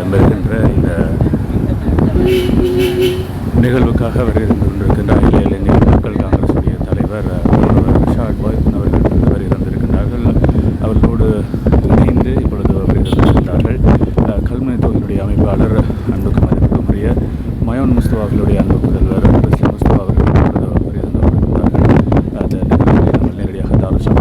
இடம்பெறுகின்ற இந்த நிகழ்வுக்காக வருகை கொண்டிருக்கின்ற அகில இலங்கை மக்கள் காங்கிரசுடைய தலைவர் ரிஷாட் பாய்சன் அவர்கள் வருகை தந்திருக்கின்றார்கள். அவர்களோடு இணைந்து இப்பொழுது வருகை தந்திருக்கின்றார்கள் கல்முனை தொகுதியினுடைய அமைப்பாளர் அன்புக்கு மதிப்புக்குரிய மயோன் முஸ்தபா அவர்களுடைய அன்பு புதல்வர் முஸ்தபா அவர்கள் வருகை தந்திருக்கின்றார்கள். அந்த நிகழ்வுகளை நம்ம நேரடியாக தாருஷா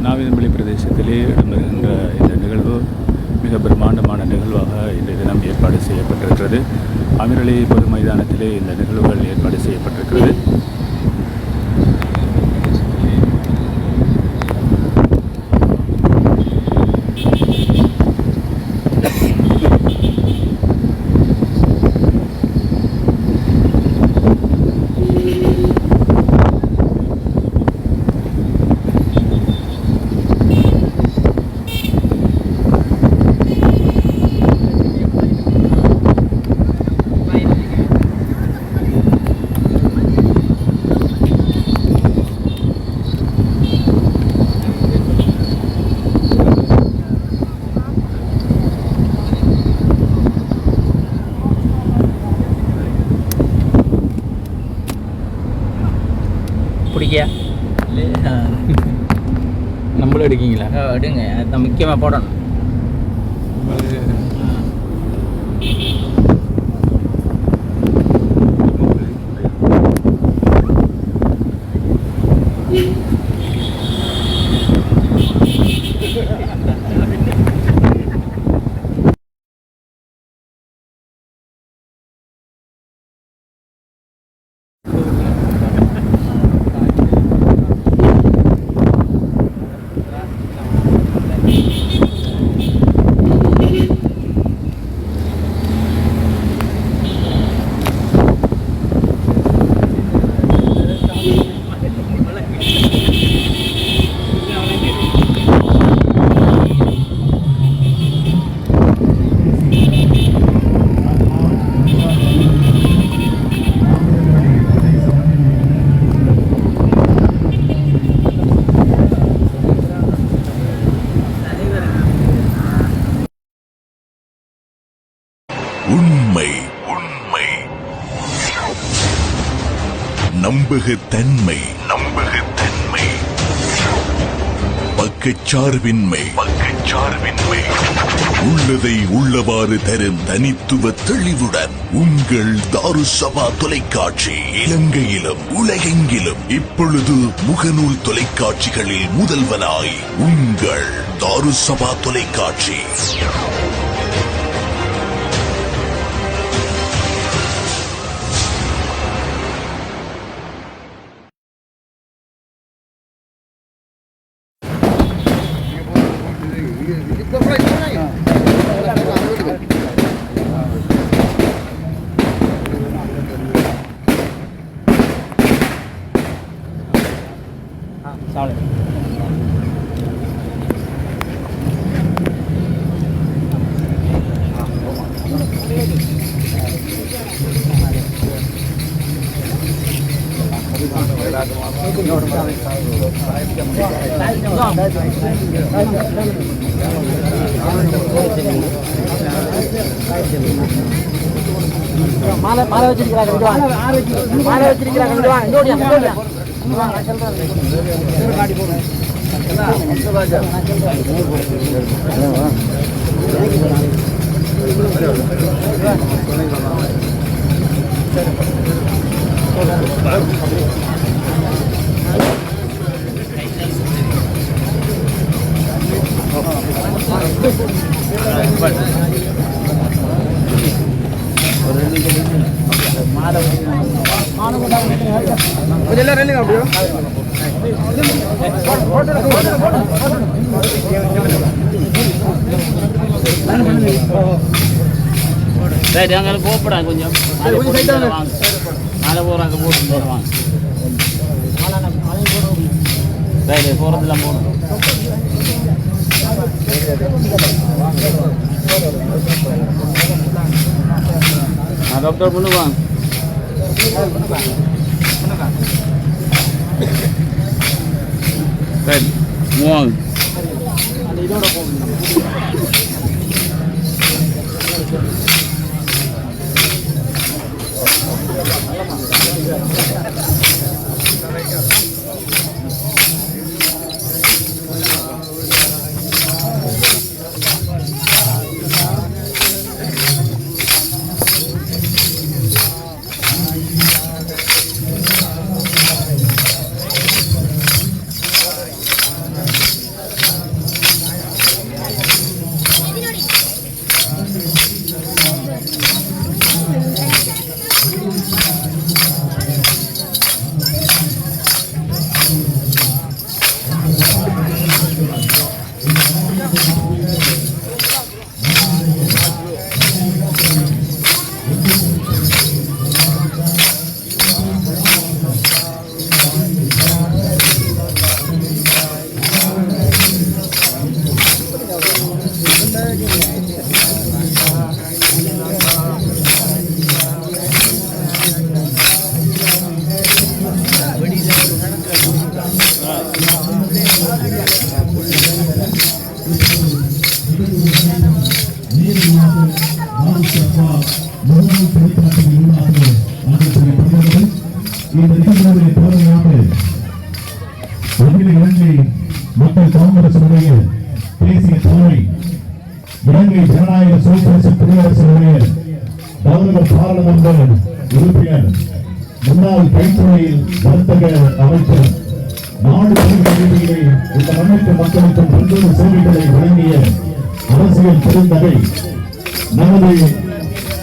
நாவிதம்பள்ளி பிரதேசத்திலே இடம்பெறுகின்ற இந்த நிகழ்வு மிக பிரம்மாண்டமான நிகழ்வாக இன்றைய தினம் ஏற்பாடு செய்யப்பட்டிருக்கிறது. அமிரலி பொது மைதானத்திலே இந்த நிகழ்வுகள் ஏற்பாடு செய்யப்பட்டிருக்கிறது. பிடிக்கா நம்மளும் எடுக்கீங்களா? எடுங்க, அது முக்கியமாக போடணும். உண்மை உண்மை நம்பகத்தன்மை நம்பகத்தன்மை பக்கச்சார்பின்மை பக்கச்சார்பின்மை உள்ளதை உள்ளவாறு தரும் தனித்துவ தெளிவுடன் உங்கள் தாருசபா தொலைக்காட்சி இலங்கையிலும் உலகெங்கிலும் இப்பொழுது முகநூல் தொலைக்காட்சிகளில் முதல்வனாய் உங்கள் தாருசபா தொலைக்காட்சி. மாலை வச்சிருக்கிறாங்க, மாலை வச்சிருக்கிறாங்க. கொஞ்சம் ரெல்லுங்க அப்படியோ. ரைட் அங்கே போப்படா கொஞ்சம் மேலே போகிறாங்க போட்டு போடுவாங்க ரைட் போகிறதுலாம் போகணும் டாக்டர் பண்ணுவாங்க ரைட் மூவாங்க இதோட போகணும் மக்கள் காங்கிரசுடைய தேசிய தலைமை இலங்கை ஜனநாயக சோசியலிச குடியரசுடைய கௌரவ பாராளுமன்ற உறுப்பினர் முன்னாள் கைத்துறையில் வர்த்தக அமைச்சர் நாடு ரீதியிலே இந்த மண்ணுக்கு மக்களுக்கும் பல்வேறு சேவைகளை வழங்கிய அரசியல் பெருந்தகை நமது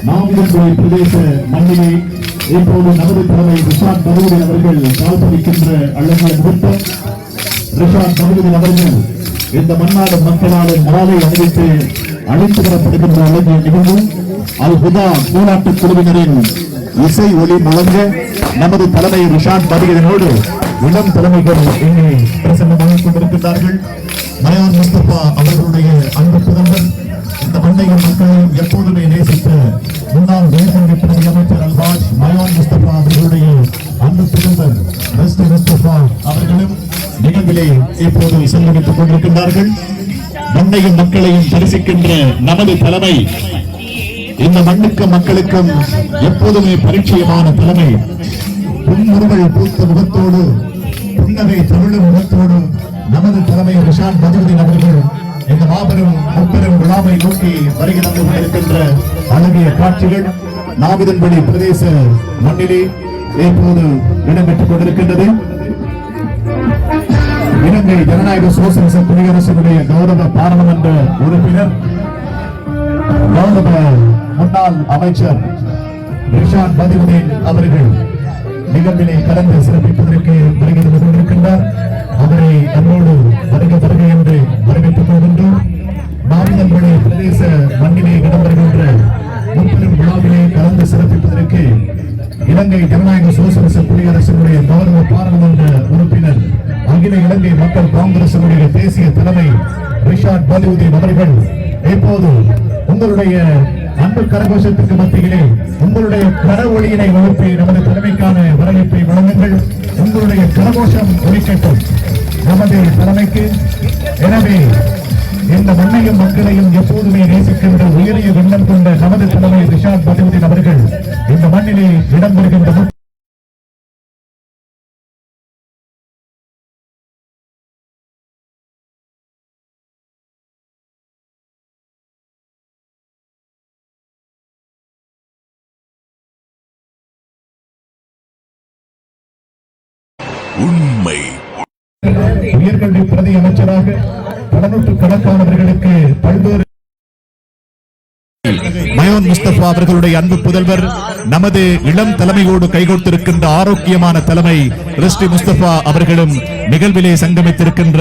நாமிதன்குடி பிரதேச மண்ணிலே இப்போது நமது தலைமை ரிஷாட் பகவதின் அவர்கள் கால்பதிக்கின்ற அழகிய முகூர்த்தம். ரிஷாட் பகவதின் அவர்கள் இந்த மன்னாடு மக்களால் மாலை அணிவித்து அழைத்து வரப்படுகின்ற அழகிய நிகழ்வு அல் ஹுதா போராட்ட குழுவினரின் இசை ஒளி முழங்க நமது தலைமை ரிஷாட் பகவதினோடு இளம் தலைமைகள் இங்கே பிரசன்னமாகிக் கொண்டிருக்கின்றார்கள். மயான் முஸ்தபா அவர்களுடைய அன்பு பிரதமர் இந்த மண்ணையும் மக்களையும் எப்போதுமே நேசித்த முன்னாள் தேசிய பிரதி அமைச்சர் அல்ஹாஜ் மயான் முஸ்தபா அவர்களுடைய அன்பு பிரதமர் முஸ்தபா அவர்களும் நிகழ்விலே இப்போது செலவழித்துக் கொண்டிருக்கின்றார்கள். மண்ணையும் மக்களையும் தரிசிக்கின்ற நமது தலைமை இந்த மண்ணுக்கு மக்களுக்கும் எப்போதுமே பரிச்சயமான தலைமை. புன்முறுவல் பூத்த முகத்தோடு புன்னகை தமிழும் முகத்தோடு நமது தலைமை ரிஷாட் பகவதின் அவர்கள் இந்த மாபெரும் முப்பெரும் விழாவை நோக்கி வருகை தந்து கொண்டிருக்கின்ற அழகிய காட்சிகள் நாவிதன்படி பிரதேச மண்ணிலே இப்போது இடம்பெற்றுக் கொண்டிருக்கின்றது. இலங்கை ஜனநாயக சோசியலிச குடியரசுடைய கௌரவ பாராளுமன்ற உறுப்பினர் கௌரவ முன்னாள் அமைச்சர் ரிஷாட் பகவதின் அவர்கள் நிகழ்வினை கலந்து சிறப்பிப்பதற்கு வருகை தந்து கொண்டிருக்கின்றார். அவரை நம்மோடு வருகை வருகை என்று வரவேற்றுக் கொள்கின்றோம். நாவிதன்படி பிரதேச மண்ணிலே இடம்பெறுகின்ற முப்பெரும் விழாவிலே கலந்து சிறப்பிப்பதற்கு இலங்கை ஜனநாயக சோசியலிச குடியரசுடைய கௌரவ பாராளுமன்ற உறுப்பினர் அகில இலங்கை மக்கள் காங்கிரசுடைய தேசிய தலைமை ரிஷாட் பகவதின் அவர்கள் இப்போது உங்களுடைய அன்பு கரகோஷத்திற்கு மத்தியிலே உங்களுடைய கர ஒளியினை வகுப்பி நமது தலைமைக்கான வரவேற்பை வழங்குங்கள். உங்களுடைய கரகோஷம் ஒலிக்கட்டும் நமது தலைமைக்கு. எனவே இந்த மண்ணையும் மக்களையும் எப்போதுமே நேசிக்கின்ற உயரிய எண்ணம் கொண்ட நமது தலைமை ரிஷாட் பகவதின் அவர்கள் இந்த மண்ணிலே இடம்பெறுகின்ற உண்மை உயர்கல்வி பிரதி அமைச்சராக 200 கணக்கானவர்களுக்கு பல்வேறு மயோன் முஸ்தபா அவர்களுடைய அன்பு புதல்வர் நமது இளம் தலைமையோடு கைகோர்த்திருக்கின்ற ஆரோக்கியமான தலைமை ரிஸ்டி முஸ்தபா அவர்களும் நிகழ்விலே சங்கமித்திருக்கின்ற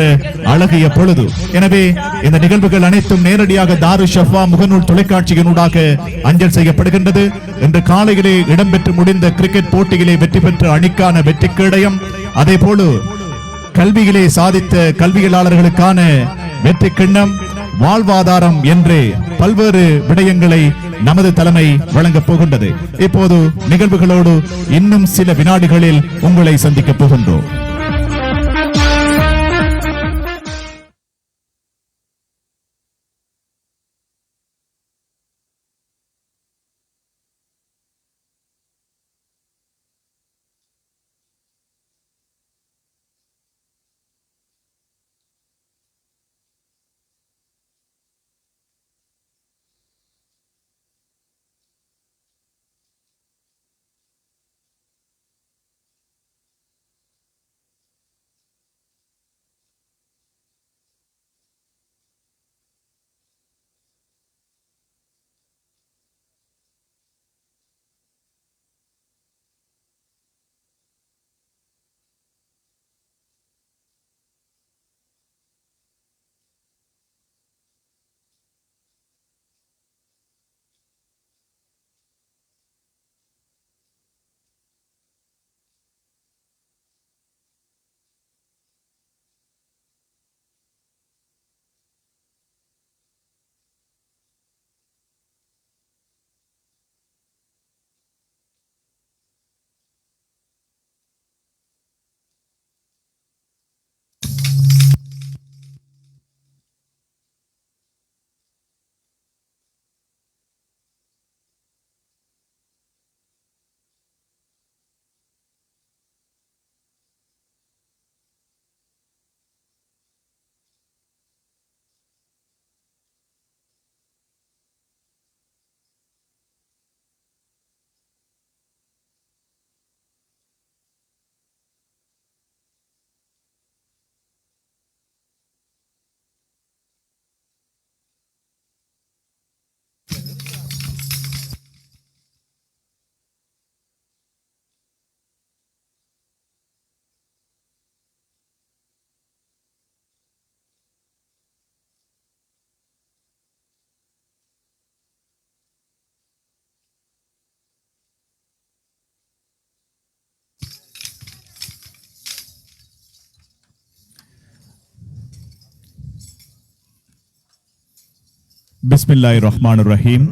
அழகிய பொழுது. எனவே இந்த நிகழ்வுகள் அனைத்தும் நேரடியாக தாரு ஷஃபா முகநூல் தொலைக்காட்சியினூடாக அஞ்சல் செய்யப்படுகின்றது. இன்று காலையிலே இடம்பெற்று முடிந்த கிரிக்கெட் போட்டியிலே வெற்றி பெற்ற அணிக்கான வெற்றி கேடயம், அதே போல கல்வியிலே சாதித்த கல்வியலாளர்களுக்கான வெற்றி கிண்ணம், வாழ்வாதாரம் என்று பல்வேறு விடயங்களை நமது தலைமை வழங்கப் போகின்றது. இப்போது நிகழ்வுகளோடு இன்னும் சில வினாடிகளில் உங்களை சந்திக்கப் போகின்றோம். பிஸ்மில்லாஹிர்ரஹ்மானிர்ரஹீம்.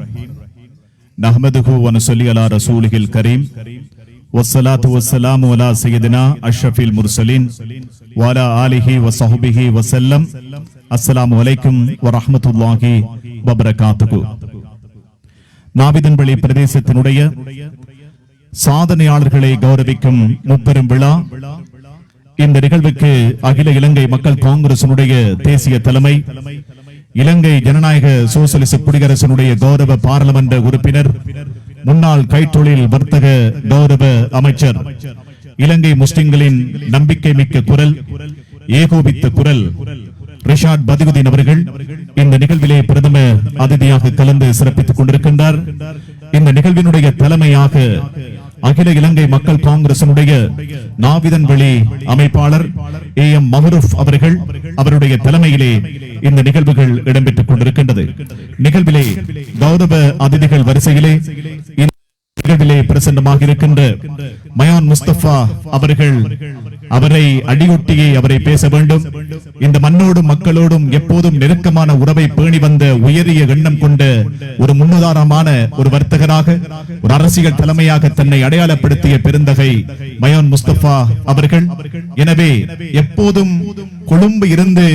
நஹ்மதுஹு வ நுஸல்லி அலா ரசூலிஹில் கரீம். வஸ்ஸலாத்து வஸ்ஸலாமு அலா சய்யிதினா அஷ்ரஃபில் முர்சலீன் வ அலா ஆலிஹி வ ஸஹ்பிஹி வ ஸல்லம். அஸ்ஸலாமு அலைக்கும் வ ரஹ்மத்துல்லாஹி வ பரகாத்துஹு. நாவிதன்வெளி பிரதேசத்தினுடைய சாதனையாளர்களை கௌரவிக்கும் முப்பெரும் விழா. இந்த நிகழ்வுக்கு அகில இலங்கை மக்கள் காங்கிரசினுடைய தேசிய தலைமை, இலங்கை ஜனநாயக சோசலிச குடியரசினுடைய கௌரவ பாராளுமன்ற உறுப்பினர், முன்னாள் கைத்தொழில் வர்த்தக கௌரவ அமைச்சர், இலங்கை முஸ்லிம்களின் நம்பிக்கை மிக்க குரல், ஏகோபித்த குரல் ரிஷாட் பதியுதீன் அவர்கள் இந்த நிகழ்விலே பிரதம அதிதியாக கலந்து சிறப்பித்துக் கொண்டிருக்கின்றார். இந்த நிகழ்வினுடைய தலைமையாக அகில இலங்கை மக்கள் காங்கிரசினுடைய நாவிதன்வெளி அமைப்பாளர் AM மஹ்ரூப் அவர்கள், அவருடைய தலைமையிலே இந்த நிகழ்வுகள் இடம்பெற்றுக் கொண்டிருக்கின்றது. நிகழ்விலே கௌரவ அதிதிகள் வரிசையிலே நிகழ்விலே பிரசன்னமாக இருக்கின்ற மயோன் முஸ்தபா அவர்கள், அவரை அடியொட்டியே அவரை பேச வேண்டும். இந்த மண்ணோடும் மக்களோடும் எப்போதும் நெருக்கமான உறவை பேணி வந்த உயரிய எண்ணம் கொண்ட ஒரு முன்னுதாரணமான ஒரு வர்த்தகராக, ஒரு அரசியல் தலைமையாக தன்னை அடையாளப்படுத்திய பெருந்தகை மயோன் முஸ்தபா அவர்கள். எனவே எப்போதும் கொழும்பு இருந்து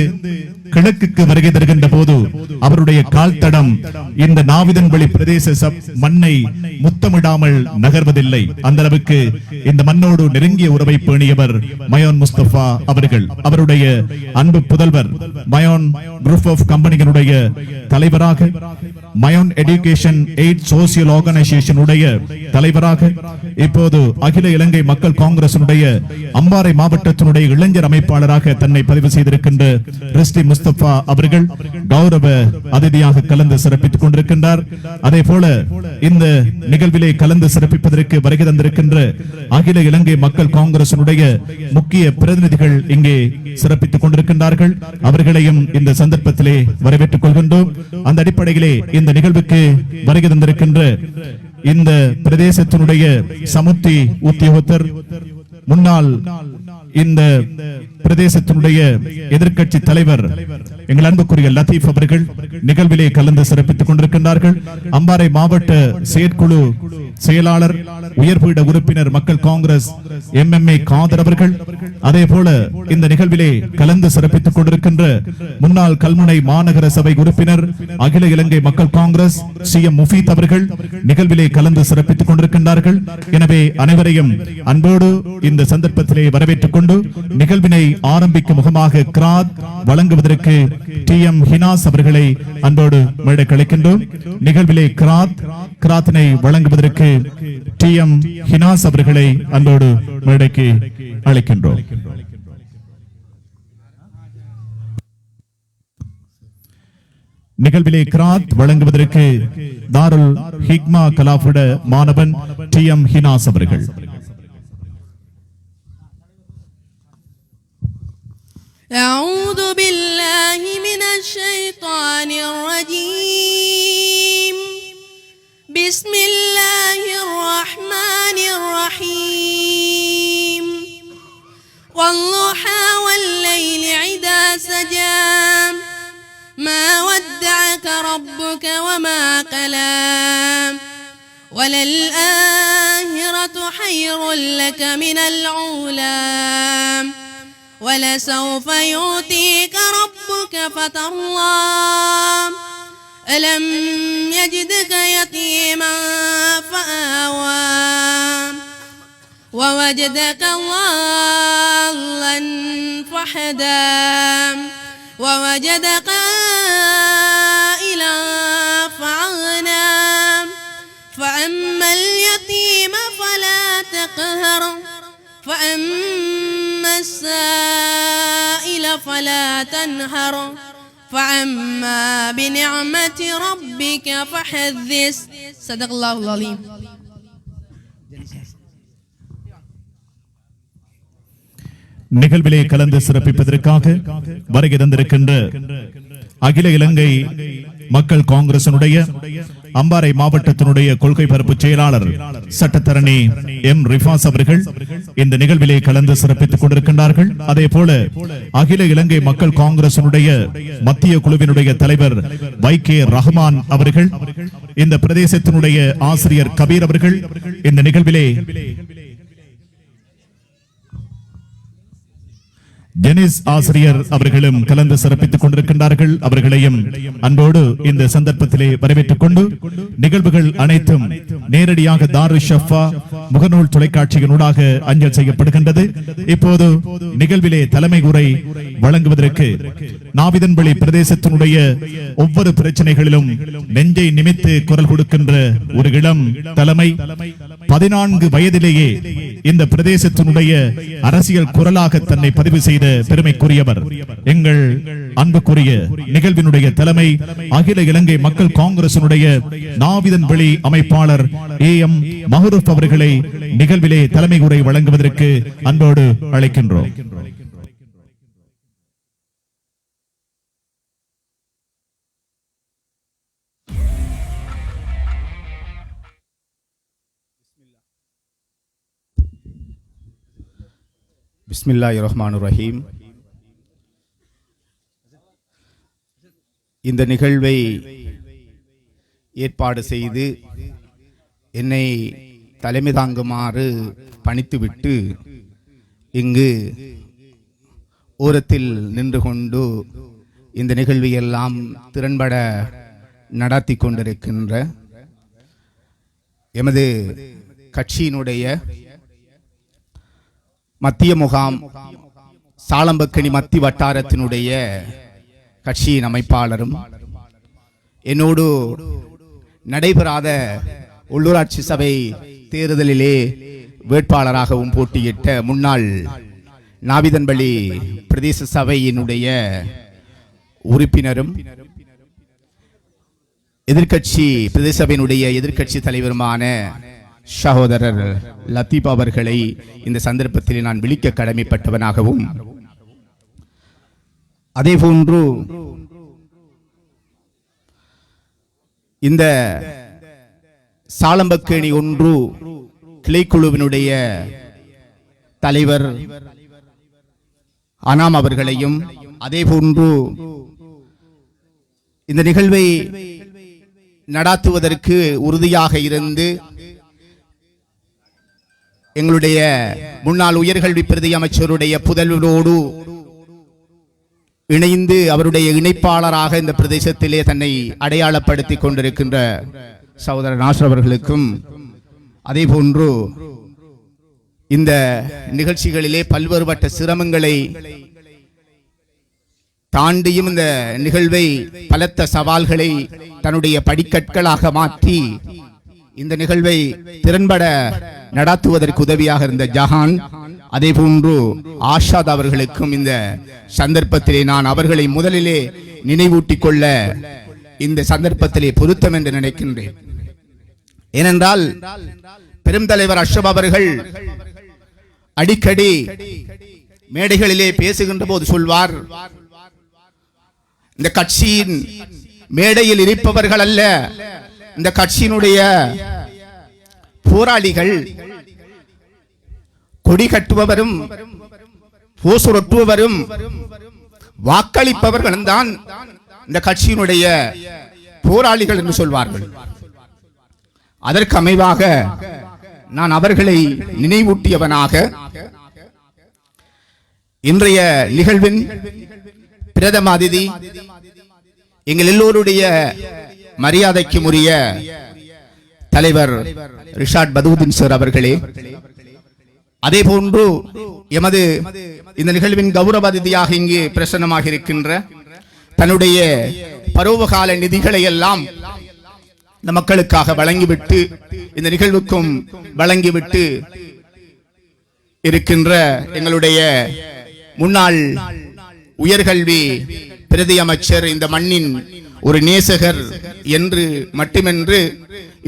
கிழக்குக்கு வருகை தருகின்ற போது அவருடைய கால் தடம் இந்த நாவிதன்வெளி பிரதேச மண்ணை முத்தமிடாமல் நகர்வதில்லை. அந்த அளவுக்கு இந்த மண்ணோடு நெருங்கிய உறவை பேணியவர் மயோன் முஸ்தபா அவர்கள். அவருடைய அன்பு புதல்வர் மயோன் குரூப் ஆஃப் கம்பெனிகளுடைய தலைவராக, மயோன் எஜுகேஷன் எய்ட் சோசியல் ஆர்கனைசேஷன் உடைய தலைவராக, இப்போது அகில இலங்கை மக்கள் காங்கிரசினுடைய அம்பாறை மாவட்டத்தினுடைய இளைஞர் அமைப்பாளராக தன்னை பதிவு செய்திருக்கின்ற ரிஸ்டி முஸ்தபா முஸ்தபா அவர்கள் கௌரவ அதிதியாக கலந்து சிறப்பித்துக் கொண்டிருக்கின்றார். அதே போல இந்த நிகழ்விலே கலந்து சிறப்பிப்பதற்கு வருகை தந்திருக்கின்ற அகில இலங்கை மக்கள் காங்கிரசினுடைய முக்கிய பிரதிநிதிகள் இங்கே சிறப்பித்துக் கொண்டிருக்கின்றார்கள். அவர்களையும் இந்த சந்தர்ப்பத்திலே வரவேற்றுக் கொள்கின்றோம். அந்த அடிப்படையிலே இந்த நிகழ்வுக்கு வருகை தந்திருக்கின்ற இந்த பிரதேசத்தினுடைய சமுத்தி உத்தியோகத்தர், முன்னாள் இந்த பிரதேசத்தினுடைய எதிர்க்கட்சி தலைவர் எங்கள் அன்புக்குரிய லத்தீப் அவர்கள் நிகழ்விலே கலந்து சிறப்பித்துக் கொண்டிருக்கின்றார்கள். அம்பாறை மாவட்ட செயற்குழு செயலாளர் உயர்பீட உறுப்பினர் மக்கள் காங்கிரஸ் MMA காதர் அவர்கள், அதே போல இந்த நிகழ்விலே கலந்து சிறப்பித்துக் கொண்டிருக்கின்ற முன்னாள் கல்முனை மாநகர சபை உறுப்பினர் அகில இலங்கை மக்கள் காங்கிரஸ் CM முஃபீத் அவர்கள் நிகழ்விலே கலந்து சிறப்பித்துக் கொண்டிருக்கின்றார்கள். எனவே அனைவரையும் அன்போடு இந்த சந்தர்ப்பத்திலே வரவேற்றுக் கொண்டு நிகழ்வினை ஆரம்பிக்கும் முகமாக கிராத் வழங்குவதற்கு TM ஹினாஸ் அவர்களை அன்போடு மேடை கழிக்கின்றோம். நிகழ்விலே கிராத்தினை வழங்குவதற்கு TM ஹினாஸ் அவர்களை அன்போடு மேடைக்கு அழைக்கின்றோம். நிகழ்விலே கிராத் வழங்குவதற்கு தாருல் ஹிக்மா கலாஃபுட மாணவன் TM ஹினாஸ் அவர்கள். أعوذ بالله من الشيطان الرجيم. بسم الله الرحمن الرحيم. والضحى والليل إذا سجى ما ودعك ربك وما قلى وللآخرة خير لك من الأولى ولسوف يؤتيك ربك فترضى ألم يجدك يتيما فآوى ووجدك ضالا فهدى ووجدك عائلا فأغنى فأما اليتيم فلا تقهر فأما السائل فلا تنهر فأما بنعمة ربك فحدث. صدق الله العظيم. நிகழ்விலே கலந்து சிறப்பிப்பதற்காக வருகை தந்திருக்கின்ற அகில இலங்கை மக்கள் காங்கிரசினுடைய அம்பாறை மாவட்டத்தினுடைய கொள்கை பரப்பு செயலாளர் சட்டத்தரணி M ரிஃபாஸ் அவர்கள் இந்த நிகழ்விலே கலந்து சிறப்பித்துக் கொண்டிருக்கின்றார்கள். அதே போல அகில இலங்கை மக்கள் காங்கிரசினுடைய மத்திய குழுவினுடைய தலைவர் YK ரஹ்மான் அவர்கள், இந்த பிரதேசத்தினுடைய ஆசிரியர் கபீர் அவர்கள் இந்த நிகழ்விலே ஜெனிஸ் ஆசிரியர் அவர்களும் கலந்து சிறப்பித்துக் கொண்டிருக்கின்றார்கள். அவர்களையும் அன்போடு இந்த சந்தர்ப்பத்திலே வரவேற்றுக் கொண்டு நிகழ்வுகள் அனைத்தும் நேரடியாக தாரு ஷஃபா முகநூல் தொலைக்காட்சியினூடாக அஞ்சல் செய்யப்படுகின்றது. இப்போது நிகழ்விலே தலைமை உரை வழங்குவதற்கு நாவிதன்வெளி பிரதேசத்தினுடைய ஒவ்வொரு பிரச்சனைகளிலும் நெஞ்சை நிமித்து குரல் கொடுக்கின்ற ஒரு இளம் தலைமை, 14 வயதிலேயே இந்த பிரதேசத்தினுடைய அரசியல் குரலாக தன்னை பதிவு செய்த பெருமைக்குரியவர் எங்கள் அன்புக்குரிய நிகழ்வினுடைய தலைமை அகில இலங்கை மக்கள் காங்கிரசினுடைய நாவிதன்வெளி அமைப்பாளர் AM மஹ்ரூப் அவர்களை நிகழ்விலே தலைமை உரை வழங்குவதற்கு அன்போடு அழைக்கின்றோம். பிஸ்மில்லாஹிர் ரஹ்மானிர் ரஹீம். இந்த நிகழ்வை ஏற்பாடு செய்து என்னை தலைமை தாங்குமாறு பணித்துவிட்டு இங்கு ஓரத்தில் நின்று கொண்டு இந்த நிகழ்வை எல்லாம் திறன்பட நடத்தி கொண்டிருக்கின்ற எமது கட்சியினுடைய மத்திய முகாம் சாலம்பக்கணி மத்தி வட்டாரத்தினுடைய கட்சியின் அமைப்பாளரும் என்னோடு நடைபெறாத உள்ளூராட்சி சபை தேர்தலிலே வேட்பாளராகவும் போட்டியிட்ட முன்னாள் நாவிதன்வெளி பிரதேச சபையினுடைய உறுப்பினரும் எதிர்க்கட்சி பிரதேச சபையினுடைய எதிர்க்கட்சி தலைவருமான சகோதரர் லத்தீப் அவர்களை இந்த சந்தர்ப்பத்தில் நான் விழிக்க கடமைப்பட்டவனாகவும், அதேபோன்று இந்த சாலம்பக்கேணி 1 கிளைக்குழுவினுடைய தலைவர் அனாம் அவர்களையும், அதேபோன்று இந்த நிகழ்வை நடாத்துவதற்கு உறுதியாக இருந்து எங்களுடைய முன்னாள் உயர்கல்வி பிரதி அமைச்சருடைய புதல்வரோடு இணைந்து அவருடைய இணைப்பாளராக இந்த பிரதேசத்திலே தன்னை அடையாளப்படுத்திக் கொண்டிருக்கின்ற சகோதரர் நாசர் அவர்களுக்கும், அதேபோன்று இந்த நிகழ்ச்சிகளிலே பல்வேறுபட்ட சிரமங்களை தாண்டியும் இந்த நிகழ்வை பலத்த சவால்களை தன்னுடைய படிக்கற்களாக மாற்றி இந்த நிகழ்வை திறன்பட நடாத்துவதற்கு உதவியாக இருந்த ஜஹான், அதேபோன்று ஆஷாத் அவர்களுக்கும் இந்த சந்தர்ப்பத்திலே நான் அவர்களை முதலிலே நினைவூட்டிக் கொள்ள இந்த சந்தர்ப்பத்திலே பொருத்தம் என்று நினைக்கின்றேன். ஏனென்றால் பெரும் தலைவர் அஷ்ரப் அவர்கள் அடிக்கடி மேடைகளிலே பேசுகின்ற போது சொல்வார், இந்த கட்சியின் மேடையில் இருப்பவர்கள் அல்ல, இந்த கட்சியினுடைய போராளிகள், கொடி கட்டுபவரும் போசுரொட்டுபவரும் வாக்களிப்பவர்களும் தான் இந்த கட்சியினுடைய போராளிகள் என்று சொல்வார்கள். அதற்கு அமைவாக நான் அவர்களை நினைவூட்டியவனாக இன்றைய நிகழ்வின் பிரதம அதிதி எங்கள் எல்லோருடைய மரியாதைக்கு உரிய தலைவர் ரிஷாட் பதூதீன் சார் அவர்களே, அதேபோன்று எமது இந்த நிகழ்வின் கௌரவ அதிதியாக இங்கு பிரசன்னமாக இருக்கின்ற தன்னுடைய பருவகால நிதிகளை எல்லாம் இந்த மக்களுக்காக வழங்கிவிட்டு இந்த நிகழ்வுக்கும் வழங்கிவிட்டு இருக்கின்ற எங்களுடைய முன்னாள் உயர்கல்வி பிரதி அமைச்சர், இந்த மண்ணின் ஒரு நேசகர் என்று மட்டுமென்று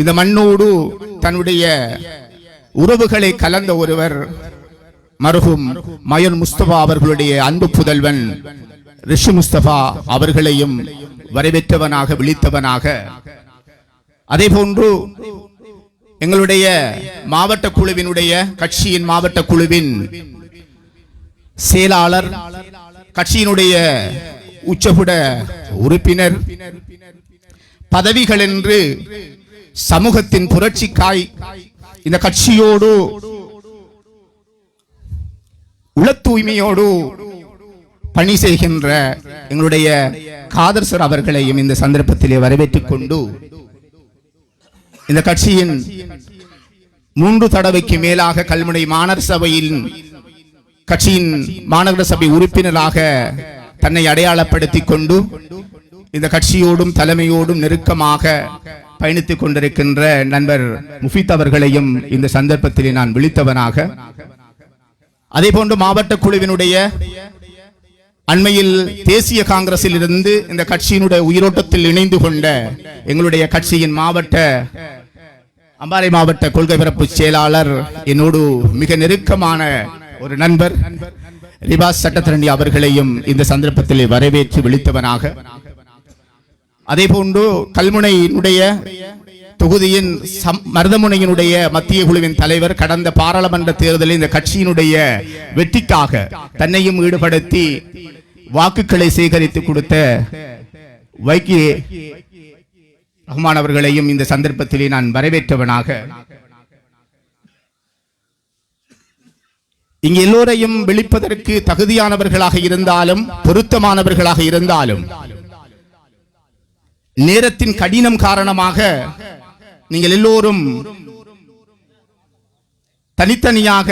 இந்த மண்ணோடு தன்னுடைய உறவுகளை கலந்த ஒருவர் மர்ஹூம் மயன் முஸ்தபா அவர்களுடைய அன்பு புதல்வன் ரிஷி முஸ்தபா அவர்களையும் வரவேற்றவனாக விழித்தவனாக, அதேபோன்று எங்களுடைய மாவட்ட குழுவினுடைய கட்சியின் மாவட்ட குழுவின் செயலாளர், கட்சியினுடைய உச்சபுட உறுப்பினர், பதவிகள் என்று சமூகத்தின் புரட்சிக்காய் இந்த கட்சியோடு உள தூய்மையோடு பணி செய்கின்ற எங்களுடைய காதர் சார் அவர்களையும் இந்த சந்தர்ப்பத்திலே வரவேற்றுக் கொண்டு இந்த கட்சியின் 3 தடவைக்கு மேலாக கல்முனை மாநகர சபையில் கட்சியின் மாநகர சபை உறுப்பினராக தன்னை அடையாளப்படுத்திக் கொண்டு இந்த கட்சியோடும் தலைமையோடும் நெருக்கமாக பயணித்துக் கொண்டிருக்கின்ற நண்பர் முஃபீத் அவர்களையும் இந்த சந்தர்ப்பத்திலே நான் விழித்தவனாக, அதேபோன்று மாவட்ட குழுவினுடைய அண்மையில் தேசிய காங்கிரஸில் இருந்து இந்த கட்சியினுடைய உயிரோட்டத்தில் இணைந்து கொண்ட எங்களுடைய கட்சியின் அம்பாறை மாவட்ட கொள்கை பரப்பு செயலாளர், என்னோடு மிக நெருக்கமான ஒரு நண்பர் ரிபாஸ் சட்டத்திரணி அவர்களையும் இந்த சந்தர்ப்பத்தில் வரவேற்று விழித்தவனாக, அதேபோன்று கல்முனையினுடைய தொகுதியின் மருதமுனையினுடைய மத்திய குழுவின் தலைவர், கடந்த பாராளுமன்ற தேர்தலில் இந்த கட்சியினுடைய வெற்றிக்காக தன்னையும் ஈடுபடுத்தி வாக்குகளை சேகரித்து கொடுத்த வைகி ரஹ்மான் அவர்களையும் இந்த சந்தர்ப்பத்திலே நான் வரவேற்றவனாக, இங்கு எல்லோரையும் விழிப்பதற்கு தகுதியானவர்களாக இருந்தாலும் பொருத்தமானவர்களாக இருந்தாலும் நேரத்தின் கடினம் காரணமாக நீங்கள் எல்லோரும் தனித்தனியாக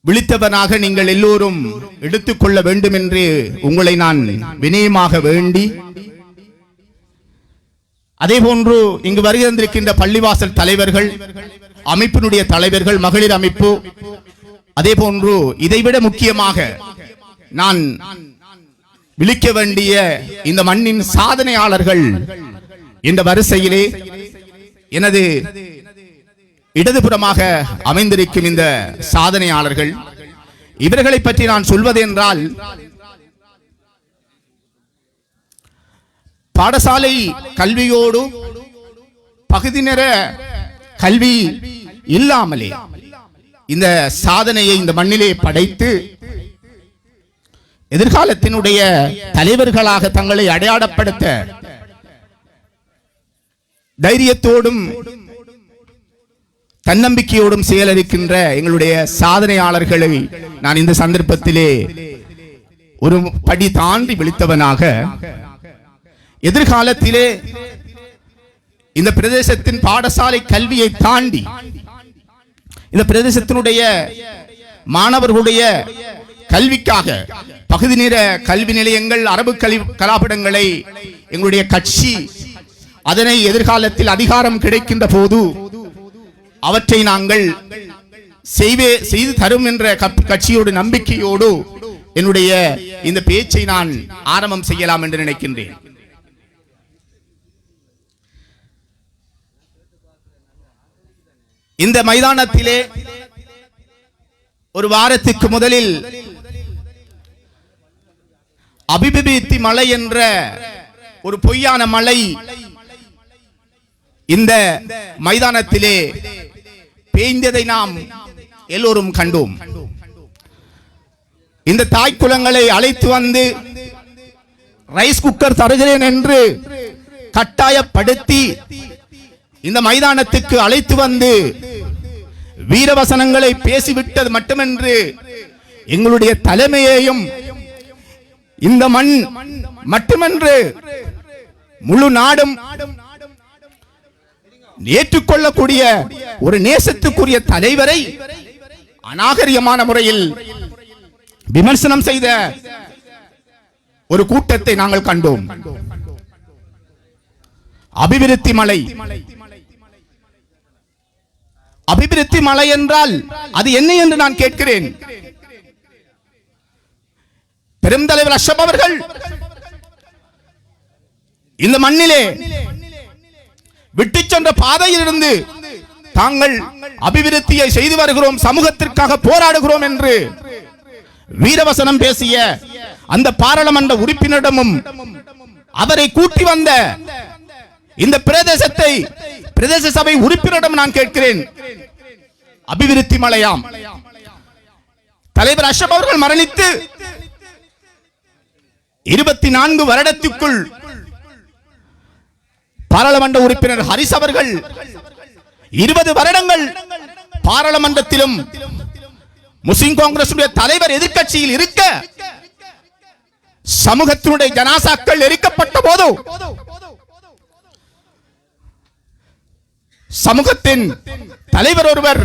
விழித்தவனாக நீங்கள் எல்லோரும் எடுத்துக்கொள்ள வேண்டும் என்று உங்களை நான் வினயமாக வேண்டி, அதேபோன்று இங்கு வருகின்றிருக்கின்ற பள்ளிவாசல் தலைவர்கள், அமைப்பினுடைய தலைவர்கள், மகளிர் அமைப்பு, அதேபோன்று இதைவிட முக்கியமாக நான் விழிக்க வேண்டிய இந்த மண்ணின் சாதனையாளர்கள் இந்த வரிசையிலே எனது இடதுபுறமாக அமைந்திருக்கும் இந்த சாதனையாளர்கள், இவர்களை பற்றி நான் சொல்வது என்றால், பாடசாலை கல்வியோடு பகுதி நேர கல்வி இல்லாமலே இந்த சாதனையை இந்த மண்ணிலே படைத்து எதிர்காலத்தினுடைய தலைவர்களாக தங்களை அடையாளப்படுத்த தைரியத்தோடும் தன்னம்பிக்கையோடும் செயலளிக்கின்ற எங்களுடைய சாதனையாளர்களை நான் இந்த சந்தர்ப்பத்திலே ஒரு படி தாண்டி விழித்தவனாக, எதிர்காலத்திலே இந்த பிரதேசத்தின் பாடசாலை கல்வியை தாண்டி இந்த பிரதேசத்தினுடைய மாணவர்களுடைய கல்விக்காக பகுதி நேர கல்வி நிலையங்கள், அரபு கலாபடங்களை எங்களுடைய கட்சி அதனை எதிர்காலத்தில் அதிகாரம் கிடைக்கின்ற போது அவற்றை நாங்கள் செய்து தரும் என்ற கட்சியோடு நம்பிக்கையோடு என்னுடைய இந்த பேச்சை நான் ஆரம்பம் செய்யலாம் என்று நினைக்கின்றேன். இந்த மைதானத்திலே ஒரு வாரத்துக்கு முதலில் அபிவிருத்தி மலை என்ற ஒரு பொய்யான மலை இந்த மைதானத்திலே பெய்ந்ததை நாம் எல்லோரும் கண்டோம். இந்த தாய் குலங்களை அழைத்து வந்து ரைஸ் குக்கர் தருகிறேன் என்று கட்டாயப்படுத்தி இந்த மைதானத்துக்கு அழைத்து வந்து வீரவசனங்களை பேசிவிட்டது மட்டுமன்று எங்களுடைய தலைமையையும் இந்த மண் மட்டுமன்று முழு நாடும் ஏற்றுக்கொள்ளக்கூடிய ஒரு நேசத்துக்குரிய தலைவரை அநாகரிகமான முறையில் விமர்சனம் செய்த ஒரு கூட்டத்தை நாங்கள் கண்டோம். அபிவிருத்தி மலை, அபிவிருத்தி மலை என்றால் அது என்ன என்று நான் கேட்கிறேன். பெருந்தலைவர் அஷ்ரப் அவர்கள் இந்த மண்ணிலே விட்டு சென்ற பாதையிலிருந்து தாங்கள் அபிவிருத்தியை செய்து வருகிறோம், சமூகத்திற்காக போராடுகிறோம் என்று வீரவசனம் பேசிய அந்த பாராளுமன்ற உறுப்பினரிடமும் அவரை கூட்டி வந்த இந்த பிரதேச சபை உறுப்பினரிடம் நான் கேட்கிறேன், அபிவிருத்தி மலையாம். தலைவர் அஷ்ரப் அவர்கள் மரணித்து 24 வருடத்துக்குள் பாராளுமன்ற உறுப்பினர் ஹரிஸ் அவர்கள் 20 வருடங்கள் பாராளுமன்றத்திலும் முஸ்லிம் காங்கிரஸ் தலைவர் எதிர்க்கட்சியில் இருக்க சமூகத்தினுடைய ஜனாசாக்கள் எரிக்கப்பட்ட போது சமூகத்தின் தலைவர் ஒருவர்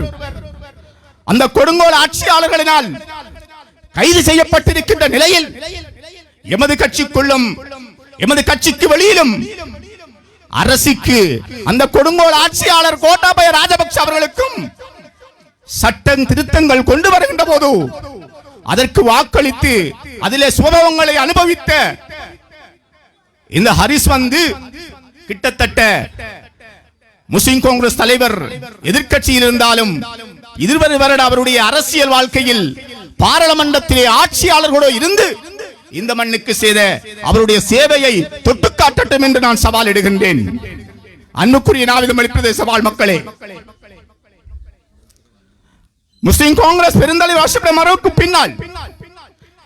அந்த கொடுங்கோல் ஆட்சியாளர்களினால் கைது செய்யப்பட்டிருக்கின்ற நிலையில் எமது கட்சிக்குள்ளும் எமது கட்சிக்கு வெளியிலும் அரசுக்கு அந்த கொடுங்கோல் ஆட்சியாளர் கோட்டாபய ராஜபக்ஷ அவர்களுக்கும் சட்டம் திருத்தங்கள் கொண்டு வருகின்ற போது அதற்கு வாக்களித்து அதிலே சுபவங்களை அனுபவித்த இந்த ஹரிஸ் வந்து கிட்டத்தட்ட முஸ்லிம் காங்கிரஸ் தலைவர் எதிர்க்கட்சியில் இருந்தாலும் 20 வருட அவருடைய அரசியல் வாழ்க்கையில் பாராளுமன்றத்திலே ஆட்சியாளர்களோடு இருந்து இந்த மண்ணுக்கு செய்த அவருடைய சேவையை தொட்டு காட்டட்டும் என்று நான் சவால் இடுகின்றேன். அன்புக்குரிய நாவிதமொழி பிரதேச வாழ் மக்களே, முஸ்லிம் காங்கிரஸ் பெருந்தலைவர் அஷ்ரப் மறைவுக்கு பின்னால்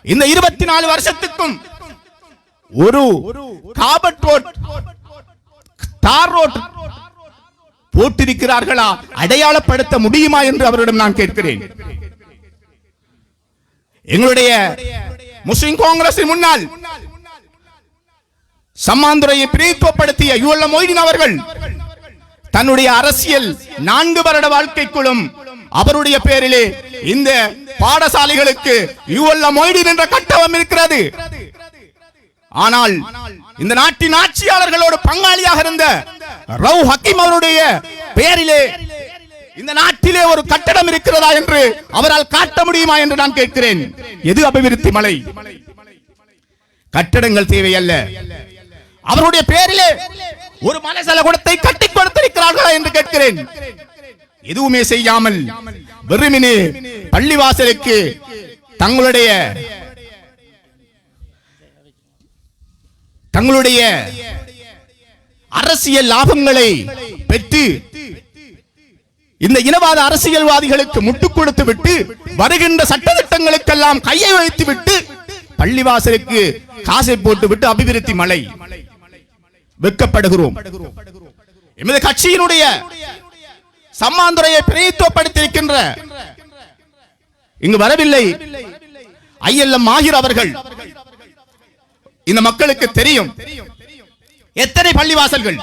இந்த 24 வருஷத்துக்கும் ஒரு காபட் ரோட், தார் ரோட் போட்டிருக்கிறார்களா, அடையாளப்படுத்த முடியுமா என்று அவரிடம் நான் கேட்கிறேன். எங்களுடைய முஸ்லிம் காங்கிரஸ் முன்னால் சம்மாந்துறையை பிரதித்துவப்படுத்திய யுவல்ல மொய்தீன் அவர்கள் தன்னுடைய அரசியல் 4 வருட வாழ்க்கைக்குள்ளும் அவருடைய பேரிலே இந்த பாடசாலைகளுக்கு யுவல்ல மொய்தீன் என்ற கட்டணம் இருக்கிறது. ஆனால் இந்த நாட்டின் ஆட்சியாளர்களோடு பங்காளியாக இருந்த ரவு ஹக்கீம் அவருடைய பெயரிலே இந்த நாட்டிலே ஒரு கட்டடம் இருக்கிறதா என்று அவரால் காட்ட முடியுமா என்று நான் கேட்கிறேன். எது அபிவிருத்தி மலை? கட்டடங்கள் தேவையல்ல. அவருடைய பேரிலே ஒரு மலசலகுடத்தை கட்டி கொடுத்திருக்கிறார்களா என்று கேட்கிறேன். எதுவுமே செய்யாமல் வெறுமனே பள்ளிவாசலுக்கு தங்களுடைய அரசியல் லாபங்களை பெற்று இந்த இனவாத அரசியல்வாதிகளுக்கு முட்டுக் கொடுத்து விட்டு வருகின்ற சட்டத்திட்டங்களுக்கெல்லாம் கையை வைத்து விட்டு பள்ளிவாசலுக்கு காசை போட்டு விட்டு அபிவிருத்தி மலை வெட்கப்படுகிறோம். எமது கட்சியினுடைய சம்மாந்துறையை பிரதித்துவப்படுத்தியிருக்கின்ற இங்கு வரவில்லை ஐஎல்எம் மாஹிர் அவர்கள். இந்த மக்களுக்கு தெரியும் எத்தனை பள்ளிவாசல்கள்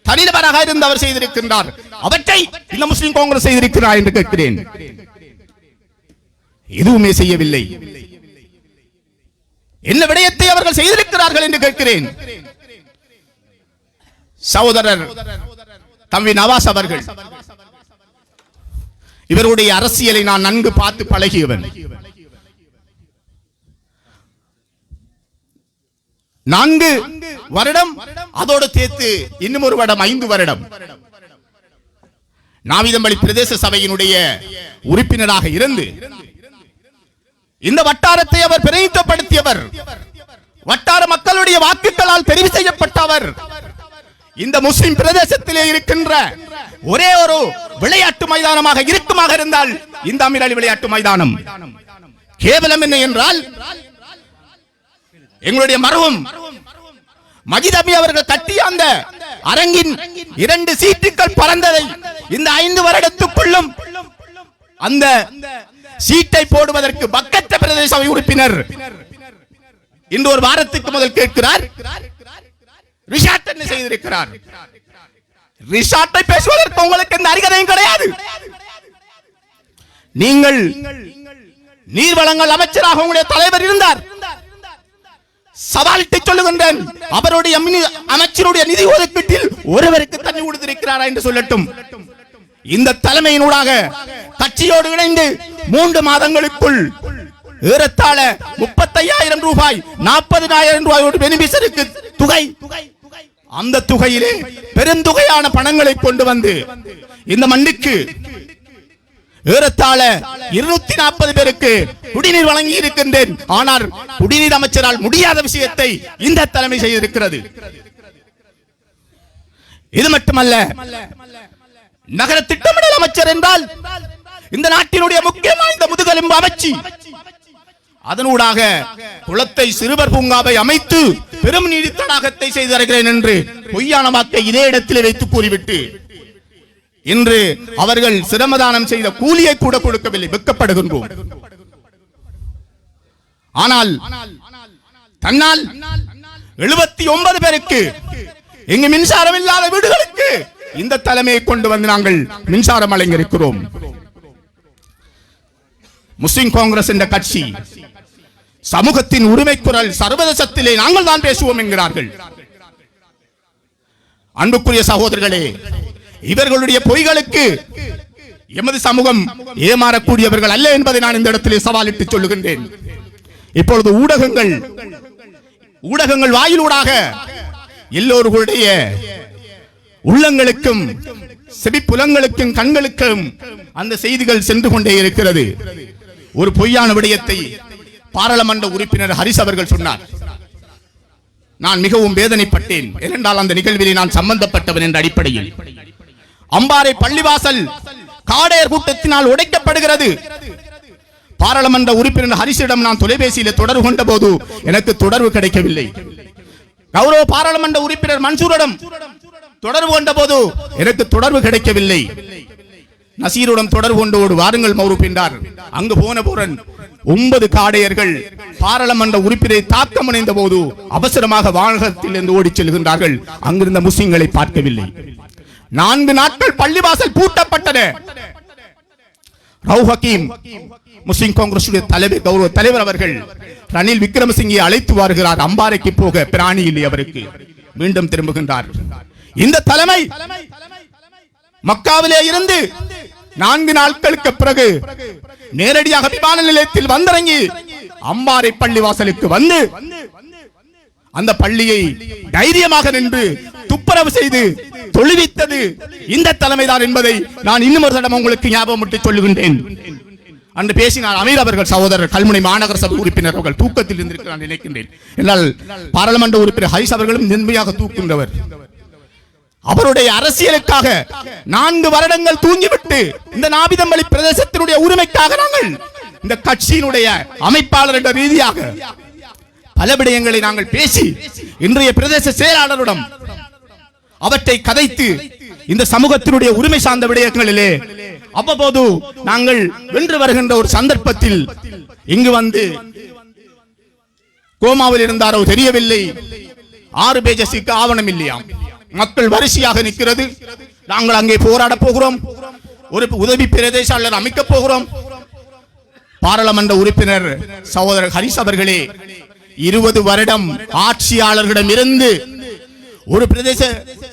தனிநபராக இருந்து அவர் செய்திருக்கின்றார். அவற்றை இந்த முஸ்லிம் காங்கிரஸ் செய்திருக்கிறார் என்று கேட்கிறேன். எதுவுமே செய்யவில்லை. என்ன விடயத்தை அவர்கள் செய்திருக்கிறார்கள் என்று கேட்கிறேன். சகோதரர் தம்பி நவாஸ் அவர்கள், இவருடைய அரசியலை நான் நன்கு பார்த்து பழகியவன். 4 வருடம் அதோடு சேர்த்து இன்னும் ஒரு வருடம் 5 வருடம் நாவிதம்பள்ளி பிரதேச சபையினுடைய உறுப்பினராக இருந்து இந்த வட்டாரத்தை அவர் பிரதிநிதித்துவப்படுத்தியவர். வட்டார மக்களுடைய வாக்குகளால் தெரிவு செய்யப்பட்டவர். இந்த முஸ்லிம் பிரதேசத்திலே இருக்கின்ற ஒரே ஒரு விளையாட்டு மைதானமாக இருக்குமாக இருந்தால் இந்த அமீர் அலி விளையாட்டு மைதானம். கேவலம் என்ன என்றால், எங்களுடைய மருகும் மஜித் அமி அவர்கள் கட்டிய அந்த அரங்கின் 2 சீட்டுகள் பறந்ததை இந்த 5 வருடத்துக்குள்ளும் அந்த சீட்டை போடுவதற்கு பக்கத்த பிரதேச சபை உறுப்பினர் இன்று ஒரு வாரத்துக்கு முதல் கேட்கிறார், ரிஷாட் என்ன செய்திருக்கிறார்? ரிஷாட்டை பேசுவதற்கு உங்களுக்கு எந்த அருகதையும் கிடையாது. நீங்கள் நீர்வளங்கள் அமைச்சராக உங்களுடைய தலைவர் இருந்தார். சவாலிட்டு சொல்லுகின்றேன், அவருடைய அமைச்சருடைய நிதி ஒதுக்கீட்டில் ஒருவருக்கு தண்ணி கொடுத்திருக்கிறாரா என்று சொல்லட்டும். இந்த தலைமையினூடாக கட்சியோடு இணைந்து 3 மாதங்களுக்குள் ஏறத்தாழ 35,000 ரூபாய் 40,000 ரூபாய் பெனிஃபிஷரிக்கு தொகை, அந்த தொகையிலே பெருந்தொகையான பணங்களை கொண்டு வந்து இந்த மண்ணுக்கு ஏறத்தாழ 240 பேருக்கு குடிநீர் வழங்கி இருக்கின்றேன். ஆனால் குடிநீர் அமைச்சரால் முடியாத விஷயத்தை இந்த தலைமை செய்திருக்கிறது. இது மட்டுமல்ல, நகர திட்டமிடல் அமைச்சர் என்றால் இந்த நாட்டினுடைய முக்கியமான இந்த முதுகெலும்பு அமைச்சு, அதனூடாக குளத்தை சிறுவர் பூங்காவை அமைத்து பெரும் நீதி தடாகத்தை செய்து வருகிறேன் என்று பொய்யான வாக்கை இதே இடத்திலே வைத்து கூறிவிட்டு இன்று அவர்கள் சிரமதானம் செய்த கூலியை கூட கொடுக்கவில்லை. வெட்கப்படுகின்றோம். ஆனால் தன்னால் 79 பேருக்கு எங்கு மின்சாரம் இல்லாத வீடுகளுக்கு இந்த தலைமையை கொண்டு வந்து நாங்கள் மின்சாரம் வழங்கியிருக்கிறோம். முஸ்லிம் காங்கிரஸ் என்ற கட்சி சமூகத்தின் உரிமை குரல் சர்வதேசத்திலே நாங்கள் தான் பேசுவோம் என்கிறார்கள். அன்புக்குரிய சகோதரர்களே, இவர்களுடைய பொய்களுக்கு எமது சமூகம் ஏமாறக்கூடியவர்கள் அல்ல என்பதை நான் இந்த இடத்திலே சவாலிட்டு சொல்லுகின்றேன். இப்பொழுது ஊடகங்கள் வாயிலூடாக எல்லோருடைய உள்ளங்களுக்கும் செவிப்புலங்களுக்கும் கண்களுக்கும் அந்த செய்திகள் சென்று கொண்டே இருக்கிறது. ஒரு பொய்யான விடயத்தை பாராளுமன்ற உறுப்பினர் ஹரிஸ் அவர்கள் சொன்னார். நான் மிகவும் வேதனைப்பட்டேன். ஏனென்றால் அந்த நிகழ்விலே நான் சம்பந்தப்பட்டவன் என்ற அடிப்படையில் அம்பாறை பள்ளிவாசல் காடையர் கூட்டத்தினால் உடைக்கப்படுகிறது. பாராளுமன்ற உறுப்பினர் ஹரிசிடம் நான் தொலைபேசியில் தொடர்பு கொண்ட போது எனக்கு தொடர்பு கிடைக்கவில்லை. கௌரவ பாராளுமன்ற உறுப்பினர் மன்சூரிடம் தொடர்பு கொண்ட போது எனக்கு தொடர்பு கிடைக்கவில்லை. நசீருடன் தொடர்பு கொண்டோடு வாருங்கள் மௌரூப் என்றார். அங்கு போன போரன் 9 காடையர்கள் பாராளுமன்ற உறுப்பினரை தாக்க முனைந்த போது அவசரமாக வாகனத்தில் இருந்து ஓடிச் செல்கின்றார்கள். அங்கிருந்த முஸ்லிம்களை பார்க்கவில்லை. 4 நாட்கள் பள்ளிவாசல் பூட்டப்பட்டன. ரவு ஹக்கீம் முஸ்லிம் காங்கிரஸ் கௌரவ தலைவர் அவர்கள் ரணில் விக்ரமசிங்கே அழைத்து வருகிறார். அம்பாறைக்கு போக பிராணி இல்லை அவருக்கு. மீண்டும் திரும்புகின்றார். இந்த தலைமை மக்காவிலே இருந்து 4 நாட்களுக்கு பிறகு நேரடியாக விமான நிலையத்தில் வந்திறங்கி அம்பாறை பள்ளிவாசலுக்கு வந்து அந்த பள்ளியை தைரியமாக நின்று துப்புரவு செய்து தொழுவித்தது இந்த தலைமைதான் என்பதை நான் இன்னும் ஒரு தடவை உங்களுக்கு ஞாபகமிட்டு சொல்லுகின்றேன். அன்று பேசினார் அமீர் அவர்கள், சகோதரர் கல்முனை மாநகர சபை உறுப்பினர் அவர்கள் தூக்கத்தில் இருந்திருக்கிறார் நான் நினைக்கின்றேன். என்னால் பாராளுமன்ற உறுப்பினர் ஹரிஸ் அவர்களும் நிம்மதியாக தூக்குகின்றவர். அவருடைய அரசியலுக்காக 4 வருடங்கள் தூங்கிவிட்டு இந்த நாபிதம்பள்ளி பிரதேசத்தினுடைய உரிமைக்காக நாங்கள் இந்த கட்சியினுடைய அமைப்பாளர் என்ற ரீதியாக பல விடயங்களை நாங்கள் பேசி இன்றைய பிரதேச செயலாளரிடம் அவற்றை கதைத்து இந்த சமூகத்தினுடைய உரிமை சார்ந்த விடயங்களிலே அவ்வப்போது நாங்கள் வென்று வருகின்ற ஒரு சந்தர்ப்பத்தில் இங்கு வந்து கோமாவில் இருந்தாரோ தெரியவில்லை, 6 பேஜஸுக்கு ஆவணம் இல்லையாம். மக்கள் வரிசையாக நிற்கிறது. நாங்கள் அங்கே போராட போகிறோம், ஒரு உதவி பிரதேசாளர் அமைக்க போகிறோம். பாராளுமன்ற உறுப்பினர் சகோதரர் ஹரிஸ் அவர்களே, 20 வருடம் ஆட்சியாளர்களிடம் இருந்து ஒரு பிரதேச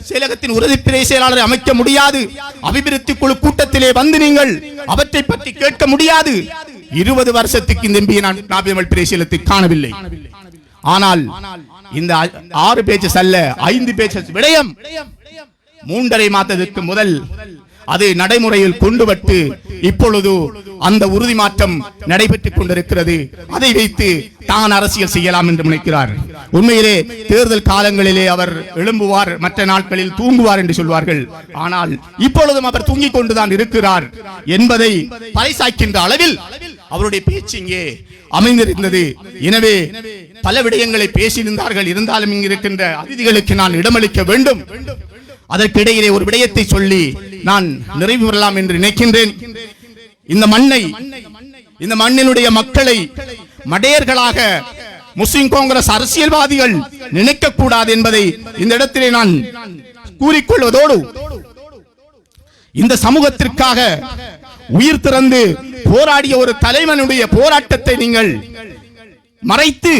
செயலகத்தின் உறுதி பிரதேச செயலாளரை அமைக்க முடியாது. அபிவிருத்தி குழு கூட்டத்திலே வந்து நீங்கள் அவற்றை பற்றி கேட்க முடியாது. 20 வருஷத்துக்கு இந்த எம்பியை நான் நாபிதம்பள்ளி பிரதேசத்தில் காணவில்லை. ஆனால் இந்த 6 பேஜஸ் அல்ல 5 பேஜஸ் விடயம் 3.5 மாதத்துக்கு முதல் அது நடைமுறையில் கொண்டு வந்து இப்பொழுது அந்த உறுதி மாற்றம் நடைபெற்றுக் கொண்டிருக்கிறது. அதை வைத்து தான் அரசியல் செய்யலாம் என்று நினைக்கிறார். உண்மையிலே தேர்தல் காலங்களிலே அவர் எழும்புவார், மற்ற நாட்களில் தூங்குவார் என்று சொல்வார்கள். ஆனால் இப்பொழுதும் அவர் தூங்கிக் கொண்டுதான் இருக்கிறார் என்பதை பறைசாய்க்கின்ற அளவில் அவருடைய பேச்சு இங்கே அமைந்திருந்தது. எனவே பல விடயங்களை பேசியிருந்தார்கள். இருந்தாலும் இங்கு இருக்கின்ற அதிதிகளுக்கு நான் இடமளிக்க வேண்டும். அதற்கிடையிலே ஒரு விடயத்தை சொல்லி நான் நிறைவு பெறலாம் என்று நினைக்கின்றேன். இந்த மண்ணை, இந்த மண்ணினுடைய மக்களை மடையர்களாக முஸ்லிம் காங்கிரஸ் அரசியல்வாதிகள் நினைக்க கூடாது என்பதை இந்த இடத்திலே நான் கூறிக்கொள்வதோடு, இந்த சமூகத்திற்காக உயிர் திறந்து போராடிய ஒரு தலைவனுடைய போராட்டத்தை நீங்கள் மறைத்து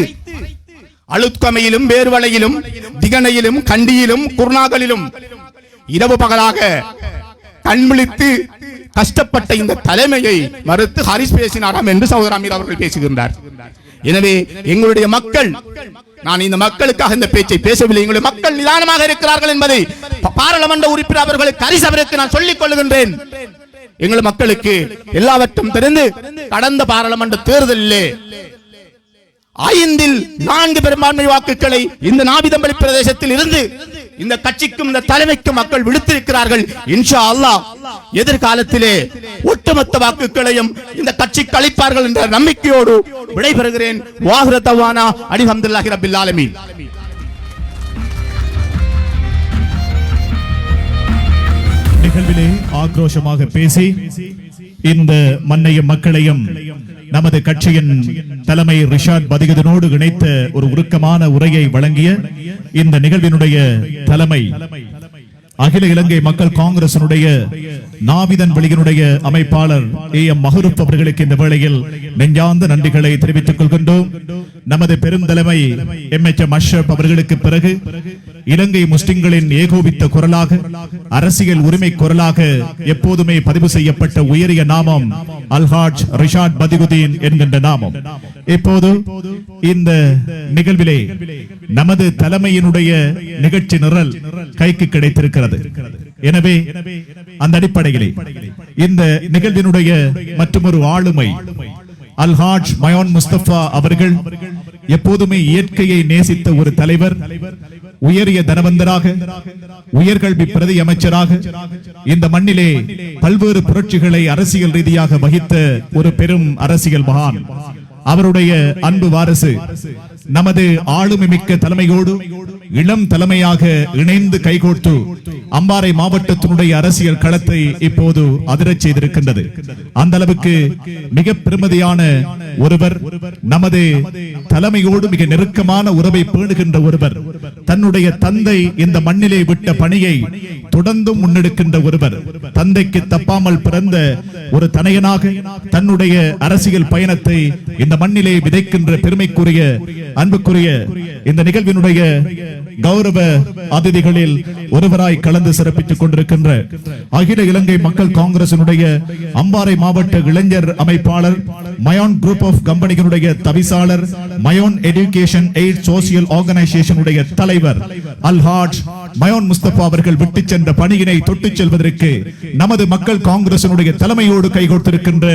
அழுத்கமையிலும் வேர்வலையிலும் திகனையிலும் கண்டியிலும் குர்நாகலிலும் இரவு பகலாக கண்விழித்து கஷ்டப்பட்ட இந்த தலைமையை மறுத்து ஹரிஸ் பேசினாராம் என்று சகோதரர் அமீர் அவர்கள் பேசுகின்றார். எனவே எங்களுடைய மக்கள், நான் இந்த மக்களுக்காக இந்த பேச்சை பேசவில்லை, எங்களுடைய மக்கள் நிதானமாக இருக்கிறார்கள் என்பதை பாராளுமன்ற உறுப்பினர் அவர்களுக்கு ஹரிஸ் அவருக்கு நான் சொல்லிக் கொள்கின்றேன். எங்கள் மக்களுக்கு எல்லாவற்றும் தெரிந்து கடந்த பாராளுமன்ற தேர்தலிலே 5/4 பெரும்பான்மை வாக்குகளை இந்த நாபிதம்பள்ளி பிரதேசத்தில் இருந்து இந்த கட்சிக்கும் இந்த தலைமைக்கும் மக்கள் விடுத்திருக்கிறார்கள். இன்ஷா அல்லாஹ் எதிர்காலத்திலே ஒட்டுமொத்த வாக்குகளையும் இந்த கட்சிக்கு அளிப்பார்கள் என்ற நம்பிக்கையோடு விடைபெறுகிறேன். வாஹிர தவானா அல்ஹம்துலில்லாஹி ரப்பில் ஆலமீன். நிகழ்விலே ஆக்ரோஷமாக பேசி இந்த மண்ணையும் மக்களையும் நமது கட்சியின் தலைமை ரிஷாட் பதிகதனோடு இணைத்த ஒரு உருக்கமான உரையை வழங்கிய இந்த நிகழ்வினுடைய தலைமை அகில இலங்கை மக்கள் காங்கிரசினுடைய நாவிதன் வெளியினுடைய அமைப்பாளர் AM மஹரூப் அவர்களுக்கு இந்த வேளையில் நெஞ்சார்ந்த நன்றிகளை தெரிவித்துக் கொள்கின்றோம். நமது பெருந்தலைமை MHM அஷ்ரப் அவர்களுக்கு பிறகு இலங்கை முஸ்லிம்களின் ஏகோபித்த குரலாக, அரசியல் உரிமை குரலாக எப்போதுமே பதிவு செய்யப்பட்ட உயரிய நாமம் அல்ஹாஜ் ரிஷாட் பதிகுதீன் என்கின்ற நாமம். இப்போது இந்த நிகழ்விலே நமது தலைமையினுடைய நிகழ்ச்சி நிரல் கைக்கு கிடைத்திருக்கிறது. எனவே அந்த அடிப்படையிலே இந்த நிகழ்வினுடைய மற்றொரு ஆளுமை அல்ஹாஜ் மயோன் முஸ்தபா அவர்கள் எப்போதுமே இயற்கையை நேசித்த ஒரு தலைவர், உயரிய தனவந்தராக, உயர்கல்வி பிரதி அமைச்சராக, இந்த மண்ணிலே பல்வேறு புரட்சிகளை அரசியல் ரீதியாக வகித்த ஒரு பெரும் அரசியல் மகான். அவருடைய அன்பு வாரிசு நமது ஆளுமை மிக்க தலைமையோடு இளம் தலைமையாக இணைந்து கைகோர்த்து அம்பாறை மாவட்டத்தினுடைய அரசியல் களத்தை இப்போது அதிரச் செய்திருக்கின்றது. அந்த அளவுக்கு மிக பெருமதியான ஒருவர், நமது தலைமையோடு மிக நெருக்கமான உறவை பேணுகின்ற ஒருவர், தன்னுடைய தந்தை இந்த மண்ணிலே விட்ட பணியை தொடர்ந்தும் முன்னெடுக்கின்ற ஒருவர், தந்தைக்கு தப்பாமல் பிறந்த ஒரு தனையனாக தன்னுடைய அரசியல் பயணத்தை இந்த மண்ணிலே விதைக்கின்ற பெருமைக்குரிய அன்புக்குரிய இந்த நிகழ்வினுடைய கௌரவ அதிதிகளில் ஒருவராய் கலந்து சிறப்பித்துக் கொண்டிருக்கின்ற அகில இலங்கை மக்கள் காங்கிரசினுடைய அம்பாறை மாவட்ட இளைஞர் அமைப்பாளர், மயோன் குரூப் ஆஃப் கம்பெனிகளுடைய தவிசாளர், மயோன் எஜுகேஷன் எய்ட் சோசியல் ஆர்கனைசேஷனுடைய தலைவர் அல்ஹாஜ் மயோன் முஸ்தபா அவர்கள் விட்டுச் சென்ற பணியினை தொட்டுச் செல்வதற்கு நமது மக்கள் காங்கிரசினுடைய தலைமையோடு கைகோர்த்திருக்கின்ற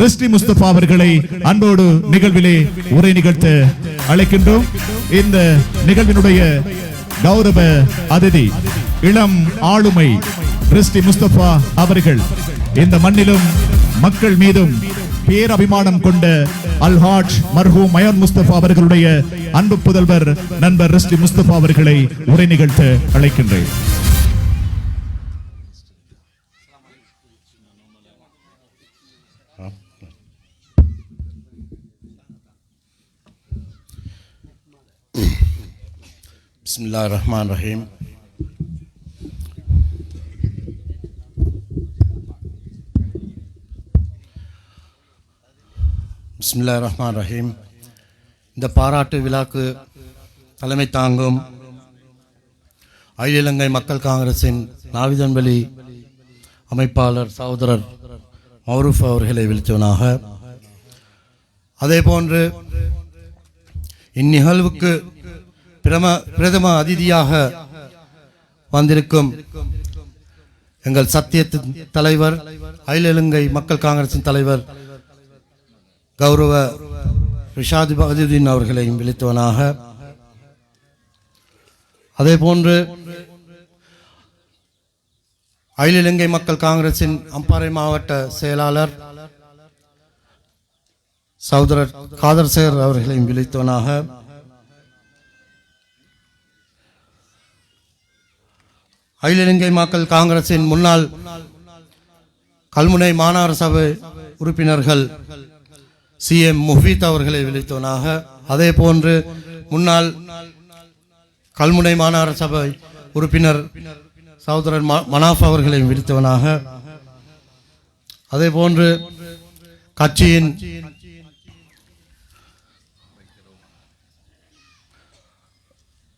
ரிஸ்டி முஸ்தபா அவர்களை அன்போடு நிகழ்விலே உரை நிகழ்த்த அழைக்கின்றோம். இந்த நிகழ்வினுடைய கௌரவ அதிதி இளம் ஆளுமை ரிஸ்டி முஸ்தபா அவர்கள் இந்த மண்ணிலும் மக்கள் மீதும் பேரபிமானம் கொண்ட அல்ஹாஜ் மர்ஹூம் மயோன் முஸ்தபா அவர்களுடைய அன்பு புதல்வர் நண்பர் ரிஸ்டி முஸ்தபா அவர்களை உரை நிகழ்த்த அழைக்கின்றேன். பிஸ்மில்லாஹிர்ரஹ்மானிர்ரஹீம். பிஸ்மில்லாஹிர்ரஹ்மானிர்ரஹீம். இந்த பாராட்டு விழாக்கு தலைமை தாங்கும் அகில இலங்கை மக்கள் காங்கிரசின் நாவிதன்வெளி அமைப்பாளர் சகோதரர் மௌரூஃப் அவர்களை விழித்தவனாக, அதேபோன்று இந்நிகழ்வுக்கு பிரதம அதிதியாக வந்திருக்கும் எங்கள் சத்தியத்தின் தலைவர், அகில இலங்கை மக்கள் காங்கிரசின் தலைவர் கௌரவ ரிஷாத் பதியுதீன் அவர்களையும் விழித்தவனாக, அதேபோன்று அகில இலங்கை மக்கள் காங்கிரசின் அம்பாறை மாவட்ட செயலாளர் சகோதரர் காதர் சேர் அவர்களையும் விழித்தவனாக, அகில இலங்கை மக்கள் காங்கிரசின் முன்னாள் கல்முனை மாநகர சபை உறுப்பினர்கள் CM முஃபீத் அவர்களை விழித்தவனாக, அதே போன்று முன்னாள் கல்முனை மாநகர சபை உறுப்பினர் சகோதரர் மனாஃப் அவர்களை விழித்தவனாக, அதே போன்று கட்சியின்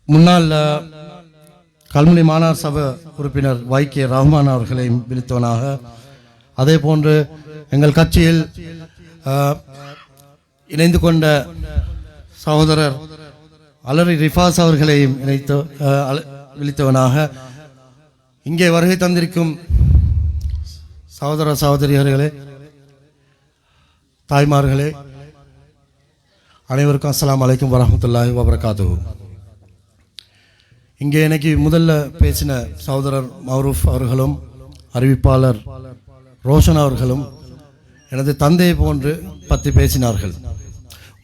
முன்னாள் கல்முனை மாநகர சபை உறுப்பினர் YK ரஹ்மான் அவர்களையும் விழித்தவனாக, அதே போன்று எங்கள் கட்சியில் இணைந்து கொண்ட சகோதரர் அலரி ரிஃபாஸ் அவர்களையும் விழித்தவனாக, இங்கே வருகை தந்திருக்கும் சகோதர சகோதரிகளே, தாய்மார்களே, அனைவருக்கும் அஸ்ஸலாமு அலைக்கும் வரஹ்மத்துல்லாஹி வபரகாத்துஹு. இங்கே எனக்கு முதல்ல பேசின சகோதரர் மௌரூஃப் அவர்களும் அறிவிப்பாளர் ரோஷன் அவர்களும் எனது தந்தையை போன்று பற்றி பேசினார்கள்.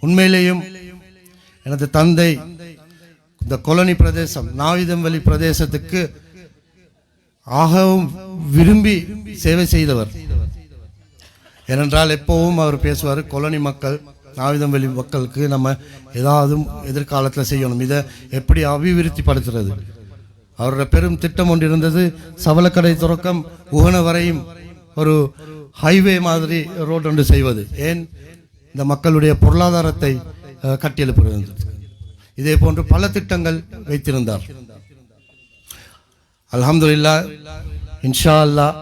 உண்மையிலேயும் எனது தந்தை இந்த கொலனி பிரதேசம் நாவிதன்வெளி பிரதேசத்துக்கு ஆகவும் விரும்பி சேவை செய்தவர். ஏனென்றால் எப்பவும் அவர் பேசுவார், கொலனி மக்கள் நாவிதன்வெளி மக்களுக்கு நம்ம ஏதாவது எதிர்காலத்தில் செய்யணும், இதை எப்படி அபிவிருத்தி படுத்துறது. அவரோட பெரும் திட்டம் ஒன்று இருந்தது, சவலக்கடை துறக்கம் உகன வரையும் ஒரு ஹைவே மாதிரி ரோட் ஒன்று செய்வது, ஏன் இந்த மக்களுடைய பொருளாதாரத்தை கட்டியெழுப்புகிறது. இதே போன்று பல திட்டங்கள் வைத்திருந்தார். அல்ஹம்துலில்லாஹ், இன்ஷா அல்லாஹ்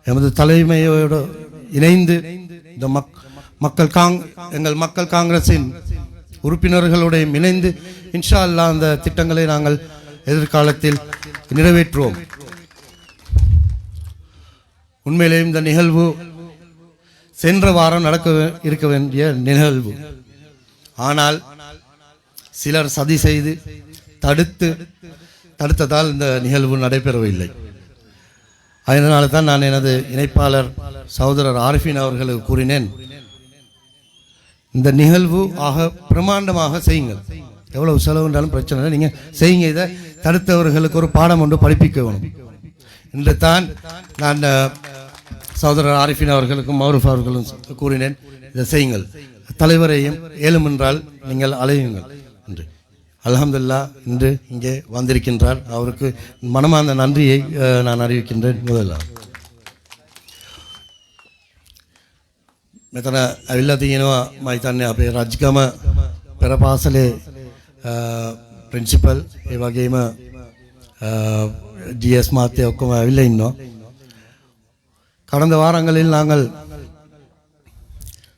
எமது தலைமையோடு இணைந்து இந்த எங்கள் மக்கள் காங்கிரசின் உறுப்பினர்களுடைய இணைந்து இன்ஷா அல்லாஹ் அந்த திட்டங்களை நாங்கள் எதிர்காலத்தில் நிறைவேற்றுவோம். உண்மையிலேயும் இந்த நிகழ்வு சென்ற வாரம் இருக்க வேண்டிய நிகழ்வு, ஆனால் சிலர் சதி செய்து தடுத்ததால் இந்த நிகழ்வு நடைபெறவில்லை. அதனால தான் நான் எனது இணைப்பாளர் சகோதரர் ஆரிஃபின் அவர்களுக்கு கூறினேன், இந்த நிகழ்வு பிரமாண்டமாக செய்யுங்கள், எவ்வளவு செலவு என்றாலும் பிரச்சனை இல்லை, நீங்கள் செய்யுங்க, இதை தடுத்தவர்களுக்கு ஒரு பாடம் ஒன்று படிப்பிக்க வேணும் என்று தான் நான் சகோதரர் ஆரிஃபின் அவர்களுக்கும் மௌரூஃப் அவர்களும் கூறினேன், இதை செய்யுங்கள், தலைவரையும் ஏழுமென்றால் நீங்கள் அலையுங்கள் என்று. அல்ஹம்துலில்லாஹ் இன்று இங்கே வந்திருக்கின்றார், அவருக்கு மனமார்ந்த நன்றியை நான் அறிவிக்கின்றேன். முதல்ல මෙතන ඇවිල්ලා තියෙනවා මම හිතන්නේ අපේ රජ්ගම පෙරපාසලේ ප්‍රින්සිපල් ඒ වගේම GS මාත්‍ය ඔක්කොම ඇවිල්ලා ඉන්නවා. கடந்த வாரங்களில் நாங்கள்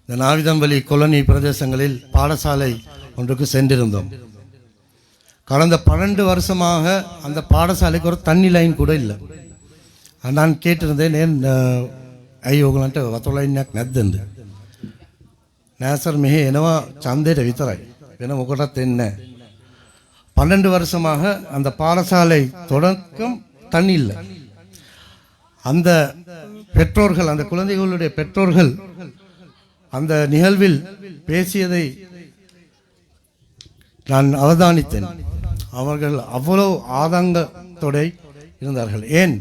இந்த நாவிதம்பள்ளி கொலனி பிரதேசங்களில் பாடசாலை ஒன்றுக்கு சென்றிருந்தோம். கடந்த 12 வருஷமாக அந்த பாடசாலைக்கு ஒரு தண்ணி லைன் கூட இல்லை. நான் கேட்டிருந்தேன், ஏன் ஐயோகலන්ට වතුරලයින්නක් නැද්දද? නෑසර් මෙහෙ එනවා ඡන්දයට විතරයි. වෙන මොකටවත් එන්නේ නැහැ. 12 வருஷமாக அந்த பாடசாலை தொடக்கம் தண்ணி இல்லை. அந்த பெற்றோர்கள், அந்த குழந்தைகளுடைய பெற்றோர்கள் அந்த நிகழ்வில் பேசியதை நான் அவதானித்தேன். அவர்கள் அவ்வளவு ஆதங்கத்தோடு இருந்தார்கள். ஏன்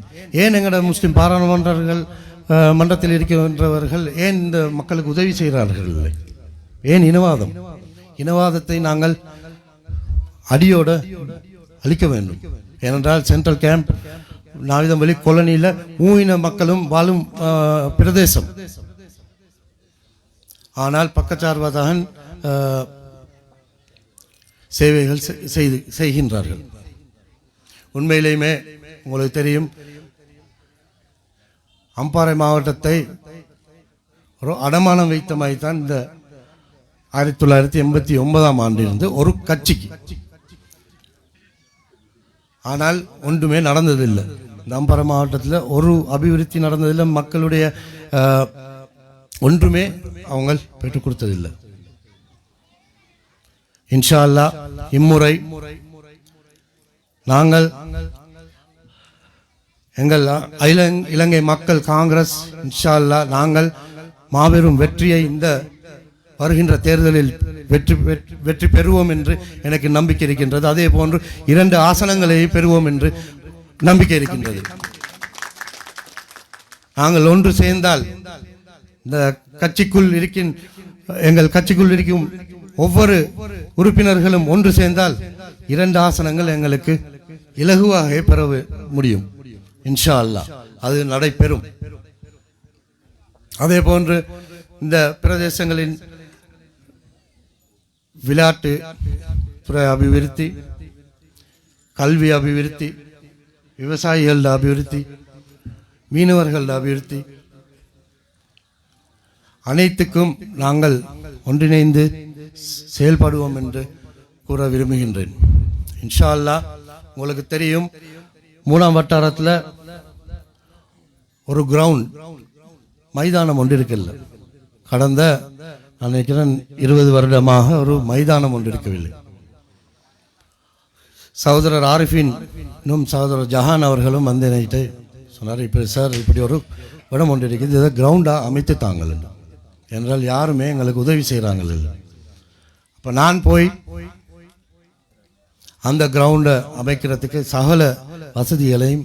எங்களோட முஸ்லிம் பாராளுமன்றர்கள் மன்றத்தில் இருக்கின்றவர்கள் ஏன் இந்த மக்களுக்கு உதவி செய்கிறார்கள் இல்லை? ஏன் இனவாதத்தை நாங்கள் அடியோடு அழிக்க வேண்டும். ஏனென்றால் சென்ட்ரல் கேம்ப் நாவிதம்பள்ளி கொலனியில் மூவின மக்களும் வாழும் பிரதேசம். ஆனால் பக்கச்சார்பாக சேவைகள் செய்கின்றார்கள். உண்மையிலேயுமே உங்களுக்கு தெரியும், அம்பாறை மாவட்டத்தை ஒரு அடமானம் வைத்த மாதிரி தான் இந்த 1989ஆம் ஆண்டிலிருந்து ஒரு கட்சிக்கு. ஆனால் ஒன்றுமே நடந்ததில்லை. இந்த அம்பாறை மாவட்டத்தில் ஒரு அபிவிருத்தி நடந்ததில்லை. மக்களுடைய ஒன்றுமே அவங்க பெற்றுக் கொடுத்ததில்லை. இன்ஷா அல்லாஹ் இம்முறை நாங்கள் எங்கள் இலங்கை மக்கள் காங்கிரஸ் இன்ஷா அல்லாஹ் நாங்கள் மாபெரும் வெற்றியை இந்த வருகின்ற தேர்தலில் வெற்றி பெறுவோம் என்று எனக்கு நம்பிக்கை இருக்கின்றது. அதே போன்று 2 ஆசனங்களை பெறுவோம் என்று நம்பிக்கை இருக்கின்றது. நாங்கள் ஒன்று சேர்ந்தால், இந்த கட்சிக்குள் எங்கள் கட்சிக்குள் இருக்கும் ஒவ்வொரு உறுப்பினர்களும் ஒன்று சேர்ந்தால் 2 ஆசனங்கள் எங்களுக்கு இலகுவாக பெற முடியும். இன்ஷா அல்லாஹ் அது நடைபெறும். அதே போன்று இந்த பிரதேசங்களின் விளையாட்டு அபிவிருத்தி, கல்வி அபிவிருத்தி, விவசாயிகள் அபிவிருத்தி, மீனவர்கள் அபிவிருத்தி அனைத்துக்கும் நாங்கள் ஒன்றிணைந்து செயல்படுவோம் என்று கூற விரும்புகின்றேன். இன்ஷா அல்லாஹ் உங்களுக்கு தெரியும், 3ஆம் வட்டாரத்தில் ஒரு கிரவுண்ட் மைதானம் ஒன்று இருக்குல்ல. கடந்த நான் நினைக்கிறேன் 20 வருடமாக ஒரு மைதானம் ஒன்று இருக்கவில்லை. சகோதரர் ஆரிஃபின் சகோதரர் ஜஹான் அவர்களும் வந்து நினைட்டு சொன்னார், இப்படி சார் இப்படி ஒரு இடம் ஒன்று இருக்குது, இதை கிரவுண்டாக அமைத்து தாங்கள் என்றால் யாருமே எங்களுக்கு உதவி செய்கிறாங்க. அப்போ நான் போய் அந்த கிரவுண்டை அமைக்கிறதுக்கு சகல வசதிகளையும்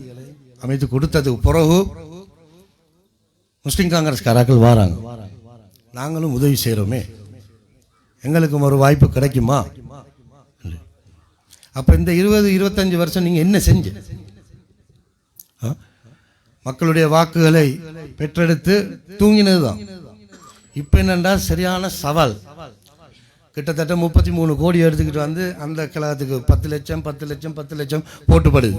அமைத்து கொடுத்ததுக்கு பிறகு முஸ்லிம் காங்கிரஸ்காரர்கள் வராங்க, நாங்களும் உதவி செய்கிறோமே, எங்களுக்கும் ஒரு வாய்ப்பு கிடைக்குமா? அப்போ இந்த 20-25 வருஷம் நீங்கள் என்ன செஞ்ச? மக்களுடைய வாக்குகளை பெற்றெடுத்து தூங்கினது தான். இப்போ என்னென்னா சரியான சவால். கிட்டத்தட்ட 33 கோடி எடுத்துக்கிட்டு வந்து அந்த கழகத்துக்கு 10 லட்சம் போட்டுப்படுது.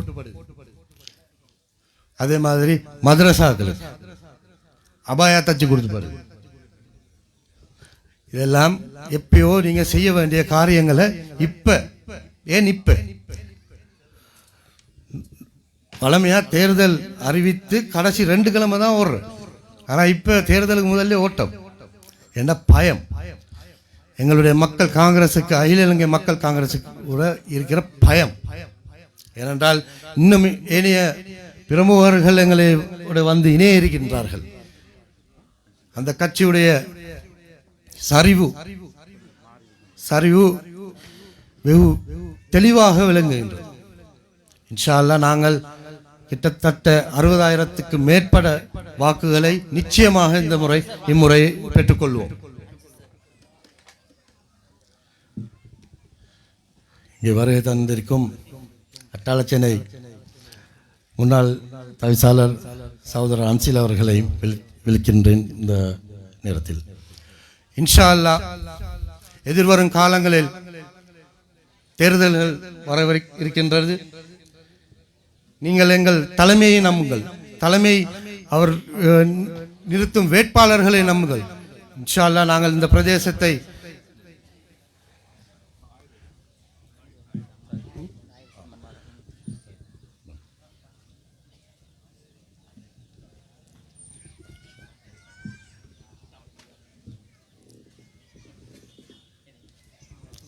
அதே மாதிரி மதரசாக்களுக்கு அபாயா தச்சு கொடுத்துப்படுது. இதெல்லாம் எப்பயோ நீங்க செய்ய வேண்டிய காரியங்களை இப்ப பழமையா தேர்தல் அறிவித்து கடைசி 2 கிழமை தான் ஓடுற. ஆனா இப்ப தேர்தலுக்கு முதல்ல ஓட்டம். என்ன பயம்? எங்களுடைய மக்கள் காங்கிரசுக்கு, அகில இலங்கை மக்கள் காங்கிரசுக்கு கூட இருக்கிற பயம். ஏனென்றால் இன்னும் ஏனைய பிரமுகர்கள் எங்களை வந்து இணைய இருக்கின்றார்கள். அந்த கட்சியுடைய சரிவு வெகு தெளிவாக விளங்குகின்றது. இன்ஷா அல்லாஹ் நாங்கள் கிட்டத்தட்ட 60,000க்கு மேற்பட்ட வாக்குகளை நிச்சயமாக இம்முறை பெற்றுக்கொள்வோம். இங்கே வருகை தந்திருக்கும் அட்டாளச்சேனை முன்னாள் தவிசாளர் சகோதரர் அன்சில் அவர்களை விழிக்கின்றேன். இந்த நேரத்தில் இன்ஷா அல்லாஹ் எதிர்வரும் காலங்களில் தேர்தல்கள் இருக்கின்றது. நீங்கள் எங்கள் தலைமையை நம்புங்கள். தலைமை அவர் நிறுத்தும் வேட்பாளர்களை நம்புங்கள். இன்ஷா அல்லாஹ் நாங்கள் இந்த பிரதேசத்தை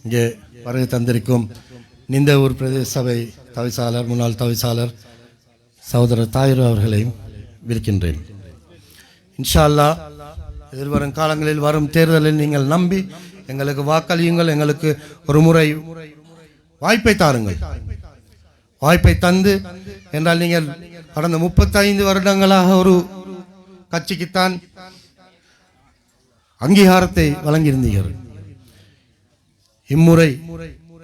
இங்கே வருகை தந்திருக்கும் நிந்தவூர் பிரதேச சபை தவிசாளர், முன்னாள் தவிசாளர் சகோதரர் தாயிரு அவர்களையும் விற்கின்றேன். இன்ஷா அல்லாஹ் எதிர்வரும் காலங்களில் வரும் தேர்தலில் நீங்கள் நம்பி எங்களுக்கு வாக்களியுங்கள். எங்களுக்கு ஒரு முறை வாய்ப்பை தாருங்கள். வாய்ப்பை தந்து என்றால் நீங்கள் கடந்த 35 வருடங்களாக ஒரு கட்சிக்குத்தான் அங்கீகாரத்தை வழங்கியிருந்தீர்கள். இம்முறை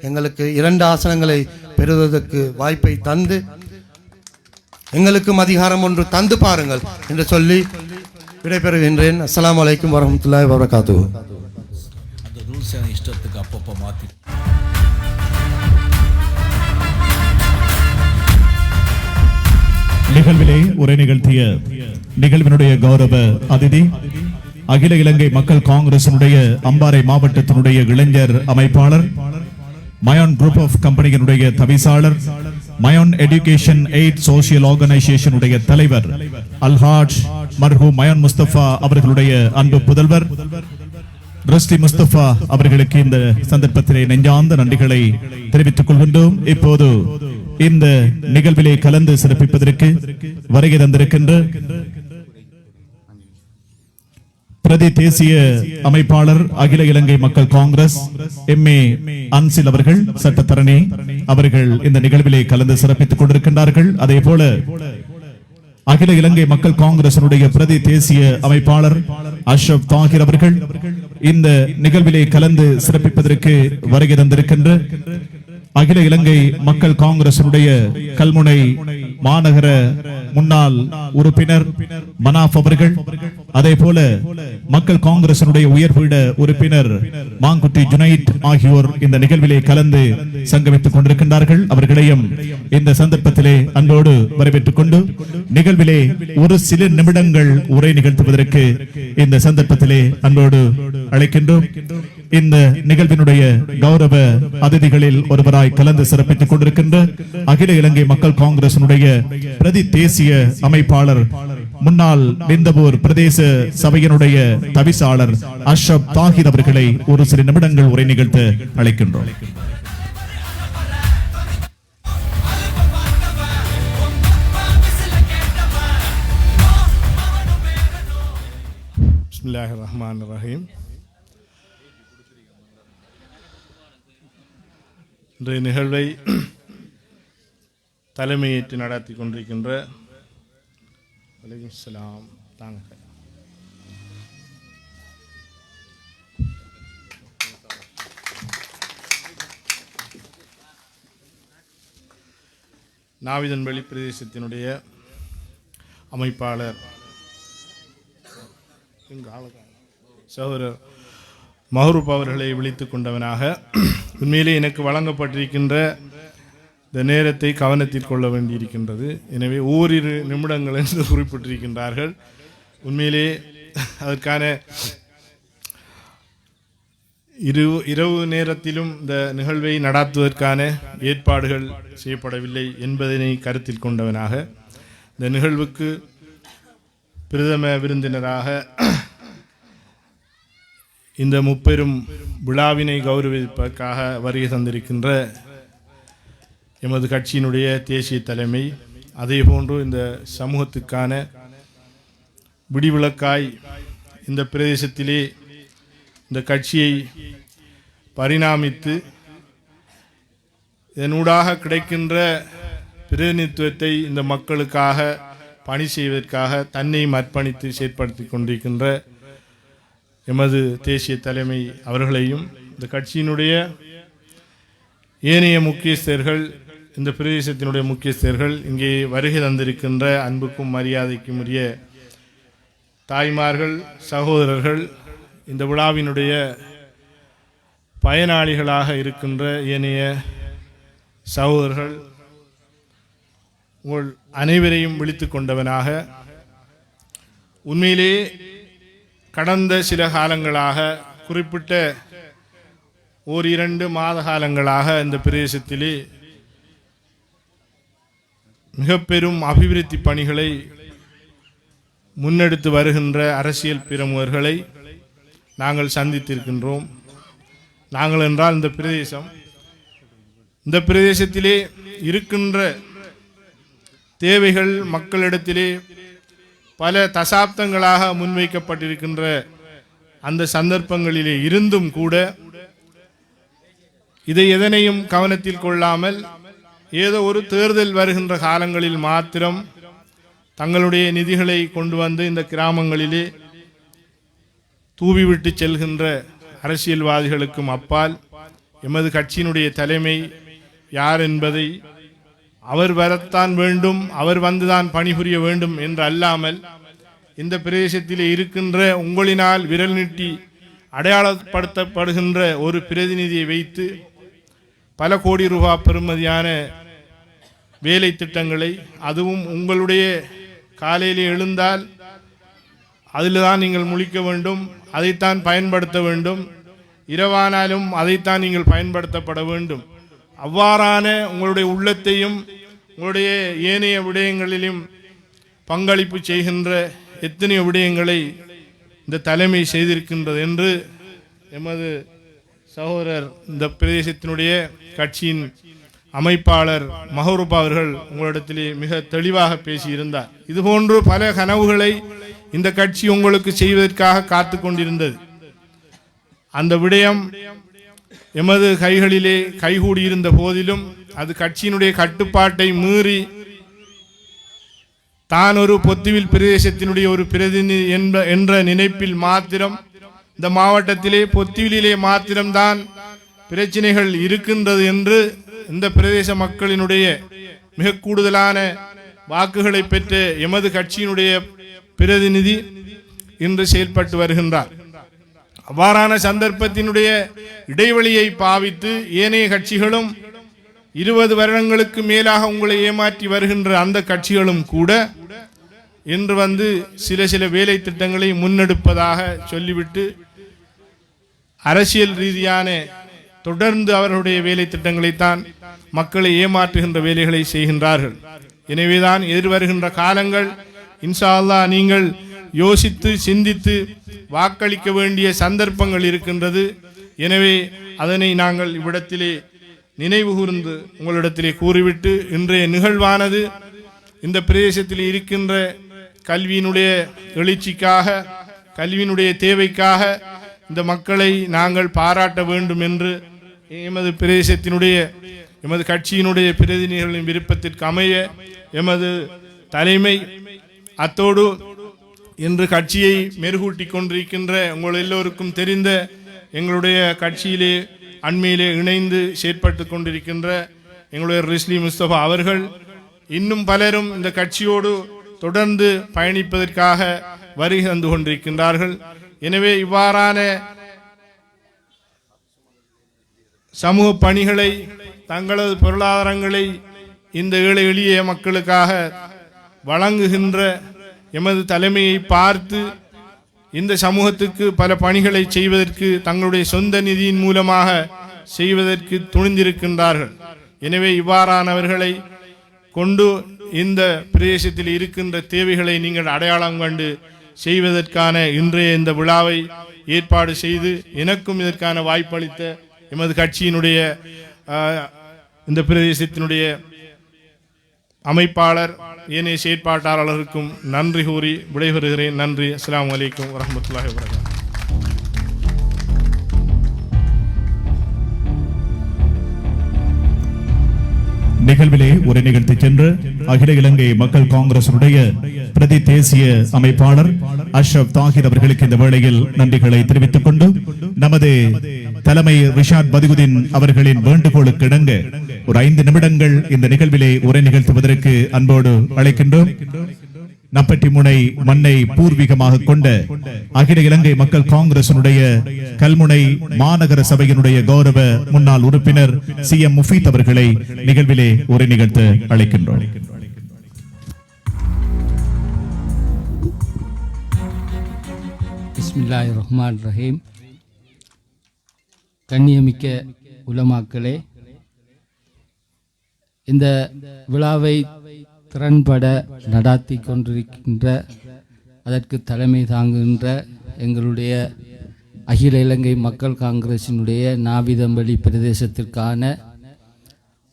எங்களுக்கு 2 ஆசனங்களை பெறுவதற்கு வாய்ப்பை தந்து எங்களுக்கும் அதிகாரம் ஒன்று தந்து பாருங்கள் என்று சொல்லி விடைபெறுகின்றேன். அஸ்ஸலாமு அலைக்கும் வரஹ்மத்துல்லாஹி வபரகாத்துஹு. அந்த ரூல்ஸ் இஷ்டத்துக்கு அப்பப்போ மாற்றி நிகழ்விலே உரை நிகழ்த்திய நிகழ்வினுடைய கௌரவ அதிதி அகில இலங்கை மக்கள் காங்கிரசினுடைய அம்பாறை மாவட்டத்தினுடைய இளைஞர் அமைப்பாளர், மயோன் குரூப் ஆஃப் கம்பெனியினுடைய தவிசாளர், மயோன் எஜுகேஷன் எய்ட் சோசியல் ஆர்கனைசேஷனுடைய தலைவர் அல்ஹாஜ் மர்ஹூம் மயோன் முஸ்தபா அவர்களுடைய அன்பு புதல்வர் ரஸ்டி முஸ்தபா அவர்களுக்கு இந்த சந்தர்ப்பத்திலே நெஞ்சார்ந்த நன்றிகளை தெரிவித்துக் கொள்கின்றோம். இப்போது இந்த நிகழ்விலே கலந்து சிறப்பிப்பதற்கு வருகை தந்திருக்கின்ற பிரதி தேசிய அமைப்பாளர் அகில இலங்கை மக்கள் காங்கிரஸ் எம்ஏ அன்சில் அவர்கள், சட்டத்தரணி அவர்கள் இந்த நிகழ்விலே கலந்து சிறப்பித்துக் கொண்டிருக்கின்றார்கள். அதே போல அகில இலங்கை மக்கள் காங்கிரசினுடைய பிரதி தேசிய அமைப்பாளர் அஷ்ரப் தாகிர் அவர்கள் இந்த நிகழ்விலே கலந்து சிறப்பிப்பதற்கு வருகை தந்திருக்கின்ற அகில இலங்கை மக்கள் காங்கிரசினுடைய கல்முனை மாநகர முன்னாள் உறுப்பினர் மனாஃப் அவர்கள், அதே போல மக்கள் காங்கிரசினுடைய உயர்பீட உறுப்பினர் மாங்குட்டி ஜுனைட் ஆகியோர் இந்த நிகழ்விலே கலந்து சங்கமித்துக் கொண்டிருக்கின்றார்கள். அவர்களையும் இந்த சந்தர்ப்பத்திலே அன்போடு வரவேற்றுக் கொண்டு நிகழ்விலே ஒரு சில நிமிடங்கள் உரை நிகழ்த்துவதற்கு இந்த சந்தர்ப்பத்திலே அன்போடு அழைக்கின்றோம். இந்த நிகழ்வினுடைய கௌரவ அதிதிகளில் ஒருவராய் கலந்து சிறப்பித்துக் கொண்டிருக்கின்ற அகில இலங்கை மக்கள் காங்கிரசினுடைய பிரதி தேசிய அமைப்பாளர், முன்னாள் நிந்தவூர் பிரதேச சபையினுடைய தவிசாளர் அஷ்ரப் தாகிர் அவர்களை ஒரு சில நிமிடங்கள் உரை நிகழ்த்த அழைக்கின்றோம். பிஸ்மில்லாஹிர் ரஹ்மானிர் ரஹீம். இன்றைய நிகழ்வை தலைமையேற்று நடத்தி கொண்டிருக்கின்ற அலைஹிஸ்ஸலாம் தாங்க நாவிதன்வெளி பிரதேசத்தினுடைய அமைப்பாளர் சகோதரர் மஹரூப் அவர்களை விழித்துக் கொண்டவனாக உண்மையிலே எனக்கு வழங்கப்பட்டிருக்கின்ற இந்த நேரத்தை கவனத்தில் கொள்ள வேண்டியிருக்கின்றது. எனவே ஓரிரு நிமிடங்கள் என்று குறிப்பிட்டிருக்கின்றார்கள். உண்மையிலே அதற்கான இரவு நேரத்திலும் இந்த நிகழ்வை நடாத்துவதற்கான ஏற்பாடுகள் செய்யப்படவில்லை என்பதனை கருத்தில் கொண்டவனாக இந்த நிகழ்வுக்கு பிரதம விருந்தினராக இந்த முப்பெரும் விழாவினை கௌரவிப்பதற்காக வருகை தந்திருக்கின்ற எமது கட்சியினுடைய தேசிய தலைமை, அதே போன்று இந்த சமூகத்துக்கான விடிவிளக்காய் இந்த பிரதேசத்திலே இந்த கட்சியை பரிணாமித்து இதனூடாக கிடைக்கின்ற பிரதிநிதித்துவத்தை இந்த மக்களுக்காக பணி செய்வதற்காக தன்னை அர்ப்பணித்து செயற்படுத்தி கொண்டிருக்கின்ற எமது தேசிய தலைமை அவர்களையும் இந்த கட்சியினுடைய ஏனைய முக்கியஸ்தர்கள், இந்த பிரதேசத்தினுடைய முக்கியஸ்தர்கள், இங்கே வருகை தந்திருக்கின்ற அன்புக்கும் மரியாதைக்கும் உரிய தாய்மார்கள், சகோதரர்கள், இந்த விழாவினுடைய பயனாளிகளாக இருக்கின்ற ஏனைய சகோதரர்கள், உங்கள் அனைவரையும் விழித்து கொண்டவனாக, உண்மையிலே கடந்த சில காலங்களாக, குறிப்பிட்ட ஓரிரண்டு மாத காலங்களாக இந்த பிரதேசத்திலே மிக பெரும் அபிவிருத்தி பணிகளை முன்னெடுத்து வருகின்ற அரசியல் பிரமுகர்களை நாங்கள் சந்தித்திருக்கின்றோம். நாங்கள் என்றால் இந்த பிரதேசத்திலே இருக்கின்ற தேவைகள் மக்களிடத்திலே பல தசாப்தங்களாக முன்வைக்கப்பட்டிருக்கின்ற அந்த சந்தர்ப்பங்களிலே இருந்தும் கூட இதை எதனையும் கவனத்தில் கொள்ளாமல் ஏதோ ஒரு தேர்தல் வருகின்ற காலங்களில் மாத்திரம் தங்களுடைய நிதிகளை கொண்டு வந்து இந்த கிராமங்களிலே தூவிவிட்டு செல்கின்ற அரசியல்வாதிகளுக்கும் அப்பால் எமது கட்சியினுடைய தலைமை யார் என்பதை அவர் வரத்தான் வேண்டும், அவர் வந்துதான் பணிபுரிய வேண்டும் என்று அல்லாமல் இந்த பிரதேசத்திலே இருக்கின்ற உங்களினால் விரல் நீட்டி அடையாளப்படுத்தப்படுகின்ற ஒரு பிரதிநிதியை வைத்து பல கோடி ரூபாய் பெறுமதியான வேலை திட்டங்களை, அதுவும் உங்களுடைய காலையிலே எழுந்தால் அதில் தான் நீங்கள் முழிக்க வேண்டும், அதைத்தான் பயன்படுத்த வேண்டும், இரவானாலும் அதைத்தான் நீங்கள் பயன்படுத்தப்பட வேண்டும். அவ்வாறான உங்களுடைய உள்ளத்தையும் உங்களுடைய ஏனைய விடயங்களிலும் பங்களிப்பு செய்கின்ற எத்தனையோ விடயங்களை இந்த தலைமை செய்திருக்கின்றது என்று எமது சகோதரர் இந்த பிரதேசத்தினுடைய கட்சியின் அமைப்பாளர் மஹரூப் அவர்கள் உங்களிடத்திலே மிக தெளிவாக பேசியிருந்தார். இதுபோன்று பல கனவுகளை இந்த கட்சி உங்களுக்கு செய்வதற்காக காத்து கொண்டிருந்தது. அந்த விடயம் எமது கைகளிலே கைகூடியிருந்த போதிலும் அது கட்சியினுடைய கட்டுப்பாட்டை மீறி தான் ஒரு பொத்துவில் பிரதேசத்தினுடைய ஒரு பிரதிநிதி என்ற நினைப்பில் மாத்திரம் இந்த மாவட்டத்திலே பொத்துவிலே மாத்திரம்தான் பிரச்சனைகள் இருக்கின்றது என்று இந்த பிரதேச மக்களினுடைய மிக கூடுதலான வாக்குகளை பெற்ற எமது கட்சியினுடைய பிரதிநிதி இன்று செயல்பட்டு வருகின்றார். அவ்வாறான சந்தர்ப்பத்தினுடைய இடைவெளியை பாவித்து ஏனைய கட்சிகளும் 20 வருடங்களுக்கு மேலாக உங்களை ஏமாற்றி வருகின்ற அந்த கட்சிகளும் கூட இன்று வந்து சில வேலை திட்டங்களை முன்னெடுப்பதாக சொல்லிவிட்டு அரசியல் ரீதியான தொடர்ந்து அவர்களுடைய வேலை திட்டங்களைத்தான் மக்களை ஏமாற்றுகின்ற வேலைகளை செய்கின்றார்கள். எனவேதான் எதிர்வருகின்ற காலங்கள் இன்ஷா அல்லாஹ் நீங்கள் யோசித்து சிந்தித்து வாக்களிக்க வேண்டிய சந்தர்ப்பங்கள் இருக்கின்றது. எனவே அதனை நாங்கள் இவ்விடத்திலே நினைவு கூர்ந்து உங்களிடத்திலே கூறிவிட்டு இன்றைய நிகழ்வானது இந்த பிரதேசத்தில் இருக்கின்ற கல்வியினுடைய எழுச்சிக்காக, கல்வியினுடைய தேவைக்காக இந்த மக்களை நாங்கள் பாராட்ட வேண்டும் என்று எமது பிரதேசத்தினுடைய எமது கட்சியினுடைய பிரதிநிதிகளின் விருப்பத்திற்கு அமைய எமது தலைமை அத்தோடு இன்று கட்சியை மெருகூட்டி கொண்டிருக்கின்ற உங்கள் எல்லோருக்கும் தெரிந்த எங்களுடைய கட்சியிலே அண்மையிலே இணைந்து செயற்பட்டு கொண்டிருக்கின்ற எங்களுடைய ரிஸ்லி முஸ்தபா அவர்கள் இன்னும் பலரும் இந்த கட்சியோடு தொடர்ந்து பயணிப்பதற்காக வருகை தந்து கொண்டிருக்கின்றார்கள். எனவே இவ்வாறான சமூக பணிகளை, தங்களது பொருளாதாரங்களை இந்த ஏழை எளிய மக்களுக்காக வழங்குகின்ற எமது தலைமையை பார்த்து இந்த சமூகத்துக்கு பல பணிகளை செய்வதற்கு தங்களுடைய சொந்த நிதியின் மூலமாக செய்வதற்கு துணிந்திருக்கின்றார்கள். எனவே இவ்வாறானவர்களை கொண்டு இந்த பிரதேசத்தில் இருக்கின்ற தேவைகளை நீங்கள் அடையாளம் கண்டு செய்வதற்கான இன்றைய இந்த விழாவை ஏற்பாடு செய்து எனக்கும் இதற்கான வாய்ப்பளித்த எமது கட்சியினுடைய இந்த பிரதேசத்தினுடைய அமைப்பாளர் ஏனைய செயற்பாட்டாளர்களுக்கும் நன்றி கூறி விடைபெறுகிறேன். நன்றி. அஸ்ஸலாமு அலைக்கும் வரஹ்மத்துல்லாஹி வபரகாத்துஹு. நிகழ்விலே ஒரு நிகழ்த்தி சென்று அகில இலங்கை மக்கள் காங்கிரசுடைய பிரதி தேசிய அமைப்பாளர் அஷ்ரப் தாஹிர் அவர்களுக்கு இந்த வேளையில் நன்றிகளை தெரிவித்துக் கொண்டு நமது தலைமை ரிஷாட் பதிகுதீன் அவர்களின் வேண்டுகோளுக்கு இணங்க ஒரு 5 நிமிடங்கள் இந்த நிகழ்விலே உரை நிகழ்த்துவதற்கு அன்போடு அழைக்கின்றோம். நப்பட்டிமுனை மண்ணை பூர்வீகமாக கொண்ட அகில இலங்கை மக்கள் காங்கிரசினுடைய கல்முனை மாநகர சபையினுடைய கௌரவ முன்னாள் உறுப்பினர் CM முஃபீத் அவர்களை நிகழ்விலே உரை நிகழ்த்த அழைக்கின்றோம். பிஸ்மில்லாஹிர் ரஹ்மானிர் ரஹீம். கண்ணியமிக்க உலமாக்களே, இந்த விழாவை திறன்பட நடாத்தி கொண்டிருக்கின்ற, அதற்கு தலைமை தாங்குகின்ற எங்களுடைய அகில இலங்கை மக்கள் காங்கிரசினுடைய நாவிதம்பள்ளி பிரதேசத்திற்கான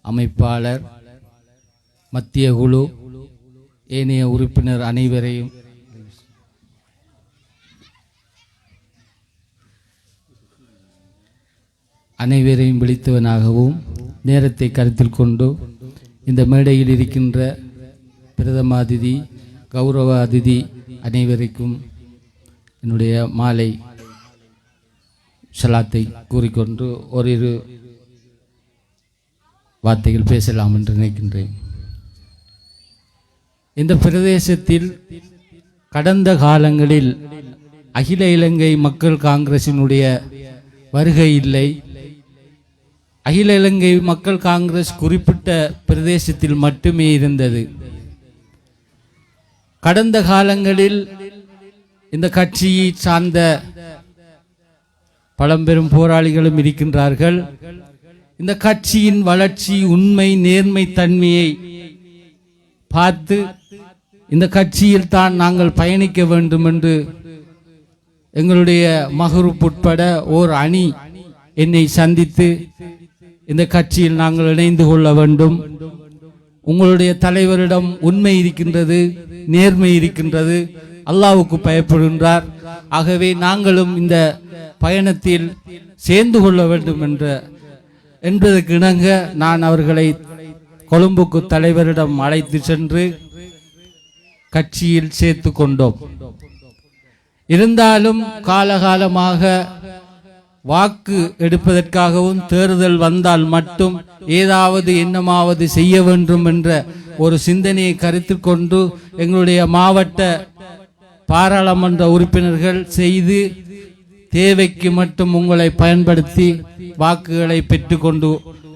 அமைப்பாளர், மத்திய குழு, ஏனைய உறுப்பினர் அனைவரையும் விழித்தவனாகவும் நேரத்தை கருத்தில் கொண்டு இந்த மேடையில் இருக்கின்ற பிரதம அதிதி, கௌரவ அதிதி அனைவருக்கும் என்னுடைய மாலை சலாத்தை கூறிக்கொண்டு ஓரிரு வார்த்தைகள் பேசலாம் என்று நினைக்கின்றேன். இந்த பிரதேசத்தில் கடந்த காலங்களில் அகில இலங்கை மக்கள் காங்கிரசினுடைய வருகை இல்லை. அகில இலங்கை மக்கள் காங்கிரஸ் குறிப்பிட்ட பிரதேசத்தில் மட்டுமே இருந்தது. கடந்த காலங்களில் இந்த கட்சியை சார்ந்த பழம்பெரும் போராளிகளும் இருக்கின்றார்கள். இந்த கட்சியின் வளர்ச்சி, உண்மை, நேர்மை தன்மையை பார்த்து இந்த கட்சியில் தான் நாங்கள் பயணிக்க வேண்டும் என்று எங்களுடைய மஹ்ரூப் உட்பட ஓர் அணி என்னை சந்தித்து இந்த கட்சியில் நாங்கள் இணைந்து கொள்ள வேண்டும், உங்களுடைய தலைவரிடம் உண்மை இருக்கின்றது, நேர்மை இருக்கின்றது, அல்லாஹ்வுக்கு பயப்படுகின்றார், ஆகவே நாங்களும் இந்த பயணத்தில் சேர்ந்து கொள்ள வேண்டும் என்பதற்கு இணங்க நான் அவர்களை கொழும்புக்கு தலைவரிடம் அழைத்து சென்று கட்சியில் சேர்த்து கொண்டோம். இருந்தாலும் காலகாலமாக வாக்கு எடுப்பதற்காகவும் தேர்தல் வந்தால் மட்டும் ஏதாவது என்னமாவது செய்ய வேண்டும் என்ற ஒரு சிந்தனையை கருத்தில் கொண்டு எங்களுடைய மாவட்ட பாராளுமன்ற உறுப்பினர்கள் செய்து தேவைக்கு மட்டும் உங்களை பயன்படுத்தி வாக்குகளை பெற்றுக்கொண்டு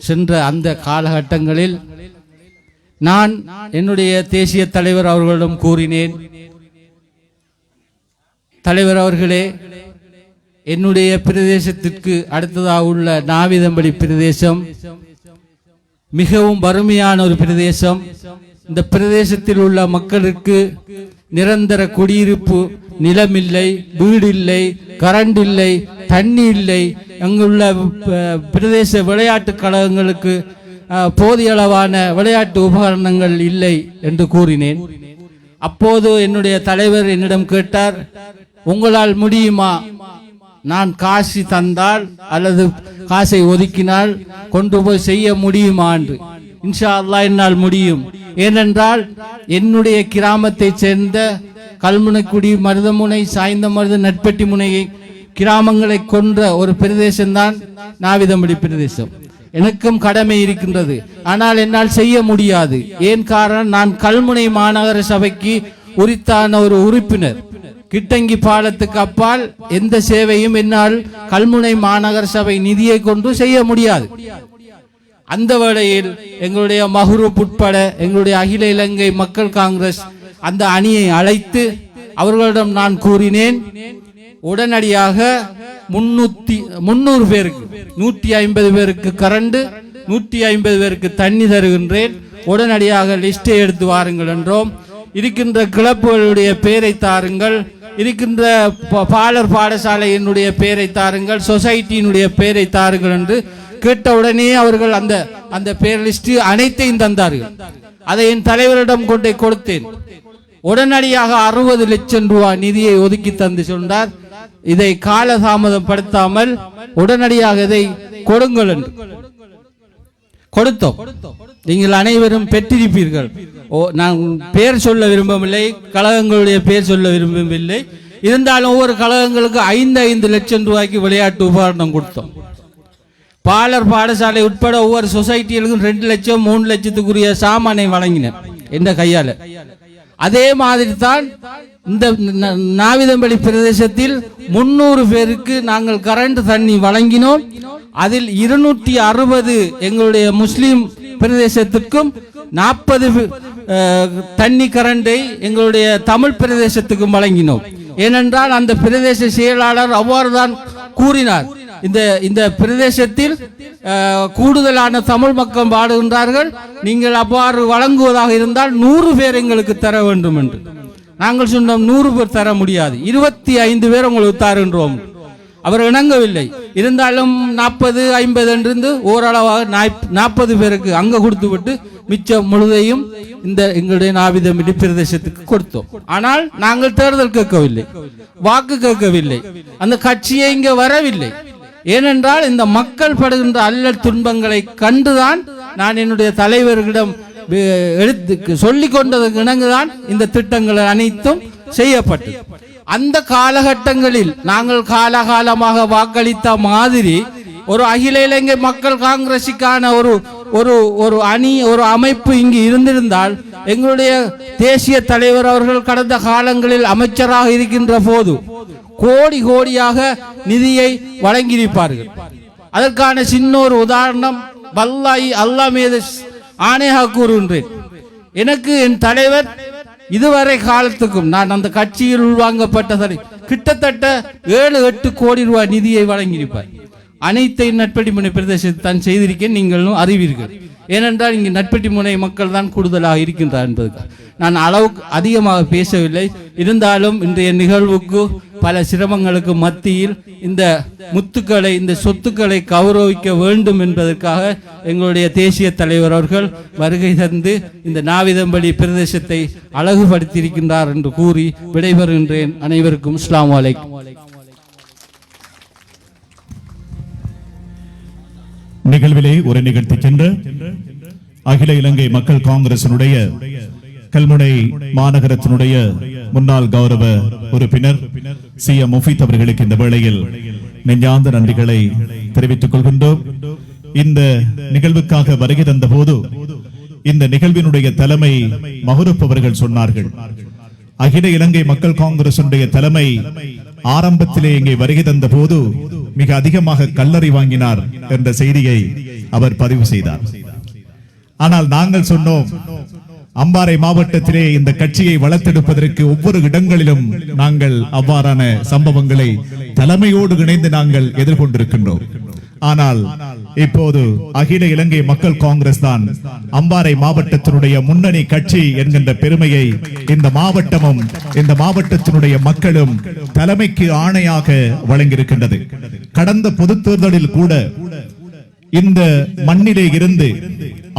சென்ற அந்த காலகட்டங்களில் நான் என்னுடைய தேசிய தலைவர் அவர்களிடம் கூறினேன், தலைவர் அவர்களே, என்னுடைய பிரதேசத்திற்கு அடுத்ததாக உள்ள நாவிதம்பள்ளி பிரதேசம் மிகவும் வறுமையான ஒரு பிரதேசம். இந்த பிரதேசத்தில் உள்ள மக்களுக்கு நிரந்தர குடியிருப்பு நிலமில்லை, வீடு இல்லை, கரண்ட் இல்லை, தண்ணி இல்லை. அங்குள்ள பிரதேச விளையாட்டு கழகங்களுக்கு போதிய அளவான விளையாட்டு உபகரணங்கள் இல்லை என்று கூறினேன். அப்போது என்னுடைய தலைவர் என்னிடம் கேட்டார், உங்களால் முடியுமா, நான் காசு தந்தால் அல்லது காசை ஒதுக்கினால் கொண்டு போய் செய்ய முடியுமா என்று. இன்ஷா அல்லாஹ் என்னால் முடியும். ஏனென்றால் என்னுடைய கிராமத்தை சேர்ந்த கல்முனைக்குடி, மருதமுனை, சாய்ந்தமருது, நட்பெட்டி முனை கிராமங்களை கொன்ற ஒரு பிரதேசம்தான் நாவிதம்பள்ளி பிரதேசம். எனக்கும் கடமை இருக்கின்றது, ஆனால் என்னால் செய்ய முடியாது. ஏன் காரணம், நான் கல்முனை மாநகர சபைக்கு உரித்தான ஒரு உறுப்பினர். கிட்டங்கி பாலத்துக்கு அப்பால் எந்த சேவையும் என்னால் கல்முனை மாநகர சபை நிதியை கொண்டு செய்ய முடியாது. அந்த வேளையில் எங்களுடைய மஹ்ரூப் உட்பட எங்களுடைய அகில இலங்கை மக்கள் காங்கிரஸ் அந்த அணியை அழைத்து அவர்களிடம் நான் கூறினேன், உடனடியாக 300 பேருக்கு 150 பேருக்கு கரண்ட், 150 பேருக்கு தண்ணி தருகின்றேன், உடனடியாக லிஸ்டை எடுத்து வாருங்கள் என்றோம். இருக்கின்ற கிளப்புகளுடைய பெயரை தாருங்கள், இருக்கின்ற பாலர் பாடசாலை என்னுடைய பெயரை தாருங்கள், சொசைட்டியினுடைய பெயரை தாருங்கள் என்று கேட்டவுடனே அவர்கள் அந்த பெயர் லிஸ்ட் அனைத்தையும் தந்தார்கள். அதை என் தலைவரிடம் கொண்டே கொடுத்தேன். உடனடியாக 60 லட்சம் ரூபாய் நிதியை ஒதுக்கி தந்து சொன்னார், இதை காலதாமதம் படுத்தாமல் உடனடியாக இதை கொடுங்கள் என்று கொடுத்தோம். நீங்கள் அனைவரும் பெற்றிருப்பீர்கள். நான் பெயர் சொல்ல விரும்பவில்லை, கழகங்களுடைய பெயர் சொல்ல விரும்பவில்லை. இருந்தாலும் ஒவ்வொரு கழகங்களுக்கு 5 லட்சம் ரூபாய்க்கு விளையாட்டு உபகரணம் கொடுத்தோம். பாலர் பாடசாலை உட்பட ஒவ்வொரு சொசைட்டிகளுக்கும் 2 லட்சம் 3 லட்சத்துக்குரிய சாமானை வழங்கினேன் என்ற கையால. அதே மாதிரி தான் இந்த நாவிதம்பள்ளி பிரதேசத்தில் 300 பேருக்கு நாங்கள் கரண்ட் தண்ணி வழங்கினோம். அதில் 260 எங்களுடைய முஸ்லிம் பிரதேசத்திற்கும் 40 தண்ணி கரண்டை எங்களுடைய தமிழ் பிரதேசத்துக்கும் வழங்கினோம். ஏனென்றால் அந்த பிரதேச செயலாளர் அவ்வாறு தான் கூறினார். இந்த பிரதேசத்தில் கூடுதலான தமிழ் மக்கள் வாடுகின்றார்கள், நீங்கள் அவ்வாறு வழங்குவதாக இருந்தால் 100 பேர் எங்களுக்கு தர வேண்டும் என்று. நாங்கள் சொன்னோம் 100 பேர் தர முடியாது, 25 பேர் உங்களுக்கு தருகின்றோம். அவர் இணங்கவில்லை. இருந்தாலும் 40, 50 என்று ஓரளவாக 40 பேருக்கு அங்க கொடுத்து விட்டு மிச்சம் முழுதையும் இந்த எங்களுடைய நாவிதம்பள்ளி பிரதேசத்துக்கு கொடுத்தோம். ஆனால் நாங்கள் தேர்தல் கேட்கவில்லை, வாக்கு கேட்கவில்லை, அந்த கட்சியை இங்க வரவில்லை. ஏனென்றால் இந்த மக்கள் படுகின்ற அல்லல் துன்பங்களை கண்டுதான் நான் என்னுடைய தலைவர்களிடம் எடுத்து சொல்லிக் கொண்டதற்கு இணங்குதான் இந்த திட்டங்கள் அனைத்தும் செய்யப்பட்டது. அந்த காலகட்டங்களில் நாங்கள் காலகாலமாக வாக்களித்த மாதிரி ஒரு அகில இலங்கை மக்கள் காங்கிரஸுக்கான ஒரு அணி, ஒரு அமைப்பு இங்கு இருந்திருந்தால் எங்களுடைய தேசிய தலைவர் அவர்கள் கடந்த காலங்களில் அமைச்சராக இருக்கின்ற போது கோடி கோடியாக நிதியை வழங்கியிருப்பார்கள். அதற்கான சின்ன ஒரு உதாரணம் வல்லாஹி அல்லாஹ் மீது ஆணையாக கூறுகின்றேன். எனக்கு என் தலைவர் இதுவரை காலத்துக்கும் நான் அந்த கட்சியில் உள்வாங்கப்பட்ட கிட்டத்தட்ட 7-8 கோடி ரூபாய் நிதியை வழங்கியிருப்பார். அனைத்தையும் நட்பெட்டிமுனை பிரதேசத்தை தான் செய்திருக்கேன், நீங்களும் அறிவீர்கள். ஏனென்றால் இங்கு நட்பெட்டிமுனை மக்கள் தான் கூடுதலாக இருக்கின்றார் என்பதற்கு நான் அளவுக்கு அதிகமாக பேசவில்லை. இருந்தாலும் இன்றைய நிகழ்வுக்கு பல சிரமங்களுக்கு மத்தியில் இந்த முத்துக்களை, இந்த சொத்துக்களை கௌரவிக்க வேண்டும் என்பதற்காக எங்களுடைய தேசிய தலைவர் அவர்கள் வருகை தந்து இந்த நாவிதம்பள்ளி பிரதேசத்தை அழகுபடுத்தியிருக்கின்றார் என்று கூறி விடைபெறுகின்றேன். அனைவருக்கும் அஸ்ஸலாமு அலைக்கும். நிகழ்விலே ஒரு நிகழ்த்தி சென்ற அகில இலங்கை மக்கள் காங்கிரசினுடைய கல்முனை மாநகரத்தினுடைய முன்னாள் கௌரவ உறுப்பினர் C.M. முஃபீத் அவர்களுக்கு இந்த வேளையில் நெஞ்சார்ந்த நன்றிகளை தெரிவித்துக் கொள்கின்றோம். இந்த நிகழ்வுக்காக வருகை தந்த போது இந்த நிகழ்வினுடைய தலைமை மஹ்ரூப் அவர்கள் சொன்னார்கள், அகில இலங்கை மக்கள் காங்கிரசினுடைய தலைமை ஆரம்பத்திலே இங்கே வருகை தந்த போது மிக அதிகமாக கல்லறை வாங்கினார் என்ற செய்தியை அவர் பதிவு செய்தார். ஆனால் நாங்கள் சொன்னோம், அம்பாறை மாவட்டத்திலே இந்த கட்சியை வளர்த்தெடுப்பதற்கு ஒவ்வொரு இடங்களிலும் நாங்கள் அவ்வாறான சம்பவங்களை தலைமையோடு இணைந்து நாங்கள் எதிர்கொண்டிருக்கின்றோம். ஆனால் இப்போது அகில இலங்கை மக்கள் காங்கிரஸ் தான் அம்பாறை மாவட்டத்தினுடைய முன்னணி கட்சி என்கின்ற பெருமையை இந்த மாவட்டமும் இந்த மாவட்டத்தினுடைய மக்களும் தலைமைக்கு ஆணையாக வழங்கியிருக்கின்றது. கடந்த பொது தேர்தலில் கூட இந்த மண்ணிலே இருந்து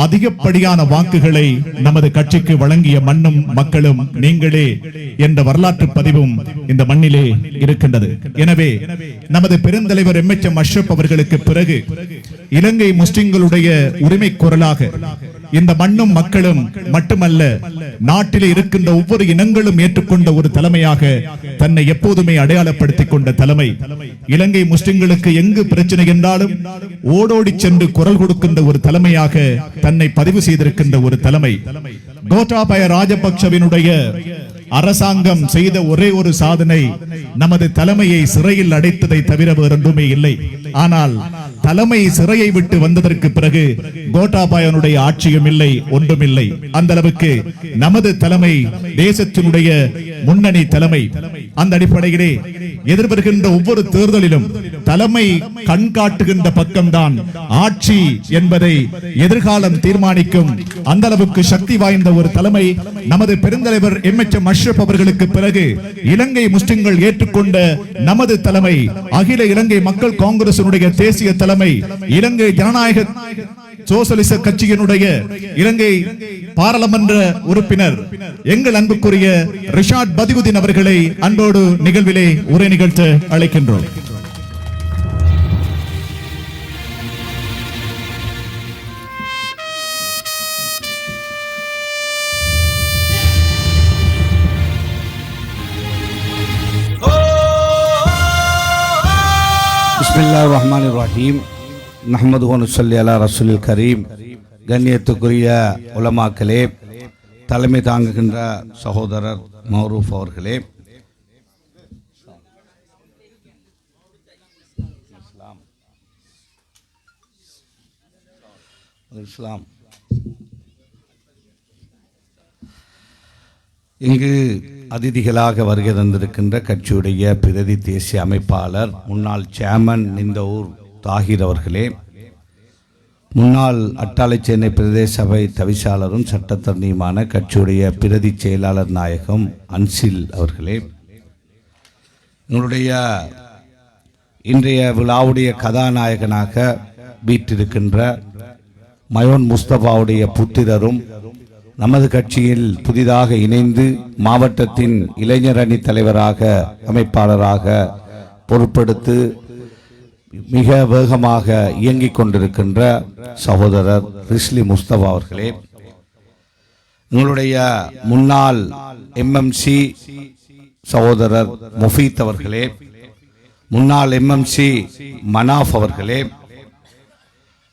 அதிகப்படியான வாக்குகளை நமது கட்சிக்கு வழங்கிய மண்ணும் மக்களும் நீங்களே என்ற வரலாற்று பதிவும் இந்த மண்ணிலே இருக்கின்றது. எனவே நமது பெருந்தலைவர் M.H.M. அஷ்ரப் அவர்களுக்கு பிறகு இலங்கை முஸ்லிம்களுடைய உரிமை குரலாக இந்த மண்ணும் மக்களும் மட்டுமல்ல, நாட்டிலே இருக்கின்ற ஒவ்வொரு இனங்களும் ஏற்றுக்கொண்ட ஒரு தலைமையாக தன்னை எப்போதுமே அடையாளப்படுத்திக் கொண்ட தலைமை, இலங்கை முஸ்லிம்களுக்கு எங்கு பிரச்சனை என்றாலும் ஓடோடி சென்று குரல் கொடுக்கின்ற ஒரு தலைமையாக தன்னை பதிவு செய்திருக்கின்ற ஒரு தலைமை. கோட்டாபய ராஜபக்சவினுடைய அரசாங்கம் செய்த ஒரே ஒரு சாதனை நமது தலைமையை சிறையில் அடைத்ததை தவிர வேறொன்றுமே இல்லை. ஆனால் தலைமை சிறையை விட்டு வந்ததற்கு பிறகு கோட்டாபாயனுடைய ஆட்சியும் இல்லை, ஒன்றும் இல்லை. அந்த அளவுக்கு நமது தலைமை தேசத்தினுடைய முன்னணி தலைமை. அந்த அடிப்படையிலே எதிர்வருகின்ற ஒவ்வொரு தேர்தலிலும் தலைமை கண் காட்டுகின்ற பக்கம்தான் ஆட்சி என்பதை எதிர்காலம் தீர்மானிக்கும். அந்த அளவுக்கு சக்தி வாய்ந்த ஒரு தலைமை நமது பெருந்தலைவர் M.H.M. அஷ்ரப் அவர்களுக்கு பிறகு இலங்கை முஸ்லிம்கள் ஏற்றுக்கொண்ட நமது தலைமை, அகில இலங்கை மக்கள் காங்கிரசினுடைய தேசிய தலைமை, இலங்கை ஜனநாயக சோசலிச கட்சியினுடைய இலங்கை பாராளுமன்ற உறுப்பினர் எங்கள் அன்புக்குரிய ரிஷாட் பதியுதீன் அவர்களை அன்போடு நிகழ்விலே உரை நிகழ்த்த அழைக்கின்றோம். பிஸ்மில்லாஹிர்ரஹ்மானிர்ரஹீம். நஹ்மதுஹு வ நுஸல்லி அலா ரசூலில் கரீம். கண்ணியத்துக்குரிய உலமாக்களே, தலைமை தாங்குகின்ற சகோதரர் மௌரூஃப் அவர்களே, இஸ்லாம் இங்கு அதிதிகளாக வருகை தந்திருக்கின்ற கட்சியுடைய பிரதி தேசிய அமைப்பாளர் முன்னாள் சேர்மன் நிந்தவூர் தாகிர் அவர்களே, முன்னாள் அட்டாளைச்சேனை பிரதேச சபை தவிசாளரும் சட்டத்தரணியுமான கட்சியுடைய பிரதி செயலாளர் நாயகம் அன்சில் அவர்களே, எங்களுடைய இன்றைய விழாவுடைய கதாநாயகனாக வீற்றிருக்கின்ற மயோன் முஸ்தபாவுடைய புத்திரரும் நமது கட்சியில் புதிதாக இணைந்து மாவட்டத்தின் இளைஞர் அணி தலைவராக அமைப்பாளராக பொறுப்பெடுத்து மிக வேகமாக இயங்கிக் கொண்டிருக்கின்ற சகோதரர் ரிஸ்லி முஸ்தபா அவர்களே, எங்களுடைய முன்னாள் எம்எம்சி சகோதரர் முஃபீத் அவர்களே, முன்னாள் எம்எம்சி மனாஃப் அவர்களே,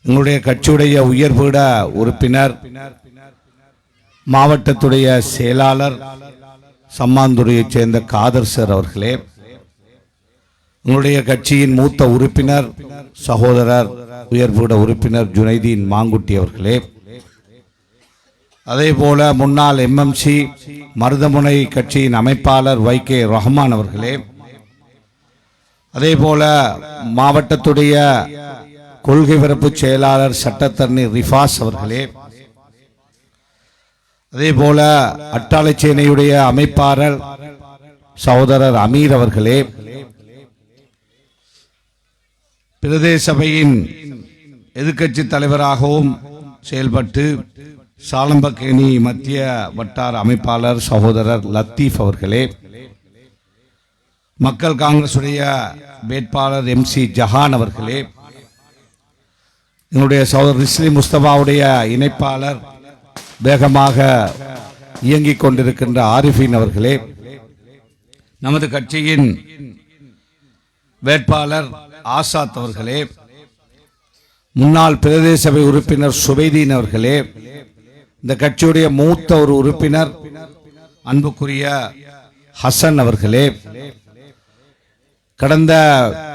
எங்களுடைய கட்சியுடைய உயர்பீட உறுப்பினர் மாவட்டத்துடைய செயலாளர் சம்மாந்துறையைச் சேர்ந்த காதர் சார் அவர்களே, உங்களுடைய கட்சியின் மூத்த உறுப்பினர் சகோதரர் உயர்பீட உறுப்பினர் ஜுனைதீன் மாங்குட்டி அவர்களே, அதே போல முன்னாள் எம்எம்சி மருதமுனை கட்சியின் அமைப்பாளர் வைகே ரஹ்மான் அவர்களே, அதே போல மாவட்டத்துடைய கொள்கை பரப்பு செயலாளர் சட்டத்தரணி ரிஃபாஸ் அவர்களே, அதே போல அட்டாளைச்சேனையுடைய அமைப்பாளர் சகோதரர் அமீர் அவர்களே, பிரதேச சபையின் எதிர்க்கட்சி தலைவராகவும் செயல்பட்டு சாலம்பக்கேணி மத்திய வட்டார அமைப்பாளர் சகோதரர் லத்தீப் அவர்களே, மக்கள் காங்கிரசுடைய வேட்பாளர் எம்சி ஜஹான் அவர்களே, எங்களுடைய சகோதரர் ரிஸ்லி முஸ்தபாவுடைய இணைப்பாளர் வேகமாக இயங்கிக் கொண்டிருக்கின்ற ஆரிஃபின் அவர்களே, நமது கட்சியின் வேட்பாளர் ஆசாத் அவர்களே, முன்னாள் பிரதேச சபை உறுப்பினர் சுபைதீன் அவர்களே, இந்த கட்சியுடைய மூத்த ஒரு உறுப்பினர் அன்புக்குரிய ஹசன் அவர்களே, கடந்த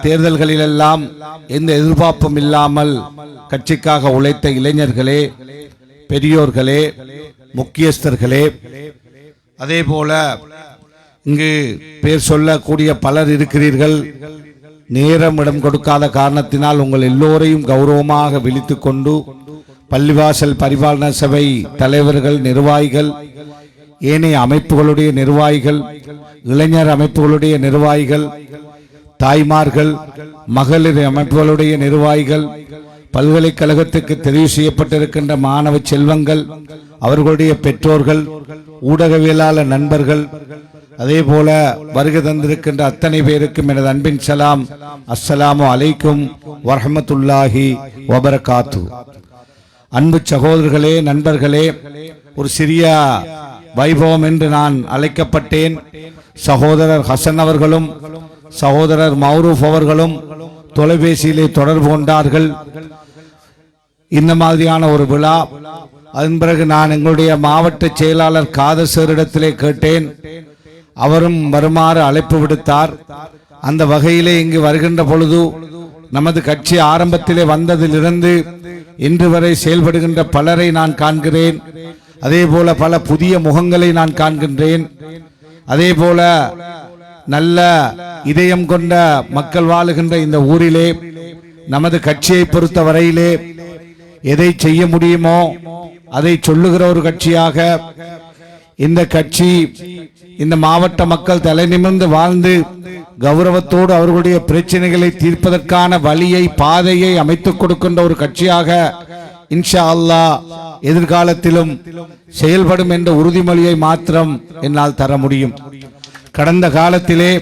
தேர்தல்களிலெல்லாம் எந்த எதிர்பார்ப்பும் இல்லாமல் கட்சிக்காக உழைத்த இளைஞர்களே, பெரியோர்களே, முக்கியஸ்தர்களே, அதே போல இங்கு பேர் சொல்லக்கூடிய பலர் இருக்கிறீர்கள். நேரம் இடம் கொடுக்காத காரணத்தினால் உங்கள் எல்லோரையும் கௌரவமாக விழித்து கொண்டு பள்ளிவாசல் பரிபாலன சபை தலைவர்கள், நிர்வாகிகள், ஏனைய அமைப்புகளுடைய நிர்வாகிகள், இளைஞர் அமைப்புகளுடைய நிர்வாகிகள், தாய்மார்கள், மகளிர் அமைப்புகளுடைய நிர்வாகிகள், பல்கலைக்கழகத்துக்கு தெரிவு செய்யப்பட்டிருக்கின்ற மாணவ செல்வங்கள், அவர்களுடைய பெற்றோர்கள், ஊடகவியலாளர் நண்பர்கள், அதே போல வருகை தந்திருக்கின்ற அத்தனை பேருக்கும் எனது அன்பின் சலாம். அஸ்ஸலாமு அலைக்கும் வரஹ்மத்துல்லாஹி வபரகாத்து. அன்பு சகோதரர்களே, நண்பர்களே, ஒரு சிறிய வைபவம் என்று நான் அழைக்கப்பட்டேன். சகோதரர் ஹசன் அவர்களும் சகோதரர் மௌரூஃப் அவர்களும் தொலைபேசியிலே தொடர்பு கொண்டார்கள். இந்த மாதிரியான ஒரு விழா. அதன் பிறகு நான் எங்களுடைய மாவட்ட செயலாளர் காதசரிடத்திலே கேட்டேன். அவரும் வருமாறு அழைப்பு விடுத்தார். அந்த வகையிலே இங்கு வருகின்ற பொழுது நமது கட்சி ஆரம்பத்திலே வந்ததிலிருந்து இன்று வரை செயல்படுகின்ற பலரை நான் காண்கிறேன். அதே போல பல புதிய முகங்களை நான் காண்கின்றேன். அதே போல நல்ல இதயம் கொண்ட மக்கள் வாழுகின்ற இந்த ஊரிலே நமது கட்சியை பொறுத்த வரையிலே எதை செய்ய முடியுமோ அதை சொல்லுகிற ஒரு கட்சியாக இந்த கட்சி இந்த மாவட்ட மக்கள் தலை நிமிர்ந்து வாழ்ந்து கௌரவத்தோடு அவர்களுடைய பிரச்சனைகளை தீர்ப்பதற்கான வழியை, பாதையை அமைத்துக் கொடுக்கின்ற ஒரு கட்சியாக இன்ஷா அல்லாஹ் எதிர்காலத்திலும் செயல்படும் என்ற உறுதிமொழியை மாத்திரம் என்னால் தர முடியும். கடந்த காலத்திலே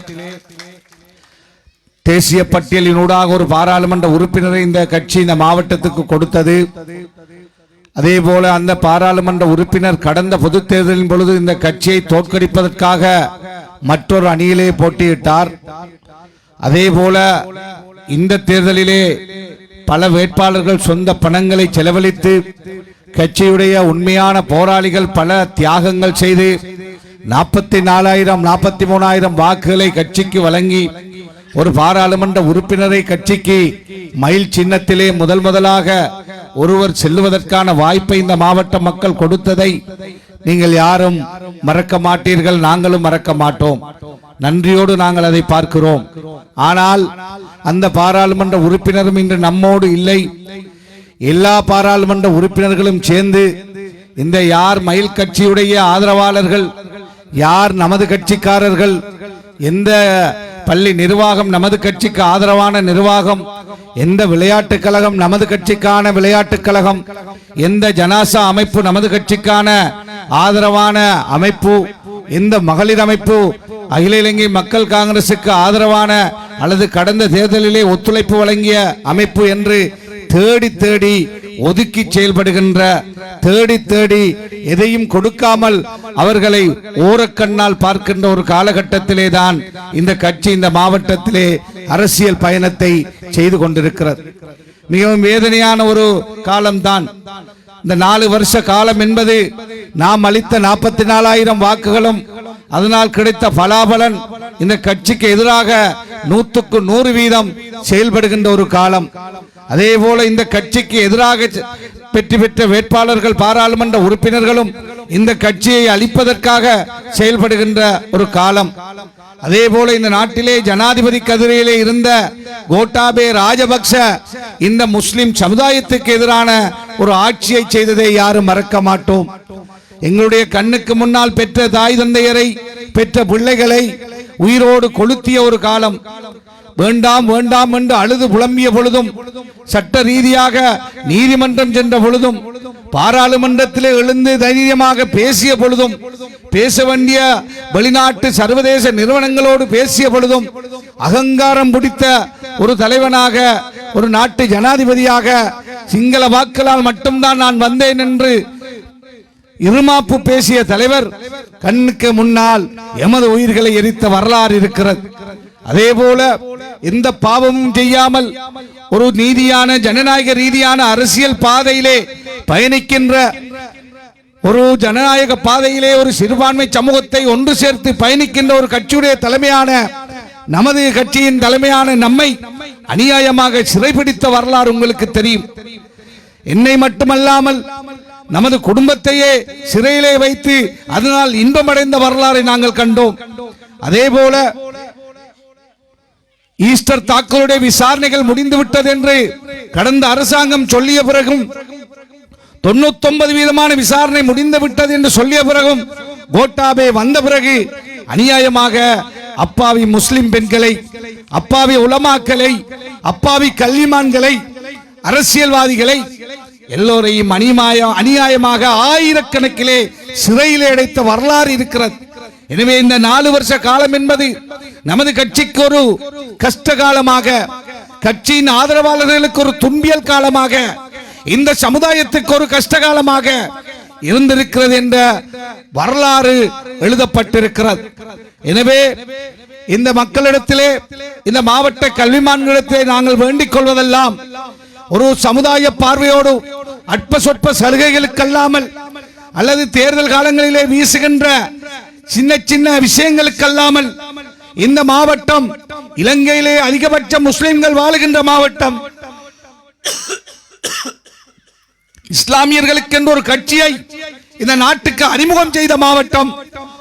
தேசிய பட்டியலினூடாக ஒரு பாராளுமன்ற உறுப்பினரை இந்த கட்சி இந்த மாவட்டத்துக்கு கொடுத்தது. அதே போல அந்த பாராளுமன்ற உறுப்பினர் கடந்த பொது தேர்தலின் பொழுது இந்த கட்சியை தோற்கடிப்பதற்காக மற்றொரு அணியிலே போட்டியிட்டார். அதே போல இந்த தேர்தலிலே பல வேட்பாளர்கள் சொந்த பணங்களை செலவழித்து கட்சியுடைய உண்மையான போராளிகள் பல தியாகங்கள் செய்து 44,000 43,000 வாக்குகளை கட்சிக்கு வழங்கி ஒரு பாராளுமன்ற உறுப்பினரை கட்சிக்கு மயில் சின்னத்திலே முதலாக ஒருவர் செல்லுவதற்கான வாய்ப்பை இந்த மாவட்ட மக்கள் கொடுத்ததை நீங்கள் யாரும் மறக்க மாட்டீர்கள், நாங்களும் மறக்க மாட்டோம். நன்றியோடு நாங்கள் அதை பார்க்கிறோம். ஆனால் அந்த பாராளுமன்ற உறுப்பினரும் இன்று நம்மோடு இல்லை. எல்லா பாராளுமன்ற உறுப்பினர்களும் சேர்ந்து இந்த யார் மயில் கட்சியுடைய ஆதரவாளர்கள், யார் நமது கட்சிக்காரர்கள், எந்த பள்ளி நிர்வாகம் நமது கட்சிக்கு ஆதரவான நிர்வாகம், எந்த விளையாட்டுக் கழகம் நமது கட்சிக்கான விளையாட்டுக் கழகம், எந்த ஜனாசா அமைப்பு நமது கட்சிக்கான ஆதரவான அமைப்பு, எந்த மகளிர் அமைப்பு அகில இலங்கை மக்கள் காங்கிரசுக்கு ஆதரவான அல்லது கடந்த தேர்தலிலே ஒத்துழைப்பு வழங்கிய அமைப்பு என்று தேடி தேடி ஒதுக்கி செயல்படுகின்ற, தேடி தேடி எதையும் கொடுக்காமல் அவர்களை ஓரக்கண்ணால் பார்க்கின்ற ஒரு காலகட்டத்திலே தான் இந்த கட்சி இந்த மாவட்டத்திலே அரசியல் பயணத்தை செய்து கொண்டிருக்கிறது. மிகவும் வேதனையான ஒரு காலம்தான் இந்த 4 வருஷ காலம் என்பது. நாம் அளித்த 44,000 வாக்குகளும் அதனால் கிடைத்த பலாபலன் இந்த கட்சிக்கு எதிராக 100க்கு 100% செயல்படுகின்ற ஒரு காலம். அதே போல இந்த கட்சிக்கு எதிராக வெற்றி பெற்ற வேட்பாளர்கள் பாராளுமன்ற உறுப்பினர்களும் இந்த கட்சியை அழிப்பதற்காக செயல்படுகின்ற ஒரு காலம். அதே போல இந்த நாட்டிலே ஜனாதிபதி கதிரையிலே இருந்த கோட்டாபே ராஜபக்ஷ இந்த முஸ்லிம் சமுதாயத்துக்கு எதிரான ஒரு ஆட்சியை செய்ததை யாரும் மறக்க மாட்டோம். எங்களுடைய கண்ணுக்கு முன்னால் பெற்ற தாய் தந்தையரை, பெற்ற பிள்ளைகளை உயிரோடு கொளுத்திய ஒரு காலம். வேண்டாம் வேண்டாம் என்று அழுது புலம்பிய பொழுதும், சட்ட ரீதியாக நீதிமன்றம் சென்ற பொழுதும், பாராளுமன்றத்திலே எழுந்து தைரியமாக பேசிய பொழுதும், பேச வேண்டிய வெளிநாட்டு சர்வதேச நிறுவனங்களோடு பேசிய பொழுதும், அகங்காரம் பிடித்த ஒரு தலைவனாக, ஒரு நாட்டு ஜனாதிபதியாக சிங்கள வாக்களால் மட்டும்தான் நான் வந்தேன் என்று இருமாப்பு பேசிய தலைவர் கண்ணுக்கு முன்னால் எமது உயிர்களை எரித்த வரலாறு இருக்கிறது. அதே போல எந்த பாவமும் செய்யாமல் ஒரு நீதியான ஜனநாயக ரீதியான அரசியல் பாதையிலே பயணிக்கின்ற, ஒரு ஜனநாயக பாதையிலே ஒரு சிறுபான்மை சமூகத்தை ஒன்று சேர்த்து பயணிக்கின்ற ஒரு கட்சியுடைய தலைமையான, நமது கட்சியின் தலைமையான நம்மை அநியாயமாக சிறைபிடித்த வரலாறு உங்களுக்கு தெரியும். என்னை மட்டுமல்லாமல் நமது குடும்பத்தையே சிறையிலே வைத்து அதனால் இன்பமடைந்த வரலாறை நாங்கள் கண்டோம். அதே போல ஈஸ்டர் தாக்குதலுடைய விசாரணைகள் முடிந்துவிட்டது என்று கடந்த அரசாங்கம் சொல்லிய பிறகும், 99% விசாரணை முடிந்து விட்டது என்று சொல்லிய பிறகும், கோட்டாபே வந்த பிறகு அநியாயமாக அப்பாவி முஸ்லிம் பெண்களை, அப்பாவி உலமாக்களை, அப்பாவி கல்விமான்களை, அரசியல்வாதிகளை எல்லோரையும் அநியாயமாக ஆயிரக்கணக்கிலே சிறையிலே அடைத்த வரலாறு இருக்கிறது. எனவே இந்த 4 வருஷ காலம் என்பது நமது கட்சிக்கு ஒரு கஷ்ட காலமாக, கட்சியின் ஆதரவாளர்களுக்கு ஒரு துன்பியல் காலமாக, இந்த சமுதாயத்துக்கு ஒரு கஷ்ட காலமாக இருந்திருக்கிறது என்ற வரலாறு எழுதப்பட்டிருக்கிறது. எனவே இந்த மக்களிடத்திலே, இந்த மாவட்ட கல்விமான்களிடத்திலே நாங்கள் வேண்டிக் கொள்வதெல்லாம் ஒரு சமுதாய பார்வையோடு அற்ப சொற்ப சலுகைகளுக்கல்லாமல் அல்லது தேர்தல் காலங்களிலே வீசுகின்ற சின்ன சின்ன விஷயங்களுக்கல்லாமல், இந்த மாவட்டம் இலங்கையிலே அதிகபட்ச முஸ்லிம்கள் வாழுகின்ற மாவட்டம், இஸ்லாமியர்களுக்கென்று ஒரு கட்சியை இந்த நாட்டுக்கு அறிமுகம் செய்த மாவட்டம்,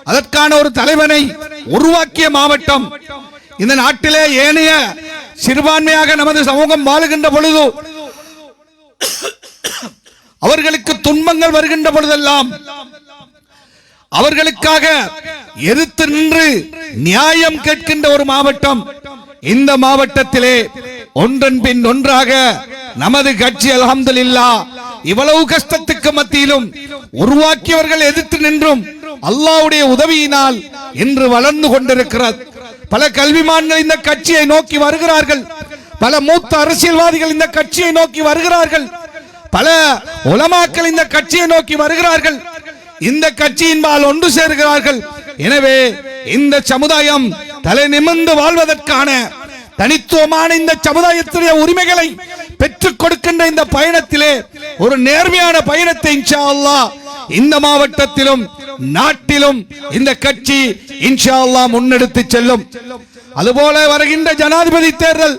அதற்கான ஒரு தலைவனை உருவாக்கிய மாவட்டம், இந்த நாட்டிலே ஏனைய சிறுபான்மையாக நமது சமூகம் வாழுகின்ற பொழுது அவர்களுக்கு துன்பங்கள் வருகின்ற பொழுதெல்லாம் அவர்களுக்காக எதிர்த்து நின்று நியாயம் கேட்கின்ற ஒரு மாவட்டம். இந்த மாவட்டத்திலே ஒன்றன் பின் ஒன்றாக நமது கட்சி அல்ஹம்துலில்லாஹ் இவ்வளவு கஷ்டத்துக்கு மத்தியிலும் உருவாக்கியவர்கள் எதிர்த்து நின்றும் அல்லாஹ்வுடைய உதவியினால் இன்று வளர்ந்து கொண்டிருக்கிறது. பல கல்விமான்கள் இந்த கட்சியை நோக்கி வருகிறார்கள், பல மூத்த அரசியல்வாதிகள் இந்த கட்சியை நோக்கி வருகிறார்கள், பல உலமாக்கள் இந்த கட்சியை நோக்கி வருகிறார்கள், இந்த கட்சியின்பால் ஒன்று சேர்கிறார்கள். எனவே இந்த சமுதாயம் தலை நிமிர்ந்து வாழ்வதற்கான, தனித்துவமான இந்த சமுதாயத்துடைய உரிமைகளை பெற்றுக் கொடுக்கின்ற இந்த பயணத்திலே ஒரு நேர்மையான பயணத்தை இன்ஷா அல்லாஹ் இந்த மாவட்டத்திலும் நாட்டிலும் இந்த கட்சி இன்ஷா அல்லாஹ் முன்னெடுத்து செல்லும். அதுபோல வருகின்ற ஜனாதிபதி தேர்தல்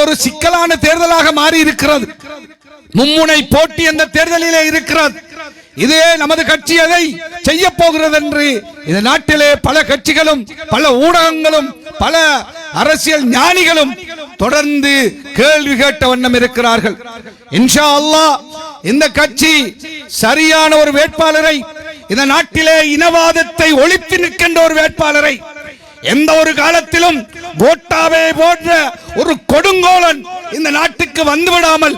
ஒரு சிக்கலான தேர்தலாக மாறி இருக்கிறது. மும்முனை போட்டி அந்த தேர்தலிலே இருக்கிறது. இதே நமது கட்சி அதை செய்ய போகிறது என்று இந்த நாட்டிலே பல கட்சிகளும் பல ஊடகங்களும் பல அரசியல் ஞானிகளும் தொடர்ந்து கேள்வி கேட்ட வண்ணம் இருக்கிறார்கள். இன்ஷா அல்லாஹ் இந்த கட்சி சரியான ஒரு வேட்பாளரை, இந்த நாட்டிலே இனவாதத்தை ஒழித்து நிற்கின்ற ஒரு வேட்பாளரை, எந்த ஒரு காலத்திலும் கோட்டாவே போன்ற ஒரு கொடுங்கோலன் இந்த நாட்டுக்கு வந்துவிடாமல்,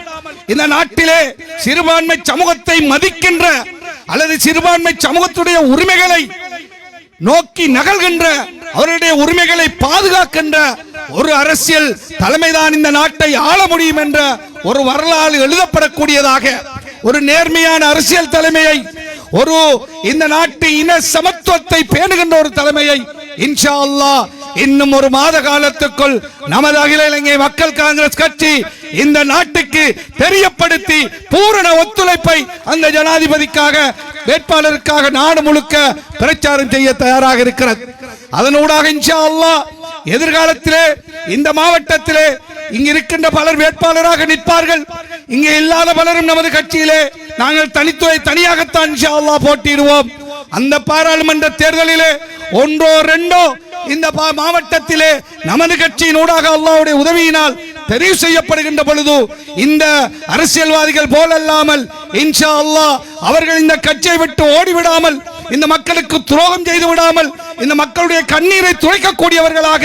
இந்த நாட்டிலே சிறுபான்மை சமூகத்தை மதிக்கின்ற அல்லது சிறுபான்மை சமூகத்துடைய உரிமைகளை நோக்கி நகல்கின்ற, அவருடைய உரிமைகளை பாதுகாக்கின்ற ஒரு அரசியல் தலைமைதான் இந்த நாட்டை ஆள முடியும் என்ற ஒரு வரலாறு எழுதப்படக்கூடியதாக ஒரு நேர்மையான அரசியல் தலைமையை, ஒரு இந்த நாட்டு இன சமத்துவத்தை பேணுகின்ற ஒரு தலைமையை இன்ஷா அல்லாஹ் இன்னும் ஒரு மாத காலத்துக்குள் நமது அகில இலங்கை மக்கள் காங்கிரஸ் கட்சி இந்த நாட்டுக்கு தெரியப்படுத்தி பூரண ஒத்துழைப்பை அந்த ஜனாதிபதிக்காக வேட்பாளருக்காக நாடு முழுக்க பிரச்சாரம் செய்ய தயாராக இருக்கிறது. அதனூடாக இன்ஷா அல்லாஹ் எதிர்காலத்திலே இந்த மாவட்டத்திலே இங்கு இருக்கின்ற பலர் வேட்பாளராக நிற்பார்கள். இங்கே இல்லாத பலரும் நமது கட்சியிலே நாங்கள் தனியாகத்தான் இன்ஷா அல்லாஹ் போட்டியிடுவோம். அந்த பாராளுமன்ற தேர்தலிலே ஒன்றோ ரெண்டோ இந்த மாவட்டத்திலே நமது கட்சியின் ஊடாக அல்லாஹ்வுடைய உதவியினால் தெரிவு செய்யப்படுகின்ற பொழுது இந்த அரசியல்வாதிகள் போலல்லாமல் இன்ஷா அல்லாஹ் அவர்கள் இந்த கட்சியை விட்டு ஓடிவிடாமல், இந்த மக்களுக்கு துரோகம் செய்து விடாமல், இந்த மக்களுடைய கண்ணீரை துடைக்கக்கூடியவர்களாக,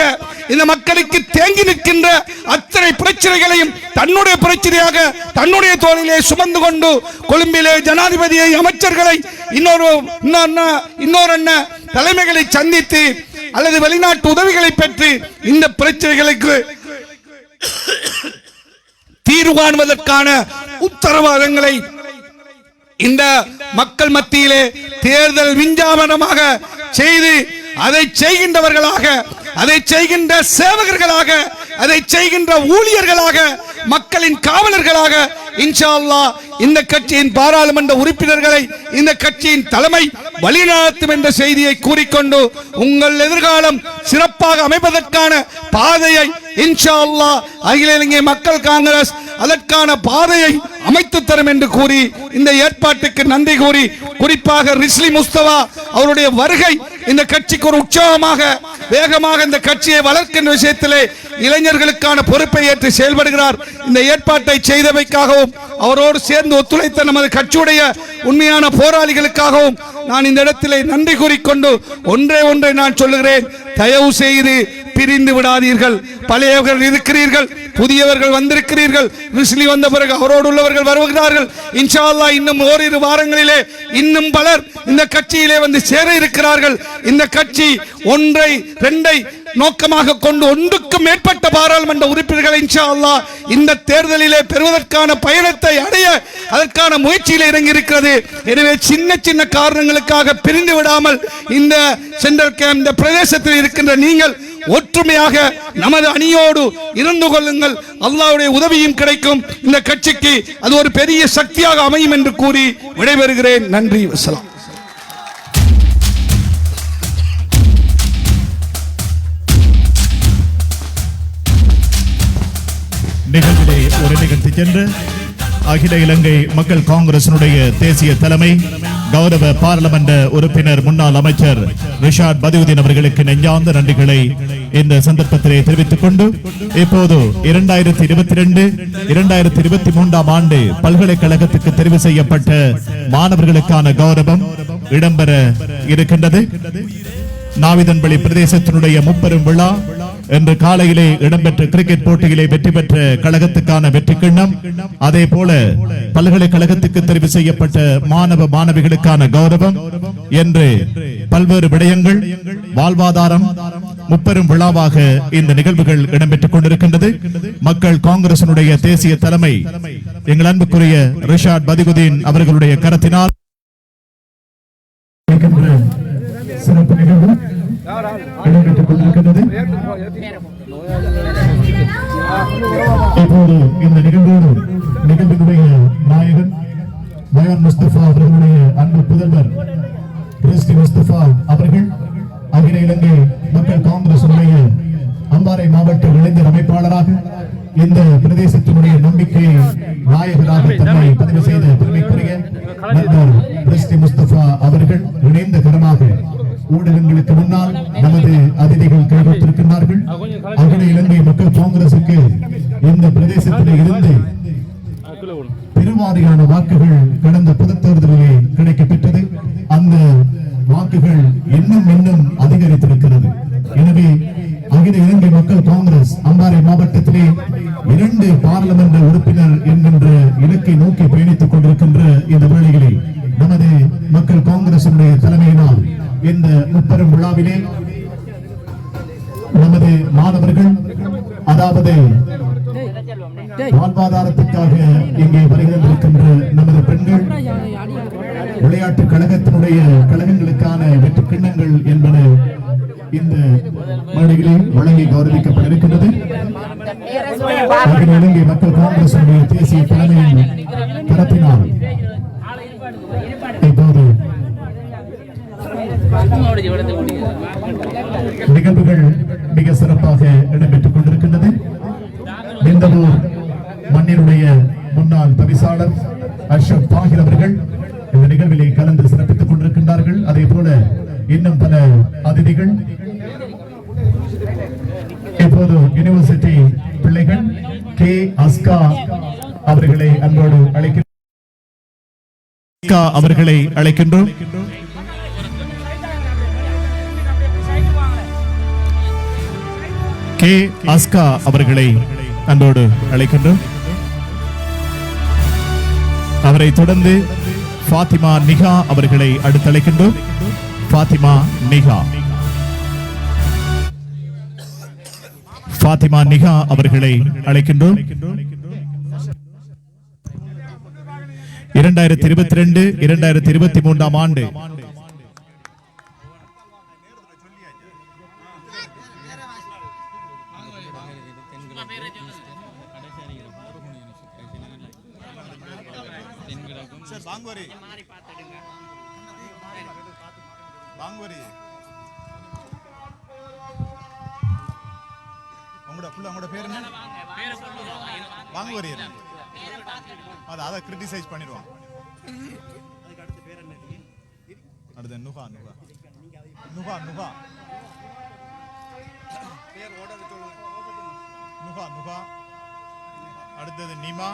இந்த மக்களுக்கு தேங்கி நிற்கின்ற அத்தனை பிரச்சனைகளையும் தன்னுடைய பிரச்சனையாக தன்னுடைய தோளிலே சுமந்து கொண்டு கொழும்பிலே ஜனாதிபதியை, அமைச்சர்களை, இன்னொரு தலைமைகளை சந்தித்து அல்லது வெளிநாட்டு உதவிகளை பெற்று இந்த பிரச்சனைகளுக்கு தீர்வு காணுவதற்கான உத்தரவாதங்களை இந்த மக்கள் மத்தியிலே தேர்தல் விஞ்ஞாபனமாக செய்து அதை செய்கின்றவர்களாக, அதை செய்கின்ற சேவகர்களாக, அதை செய்கின்ற ஊழியர்களாக, மக்களின் காவலர்களாக இன்ஷா அல்லாஹ் இந்த கட்சியின் பாராளுமன்ற உறுப்பினர்களை இந்த கட்சியின் தலைமை வழிநடத்தும் என்ற செய்தியை கூறிக்கொண்டு உங்கள் எதிர்காலம் சிறப்பாக அமைப்பதற்கான பாதையை இன்ஷா அல்லாஹ் அகில இலங்கை மக்கள் காங்கிரஸ் அதற்கான பாதையை அமைத்து தரும் என்று கூறி இந்த ஏற்பாட்டுக்கு நன்றி கூறி, குறிப்பாக ரிஸ்லி முஸ்தபா அவருடைய வருகை இந்த கட்சிக்கு ஒரு உற்சாகமாக வேகமாக இந்த கட்சியை வளர்க்கின்ற விஷயத்திலே இளைஞர்களுக்கான பொறுப்பை ஏற்று செயல்படுகிறார். இந்த ஏற்பாட்டை செய்தவைக்காகவும் அவரோடு சேர்ந்து ஒத்துழைத்த நமது கட்சியுடைய உண்மையான போராளிகளுக்காகவும் நான் இந்த இடத்திலே நன்றி கூறிக்கொண்டு ஒன்றை நான் சொல்லுகிறேன். தயவு செய்து பிரிந்து விடாதீர்கள். பழையவர்கள் இருக்கிறீர்கள், புதியவர்கள் வந்திருக்கிறீர்கள். ரிஸ்லி வந்த பிறகு அவரோடு உள்ளவர்கள் வருகிறார்கள். இன்ஷா அல்லாஹ் இன்னும் ஓரிரு வாரங்களிலே இன்னும் பலர் இந்த கட்சியிலே வந்து சேர இருக்கிறார்கள். இந்த கட்சி ஒன்றை ரெண்டை நோக்கமாக கொண்டு ஒன்றுக்கும் மேற்பட்ட பாராளுமன்ற உறுப்பினர்களை இன்ஷா அல்லாஹ் இந்த தேர்தலிலே பெறுவதற்கான பயணத்தை அடைய அதற்கான முயற்சியில் இறங்கி இருக்கிறது. எனவே சின்ன காரணங்களுக்காக பிரிந்து விடாமல் இந்த சென்ட்ரல் கேம்ப் இந்த பிரதேசத்தில் இருக்கின்ற நீங்கள் ஒற்றுமையாக நமது அணியோடு இருந்து கொள்ளுங்கள். அல்லாஹ்வுடைய உதவியும் கிடைக்கும். இந்த கட்சிக்கு அது ஒரு பெரிய சக்தியாக அமையும் என்று கூறி விடைபெறுகிறேன். நன்றி, வஸ்ஸலாம். நிகழ்விலே ஒரு நிகழ்ச்சி சென்று அகில இலங்கை மக்கள் காங்கிரசினுடைய தேசிய தலைமை கௌரவ பாராளுமன்ற உறுப்பினர் முன்னாள் அமைச்சர் ரிஷாட் பதியுதீன் அவர்களுக்கு நெஞ்சார்ந்த நன்றிகளை இந்த சந்தர்ப்பத்திலே தெரிவித்துக் கொண்டு இப்போது 2022-2023 ஆண்டு பல்கலைக்கழகத்துக்கு தெரிவு செய்யப்பட்ட மாணவர்களுக்கான கௌரவம் இடம்பெற இருக்கின்றது. நாவிதன்பள்ளி பிரதேசத்தினுடைய முப்பெரும் விழா இன்று காலையிலே இடம்பெற்ற கிரிக்கெட் போட்டியிலே வெற்றி பெற்ற கழகத்துக்கான வெற்றி கிண்ணம், அதே போல பல்கலைக்கழகத்துக்கு தெரிவு செய்யப்பட்ட மாணவ மாணவிகளுக்கான கௌரவம் என்று பல்வேறு விடயங்கள் வாழ்வாதாரம் முப்பெரும் விழாவாக இந்த நிகழ்வுகள் இடம்பெற்றுக் கொண்டிருக்கின்றது. மக்கள் காங்கிரசினுடைய தேசிய தலைமை எங்கள் அன்புக்குரிய ரிஷாட் பதியுதீன் அவர்களுடைய கரத்தினால் சிறப்பு நிகழ்வு இப்போது இந்த நிகழ்வோடு நிகழ்வினுடைய நாயகன் பயான் முஸ்தபா அவர்களுடைய அன்பு புதல்வர் கிறிஸ்டி முஸ்தபா அவர்கள் அகில இலங்கை மக்கள் காங்கிரஸ் அம்பாறை மாவட்ட இளைஞர் அமைப்பாளராக இந்த பிரதேசத்தினுடைய நம்பிக்கை நாயகராக தன்னை பதிவு செய்த பெருமைக்குரிய நண்பர் கிறிஸ்டி முஸ்தபா அவர்கள் இணைந்த கரமாக ஊடகங்களுக்கு முன்னால் நமது அதிதிகள் கைகொடுத்திருக்கிறார்கள். அகில இலங்கை மக்கள் காங்கிரசுக்கு இந்த பிரதேசத்தில் இருந்து பெருவாரியான வாக்குகள் கடந்த பொதுத் தேர்தலிலே கிடைக்கப்பெற்றது. அந்த வாக்குகள் இன்னும் அதிகரித்திருக்கிறது. எனவே அகில இலங்கை மக்கள் காங்கிரஸ் அம்பாறை மாவட்டத்திலே 2 பாராளுமன்ற உறுப்பினர் என்கின்ற இலக்கை நோக்கி பயணித்துக் கொண்டிருக்கின்ற இந்த வேளையிலே நமது மக்கள் காங்கிரசுடைய தலைமையினால் இந்த முப்பெரும் விழாவிலே நமது மாணவர்கள், அதாவது வாழ்வாதாரத்துக்காக இங்கே வருகின்ற நமது பெண்கள், விளையாட்டு கழகத்தினுடைய கழகங்களுக்கான வெற்றி கிண்ணங்கள் என்பன இந்த மேடையிலே வழங்கி கௌரவிக்கப்பட இருக்கிறது. அகில இலங்கை மக்கள் காங்கிரஸ் தேசிய தலைமையின் தரப்பினால் இப்போது நிகழ்வுகள் மிக சிறப்பாக இடம்பெற்றுக் கொண்டிருக்கின்றது. நிந்தவூர் மண்ணினுடைய முன்னாள் தவிசாளர் அஷ்ரப் தாஹிர் அவர்கள் இந்த நிகழ்விலே கலந்து சிறப்பித்துக் கொண்டிருக்கின்றார்கள். அதே போல இன்னும் பல அதிதிகள். இப்போது யூனிவர்சிட்டி பிள்ளைகள் கே அஸ்கா அவர்களை அன்போடு அழைக்கின்றோம். கே அஸ்கா அவர்களை அன்போடு அழைக்கின்றோம். அவரை தொடர்ந்து ஃபாத்திமா நிகா அவர்களை அடுத்தழைக்கின்றோம். ஃபாத்திமா நிகா அவர்களை அழைக்கின்றோம். 2022-2023 ஆண்டு அதை கிரிட்டிசைஸ் பண்ணிடுவான். அடுத்து நுகா நுகா நுகா நுகா நுகா நுகா அடுத்தது நிமா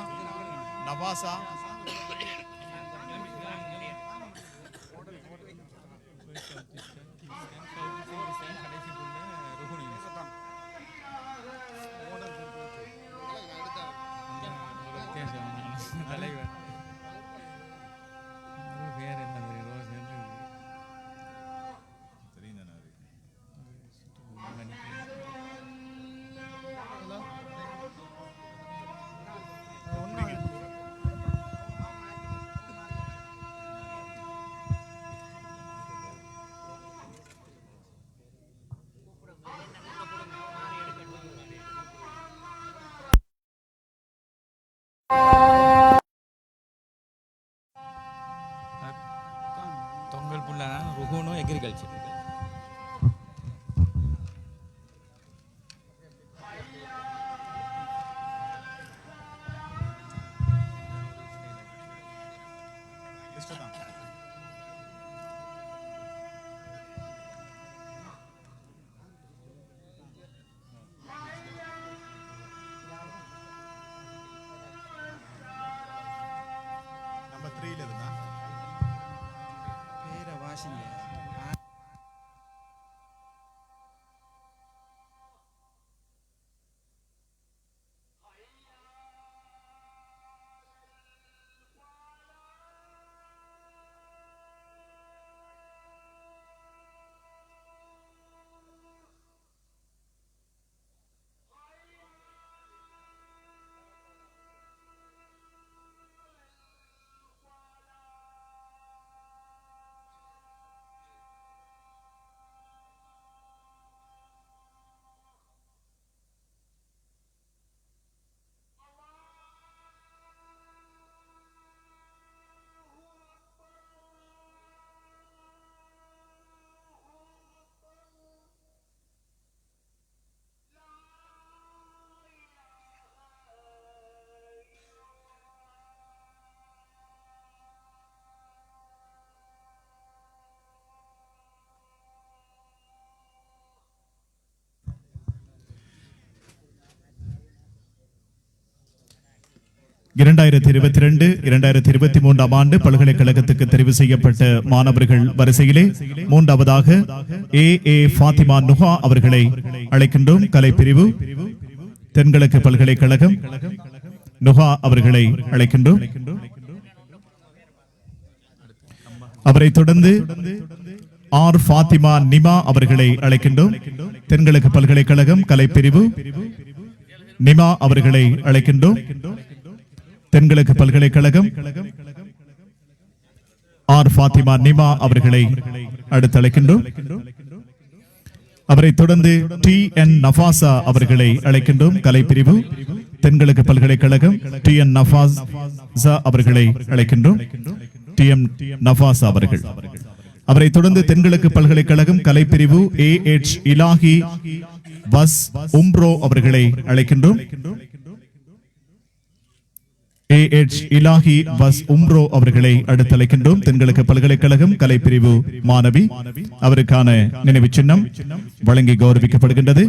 நவாசா தொங்கல் புல்லானா ருகுனோ அக்ரிகல்ச்சர். நம்பர் 3 இருந்தா பேரை வாசிங்க. 2022-2023 ஆண்டு பல்கலைக்கழகத்துக்கு தெரிவு செய்யப்பட்ட மாணவர்கள் வரிசையிலே மூன்றாவதாக ஏ ஃபாத்திமா நுஹா அவர்களை அழைக்கின்றோம். கலைப்பிரிவு தென்கிழக்கு பல்கலைக்கழகம் நுஹா அவர்களை அழைக்கின்றோம். அவரை தொடர்ந்து ஆர் ஃபாத்திமா நிமா அவர்களை அழைக்கின்றோம். தென்கிழக்கு பல்கலைக்கழகம் கலைப்பிரிவு நிமா அவர்களை அழைக்கின்றோம். தென்கிழக்கு பல்கலைக்கழகம் ஆர் ஃபாத்திமா நிமா அவர்களை அடுத்து அழைக்கின்றோம். அவரை தொடர்ந்து TN நஃபாசா அவர்களை அழைக்கின்றோம். கலைப்பிரிவு தென்கிழக்கு பல்கலைக்கழகம் TN நஃபாசா அவர்களை அழைக்கின்றோம். TM நஃபாசா அவர்கள். அவரை தொடர்ந்து தென்கிழக்கு பல்கலைக்கழகம் கலைப்பிரிவு AH இலாஹி பஸ் உம்ரோ அவர்களை அழைக்கின்றோம். AH இலாஹி பஸ் உம்ரோ அவர்களை அடுத்தழைக்கின்றோம். தென்கிழக்கு பல்கலைக்கழகம் கலைப்பிரிவு மாணவி. அவருக்கான நினைவு சின்னம் வழங்கி கௌரவிக்கப்படுகின்றது.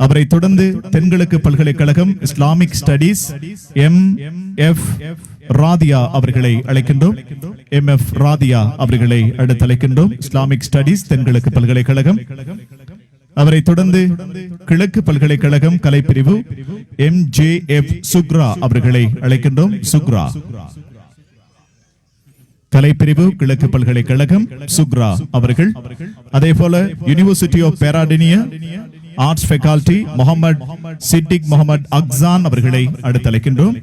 அவரை தொடர்ந்து தென்கிழக்கு பல்கலைக்கழகம் இஸ்லாமிக் ஸ்டடீஸ் MF ராதியா அவர்களை அழைக்கின்றோம். MF ராதியா அவர்களை அடுத்தழைக்கின்றோம். இஸ்லாமிக் ஸ்டடீஸ் தென்கிழக்கு பல்கலைக்கழகம். அவரை தொடர்ந்து கிழக்கு பல்கலைக்கழகம் கலைப்பிரிவு MJF சுக்ரா அவர்களை அழைக்கின்றோம். சுக்ரா கலைப்பிரிவு கிழக்கு பல்கலைக்கழகம் சுக்ரா அவர்கள். அதே போல university of Peradeniya arts faculty Mohamed Siddique Mohamed Aksan அவர்களை அடுத்தழைக்கின்றோம்.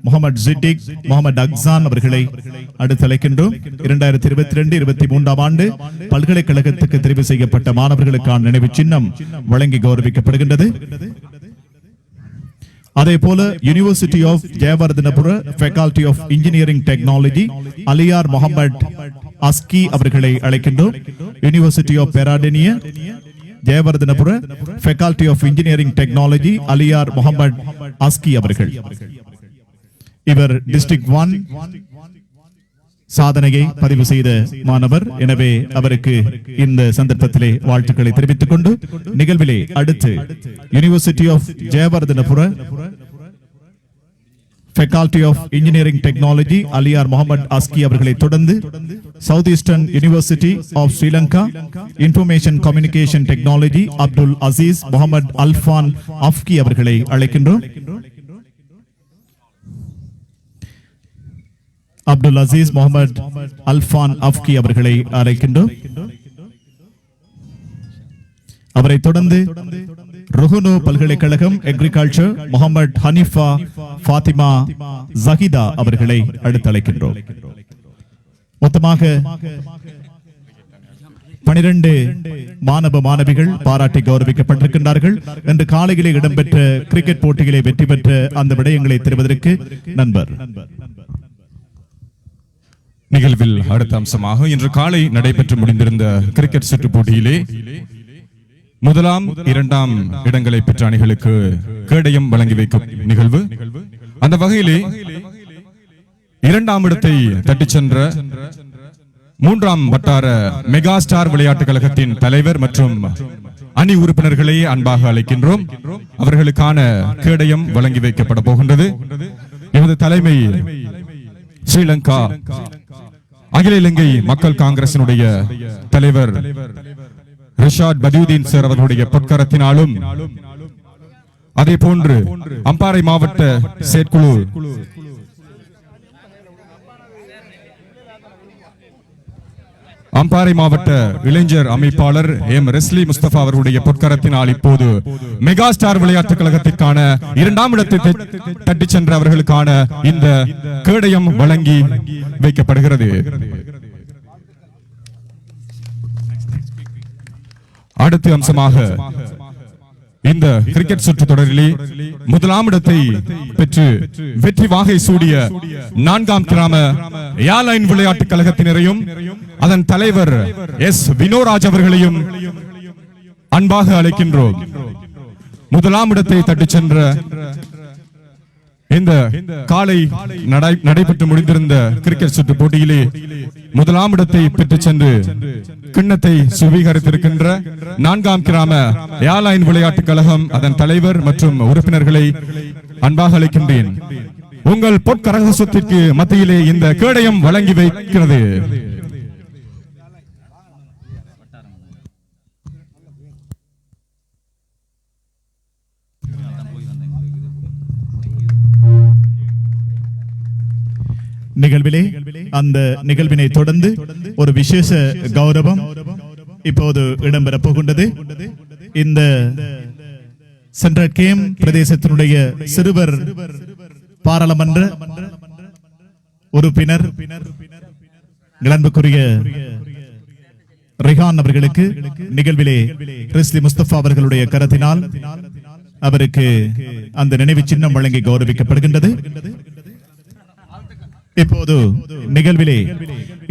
முகமது சித்திக் முகமது அக்சான் அவர்களை அடுத்தழைக்கின்றோம். 2022-23 ஆண்டு பல்கலைக்கழகத்துக்கு தெரிவு செய்யப்பட்ட மாணவர்களுக்கான நினைவு சின்னம் வழங்கி கௌரவிக்கப்படுகின்றது. அதே போல university of Jayawardenepura faculty of engineering technology Aliyar Mohamed அஸ்கி அவர்களை அழைக்கின்றோம். University of Peradeniya Jayawardenapura faculty of engineering technology Aliyar Mohamed Askey அவர்கள். இவர் டிஸ்ட்ரிக்ட் 1 சாதனையை பதிவு செய்த மாணவர். எனவே அவருக்கு இந்த சந்தர்ப்பத்திலே வாழ்த்துக்களை தெரிவித்துக் கொண்டு நிகழ்விலே அடுத்து university of Jayawardenepura faculty of engineering technology Aliyar Mohamed அஸ்கி அவர்களை தொடர்ந்து south eastern university of Sri Lanka information communication technology Abdul Azeez Mohamed Alfan Afki அவர்களை அழைக்கின்றோம். அப்துல் அசீஸ் முகமது அல்ஃபான் அஃப்கி அவர்களை அழைக்கின்றோம். அவரை தொடர்ந்து ருஹுனு பல்கலைக்கழகம் அக்ரிகல்ச்சர் முகமது ஹனீஃபா ஃபாத்திமா ஜஹிதா அவர்களை அடுத்தழைக்கின்றோம். மொத்தமாக 12 மாணவ மாணவிகள் பாராட்டி கௌரவிக்கப்பட்டிருக்கின்றார்கள். இன்று காலையிலே இடம்பெற்ற கிரிக்கெட் போட்டிகளை வெற்றி பெற்ற அந்த விடயங்களை தெரிவதற்கு நண்பர் நிகழ்வில் அடுத்த அம்சமாக இன்று காலை நடைபெற்று முடிந்திருந்த கிரிக்கெட் சுற்று போட்டியிலே முதலாம் 2ஆம் இடங்களை பெற்ற அணிகளுக்கு கேடயம் வழங்கி வைக்கும் நிகழ்வு. அந்த வகையிலே 2ஆம் இடத்தை தட்டிச் சென்ற 3ஆம் வட்டார மெகா ஸ்டார் விளையாட்டுக் கழகத்தின் தலைவர் மற்றும் அணி உறுப்பினர்களை அன்பாக அழைக்கின்றோம். அவர்களுக்கான கேடயம் வழங்கி வைக்கப்பட போகின்றது. எமது தலைமை ஸ்ரீலங்கா அகில இலங்கை மக்கள் காங்கிரசினுடைய தலைவர் ரிஷாட் பதியுதீன் சார் அவர்களுடைய பொற்கரத்தினாலும் அதே போன்று அம்பாறை மாவட்ட செயற்குழு அம்பாறை மாவட்ட இளைஞர் அமைப்பாளர் ரெஸ்லி முஸ்தபா அவர்களுடைய பொற்கரத்தினால் இப்போது மெகா ஸ்டார் விளையாட்டுக் கழகத்திற்கான 2ஆம் இடத்தை தட்டிச் சென்ற அவர்களுக்கான இந்த கேடயம் வழங்கி வைக்கப்படுகிறது. அடுத்த அம்சமாக இந்த கிரிக்கெட் சுற்று தொடரிலே முதலாம் இடத்தை பெற்று வெற்றி வாகை சூடிய 4ஆம் கிராம ஏர்லைன் விளையாட்டுக் கழகத்தினரையும் அதன் தலைவர் வினோராஜ் அவர்களையும் அன்பாக அழைக்கின்றோம். முதலாம் இடத்தை தட்டிச் சென்ற இந்த காலை நடைபெற்று முடிந்திருந்த கிரிக்கெட் சுற்று போட்டியிலே முதலாம் இடத்தை பெற்றுச் சென்று கிண்ணத்தை சுவீகரித்திருக்கின்ற 4ஆம் கிராம ஏர்லைன் விளையாட்டுக் கழகம் அதன் தலைவர் மற்றும் உறுப்பினர்களை அன்பாக அழைக்கின்றேன். உங்கள் பொற்கரகசத்திற்கு மத்தியிலே இந்த கேடயம் வழங்கி வைக்கிறது. நிகழ்விலே அந்த நிகழ்வினை தொடர்ந்து ஒரு விசேஷ கௌரவம் இப்போது இடம்பெறப் போகின்றது. இந்த சென்ட்ரல் கேம் பிரதேசத்தினுடைய சிறுவர் பாராளுமன்ற உறுப்பினர் அன்புக்குரிய ரிஹான் அவர்களுக்கு நிகழ்விலே ரெஸ்லி முஸ்தபா அவர்களுடைய கரத்தினால் அவருக்கு அந்த நினைவு சின்னம் வழங்கி கௌரவிக்கப்படுகின்றது. இப்போது நிகழ்விலே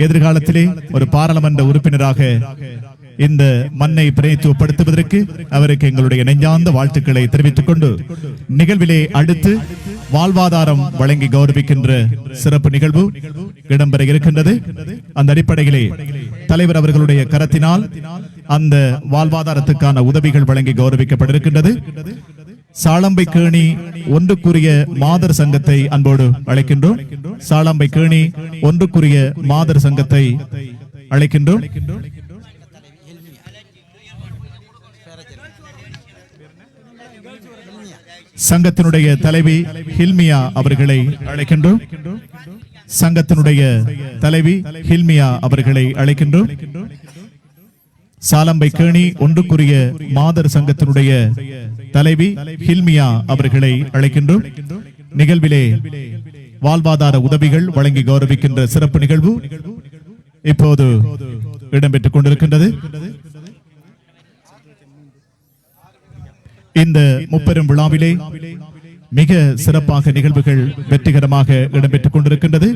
எதிர்காலத்திலே ஒரு பாராளுமன்ற உறுப்பினராக இந்த மண்ணை பிரதித்துவப்படுத்துவதற்கு அவருக்கு எங்களுடைய நெஞ்சார்ந்த வாழ்த்துக்களை தெரிவித்துக் கொண்டு நிகழ்விலே அடுத்து வாழ்வாதாரம் வழங்கி கௌரவிக்கின்ற சிறப்பு நிகழ்வு இடம்பெற இருக்கின்றது. அந்த அடிப்படையிலே தலைவர் அவர்களுடைய கரத்தினால் அந்த வாழ்வாதாரத்துக்கான உதவிகள் வழங்கி கௌரவிக்கப்பட்டிருக்கின்றது. சாளம்பை கேணி ஒன்றுக்குரிய மாதர் சங்கத்தை அன்போடு அழைக்கின்றோம். சாளம்பை கேணி ஒன்றுக்குரிய மாதர் சங்கத்தை அழைக்கின்றோம். சங்கத்தினுடைய தலைவி ஹில்மியா அவர்களை அழைக்கின்றோம். சங்கத்தினுடைய தலைவி ஹில்மியா அவர்களை அழைக்கின்றோம். சாலம்பை கேணி ஒன்றுக்குரிய மாதர் சங்கத்தினுடைய தலைவி ஹில்மியா அவர்களை அழைக்கின்றோம். நிகழ்விலே வாழ்வாதார உதவிகள் வழங்கி கௌரவிக்கின்ற சிறப்பு நிகழ்வு இப்போது இடம்பெற்றுக் கொண்டிருக்கின்றது. இந்த முப்பெரும் விழாவிலே மிக சிறப்பாக நிகழ்வுகள் வெற்றிகரமாக இடம்பெற்றுக் கொண்டிருக்கின்றது.